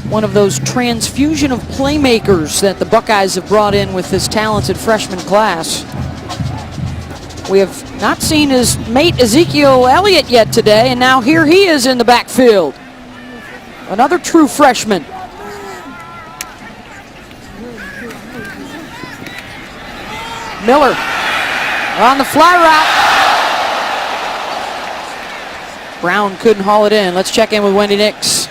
one of those transfusion of playmakers that the Buckeyes have brought in with this talented freshman class. We have not seen his mate Ezekiel Elliott yet today, and now here he is in the backfield. Another true freshman. Miller on the fly route. Brown couldn't haul it in. Let's check in with Wendy Nix.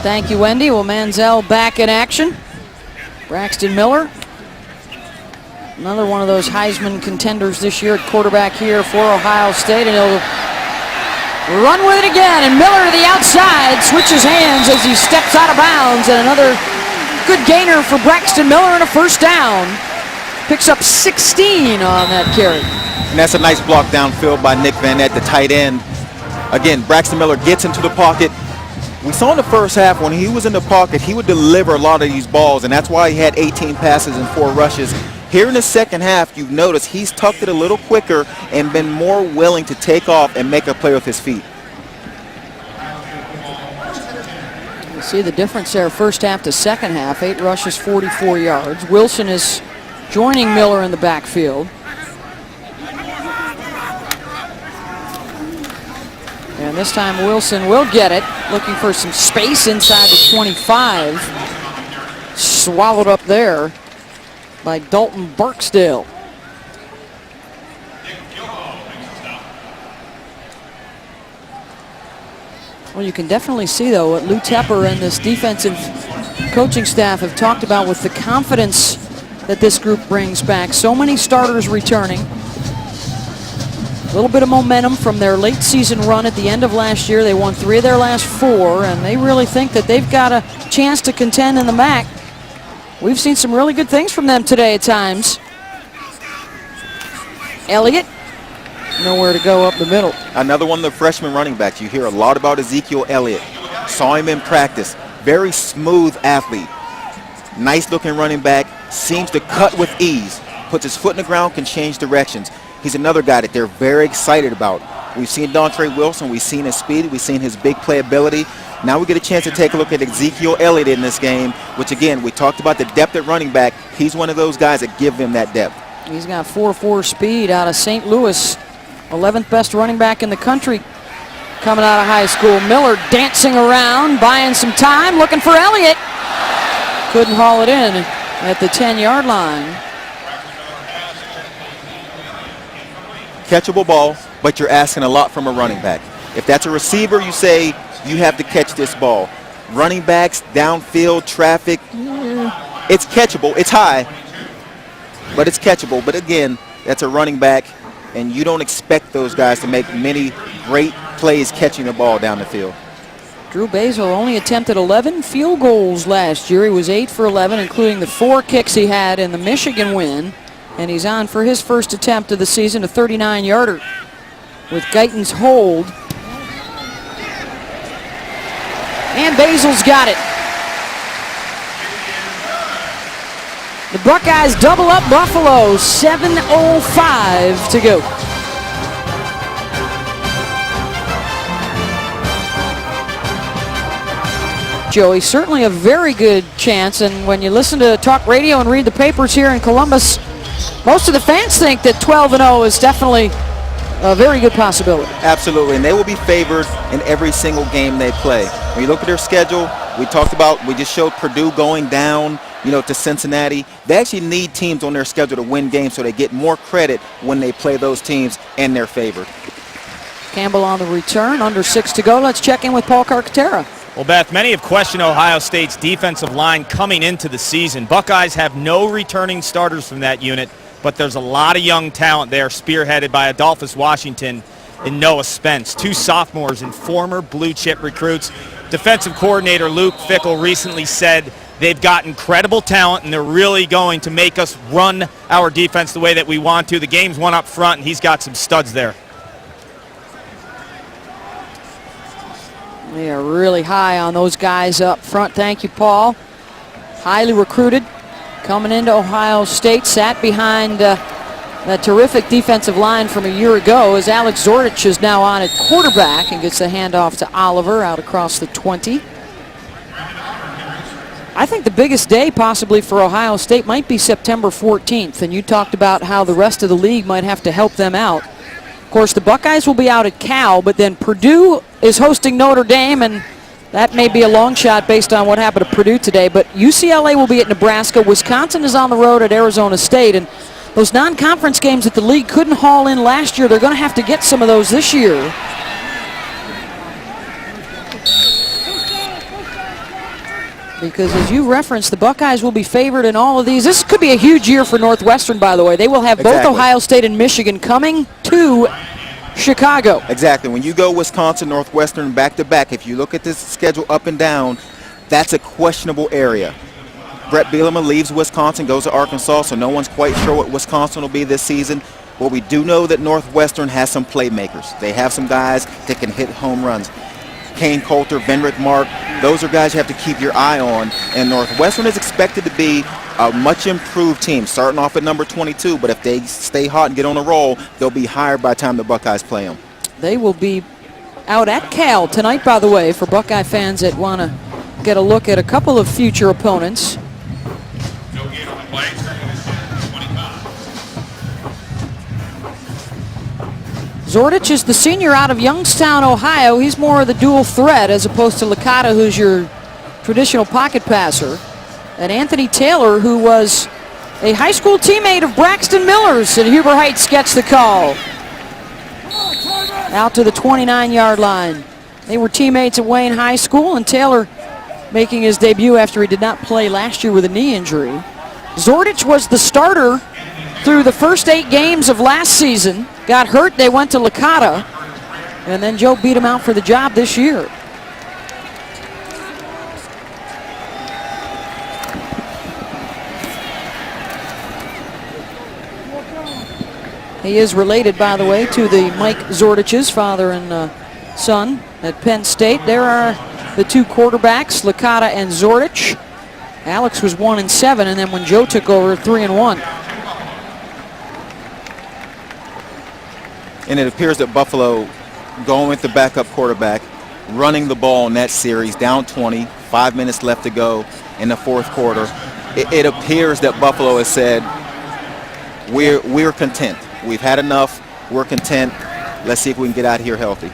Thank you, Wendy. Well, Manziel back in action. Braxton Miller, another one of those Heisman contenders this year at quarterback here for Ohio State, and he'll run with it again. And Miller to the outside, switches hands as he steps out of bounds, and another good gainer for Braxton Miller and a first down. Picks up 16 on that carry. And that's a nice block downfield by Nick Van Nett, the tight end. Again, Braxton Miller gets into the pocket. We saw in the first half when he was in the pocket, he would deliver a lot of these balls, and that's why he had 18 passes and 4 rushes. Here in the second half, you've noticed he's tucked it a little quicker and been more willing to take off and make a play with his feet. You see the difference there, first half to second half, 8 rushes, 44 yards. Wilson is joining Miller in the backfield. And this time Wilson will get it, looking for some space inside the 25. Swallowed up there by Dalton Barksdale. Well, you can definitely see, though, what Lou Tepper and this defensive coaching staff have talked about with the confidence that this group brings back. So many starters returning. A little bit of momentum from their late season run at the end of last year. They won 3 of their last 4, and they really think that they've got a chance to contend in the MAC. We've seen some really good things from them today at times. Elliott, nowhere to go up the middle. Another one of the freshman running backs. You hear a lot about Ezekiel Elliott. Saw him in practice. Very smooth athlete. Nice looking running back. Seems to cut with ease. Puts his foot in the ground, can change directions. He's another guy that they're very excited about. We've seen Dontre Wilson. We've seen his speed. We've seen his big playability. Now we get a chance to take a look at Ezekiel Elliott in this game, which, again, we talked about the depth at running back. He's one of those guys that give them that depth. He's got 4.4 speed out of St. Louis. 11th best running back in the country coming out of high school. Miller dancing around, buying some time, looking for Elliott. Couldn't haul it in at the 10-yard line. Catchable ball, but you're asking a lot from a running back. If that's a receiver, you say you have to catch this ball. running backs, downfield, traffic. It's catchable. It's high, but it's catchable. But again, that's a running back, and you don't expect those guys to make many great plays catching the ball down the field. Drew Basil only attempted 11 field goals last year. He was 8 for 11, including the 4 kicks he had in the Michigan win. And he's on for his first attempt of the season, a 39-yarder with Guyton's hold. And Basil's got it. The Buckeyes double up Buffalo, 7:05 to go. Joey, certainly a very good chance, and when you listen to talk radio and read the papers here in Columbus, most of the fans think that 12-0 is definitely a very good possibility. Absolutely, and they will be favored in every single game they play. When you look at their schedule, we just showed Purdue going down, to Cincinnati. They actually need teams on their schedule to win games so they get more credit when they play those teams and they're favored. Campbell on the return, under 6 to go. Let's check in with Paul Carcaterra. Well, Beth, many have questioned Ohio State's defensive line coming into the season. Buckeyes have no returning starters from that unit, but there's a lot of young talent there, spearheaded by Adolphus Washington and Noah Spence, 2 sophomores and former blue-chip recruits. Defensive coordinator Luke Fickell recently said they've got incredible talent and they're really going to make us run our defense the way that we want to. The game's won up front, and he's got some studs there. They are really high on those guys up front. Thank you, Paul. Highly recruited. Coming into Ohio State, sat behind that terrific defensive line from a year ago, as Alex Zordich is now on at quarterback and gets the handoff to Oliver out across the 20. I think the biggest day possibly for Ohio State might be September 14th, and you talked about how the rest of the league might have to help them out. Of course, the Buckeyes will be out at Cal, but then Purdue is hosting Notre Dame, and that may be a long shot based on what happened to Purdue today, but UCLA will be at Nebraska. Wisconsin is on the road at Arizona State, and those non-conference games that the league couldn't haul in last year, they're going to have to get some of those this year. Because as you referenced, the Buckeyes will be favored in all of these. This could be a huge year for Northwestern, by the way. They will have both Ohio State and Michigan coming to Chicago. Exactly. When you go Wisconsin, Northwestern back-to-back, if you look at this schedule up and down, that's a questionable area. Brett Bielema leaves Wisconsin, goes to Arkansas, so no one's quite sure what Wisconsin will be this season. But we do know that Northwestern has some playmakers. They have some guys that can hit home runs. Kane Coulter, Venrick Mark, those are guys you have to keep your eye on. And Northwestern is expected to be a much improved team, starting off at number 22. But if they stay hot and get on a roll, they'll be higher by the time the Buckeyes play them. They will be out at Cal tonight, by the way, for Buckeye fans that want to get a look at a couple of future opponents. No gain on the play. Second and 25. Zordich is the senior out of Youngstown, Ohio. He's more of the dual threat as opposed to Licata, who's your traditional pocket passer. And Anthony Taylor, who was a high school teammate of Braxton Miller's, and Huber Heights gets the call. Out to the 29-yard line. They were teammates at Wayne High School, and Taylor making his debut after he did not play last year with a knee injury. Zordich was the starter through the first 8 games of last season. Got hurt, they went to Licata, and then Joe beat him out for the job this year. He is related, by the way, to the Mike Zordich's father and son at Penn State. There are the 2 quarterbacks, Licata and Zordich. Alex was 1-7, and then when Joe took over, 3-1. And it appears that Buffalo, going with the backup quarterback, running the ball in that series, down 20, 5 minutes left to go in the fourth quarter. It appears that Buffalo has said, we're content. We've had enough. We're content. Let's see if we can get out of here healthy.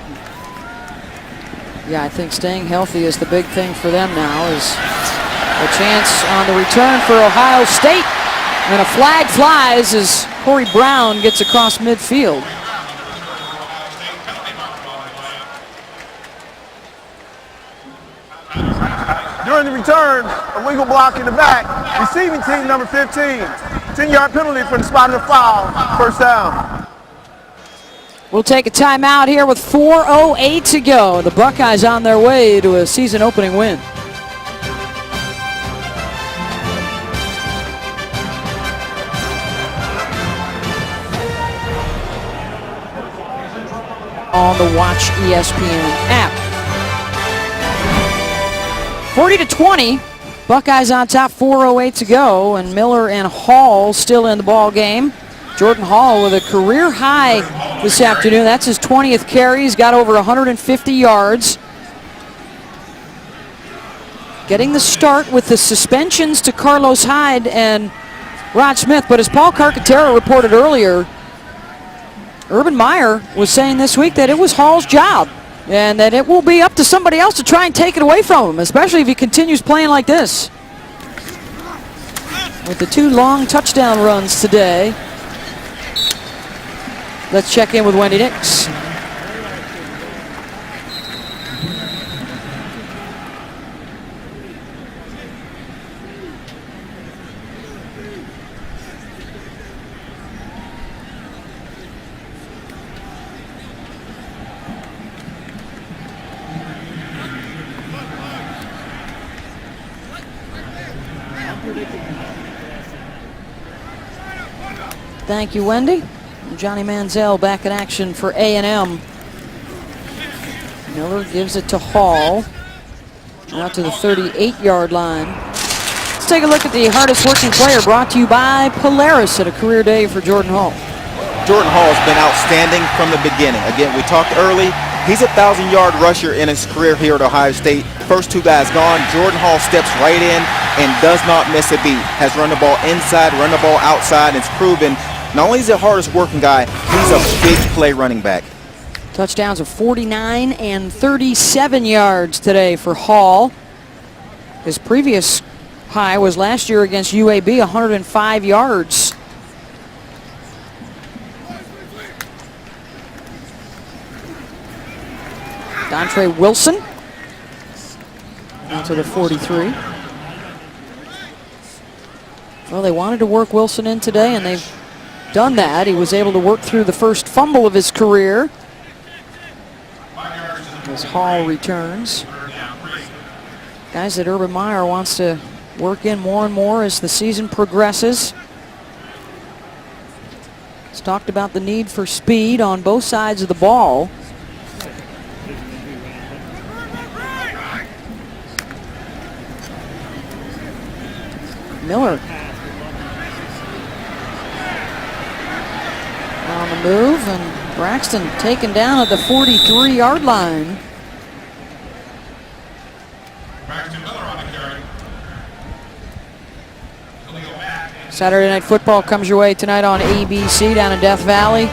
Yeah, I think staying healthy is the big thing for them now. Is a chance on the return for Ohio State. And a flag flies as Corey Brown gets across midfield. During the return, illegal block in the back. Receiving team number 15. 10-yard penalty for the spot of the foul. First down. We'll take a timeout here with 4:08 to go. The Buckeyes on their way to a season opening win. On the Watch ESPN app. 40-20. Buckeyes on top, 4:08 to go, and Miller and Hall still in the ball game. Jordan Hall with a career high this afternoon. That's his 20th carry. He's got over 150 yards. Getting the start with the suspensions to Carlos Hyde and Rod Smith. But as Paul Carcaterra reported earlier, Urban Meyer was saying this week that it was Hall's job and that it will be up to somebody else to try and take it away from him, especially if he continues playing like this. With the 2 long touchdown runs today. Let's check in with Wendy Nix. Thank you, Wendy. Johnny Manziel back in action for A&M. Miller gives it to Hall. Out to the 38-yard line. Let's take a look at the hardest working player, brought to you by Polaris at a career day for Jordan Hall. Jordan Hall has been outstanding from the beginning. Again, we talked early. He's a 1,000-yard rusher in his career here at Ohio State. First 2 guys gone. Jordan Hall steps right in and does not miss a beat. Has run the ball inside, run the ball outside, and it's proven not only is he the hardest working guy, he's a big play running back. Touchdowns of 49 and 37 yards today for Hall. His previous high was last year against UAB, 105 yards. Dontre Wilson to the 43. Well, they wanted to work Wilson in today, and they've done that. He was able to work through the first fumble of his career as Hall returns. Guys that Urban Meyer wants to work in more and more as the season progresses. He's talked about the need for speed on both sides of the ball. Miller on the move, and Braxton taken down at the 43-yard line. Braxton Miller on the carry. Saturday Night Football comes your way tonight on ABC down in Death Valley.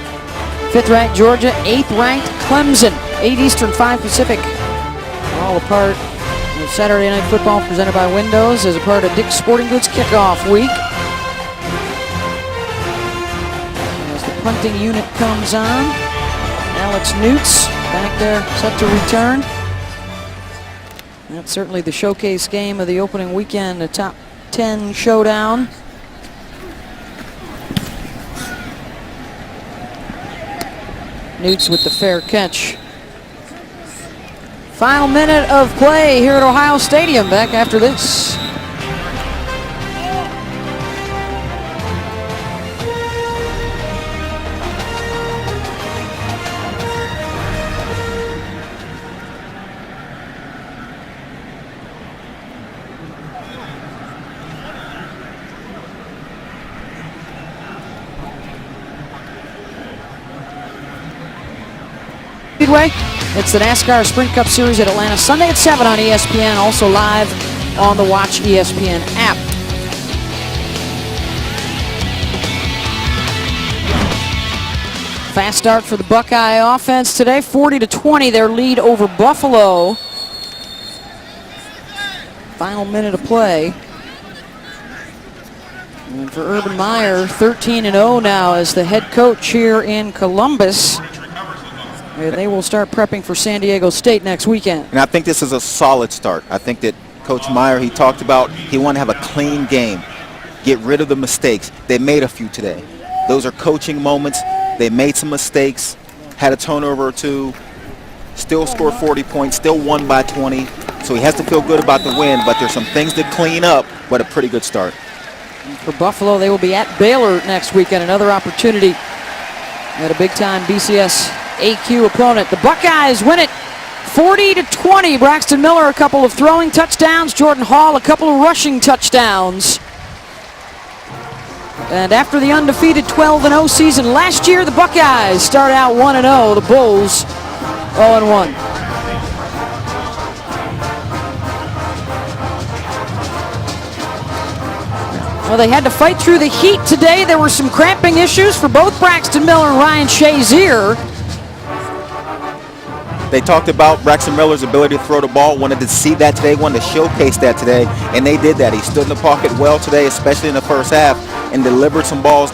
5th-ranked Georgia, 8th-ranked Clemson. 8 Eastern, 5 Pacific. All a part of Saturday Night Football presented by Windows as a part of Dick's Sporting Goods kickoff week. Punting unit comes on. Alex Newts back there set to return. That's certainly the showcase game of the opening weekend, the top 10 showdown. Newts with the fair catch. Final minute of play here at Ohio Stadium. Back after this. Speedway. It's the NASCAR Sprint Cup Series at Atlanta, Sunday at 7 on ESPN, also live on the Watch ESPN app. Fast start for the Buckeye offense today, 40-20, their lead over Buffalo. Final minute of play. And for Urban Meyer, 13-0 now as the head coach here in Columbus. They will start prepping for San Diego State next weekend. And I think this is a solid start. I think that Coach Meyer, he talked about he wanted to have a clean game, get rid of the mistakes. They made a few today. Those are coaching moments. They made some mistakes, had a turnover or two, still scored 40 points, still won by 20. So he has to feel good about the win, but there's some things to clean up, but a pretty good start. For Buffalo, they will be at Baylor next weekend. Another opportunity at a big-time BCS AQ opponent. The Buckeyes win it 40-20. Braxton Miller, a couple of throwing touchdowns. Jordan Hall, a couple of rushing touchdowns. And after the undefeated 12-0 season last year, the Buckeyes start out 1-0. The Bulls 0-1. Well, they had to fight through the heat today. There were some cramping issues for both Braxton Miller and Ryan Shazier. They talked about Braxton Miller's ability to throw the ball, wanted to see that today, wanted to showcase that today, and they did that. He stood in the pocket well today, especially in the first half, and delivered some balls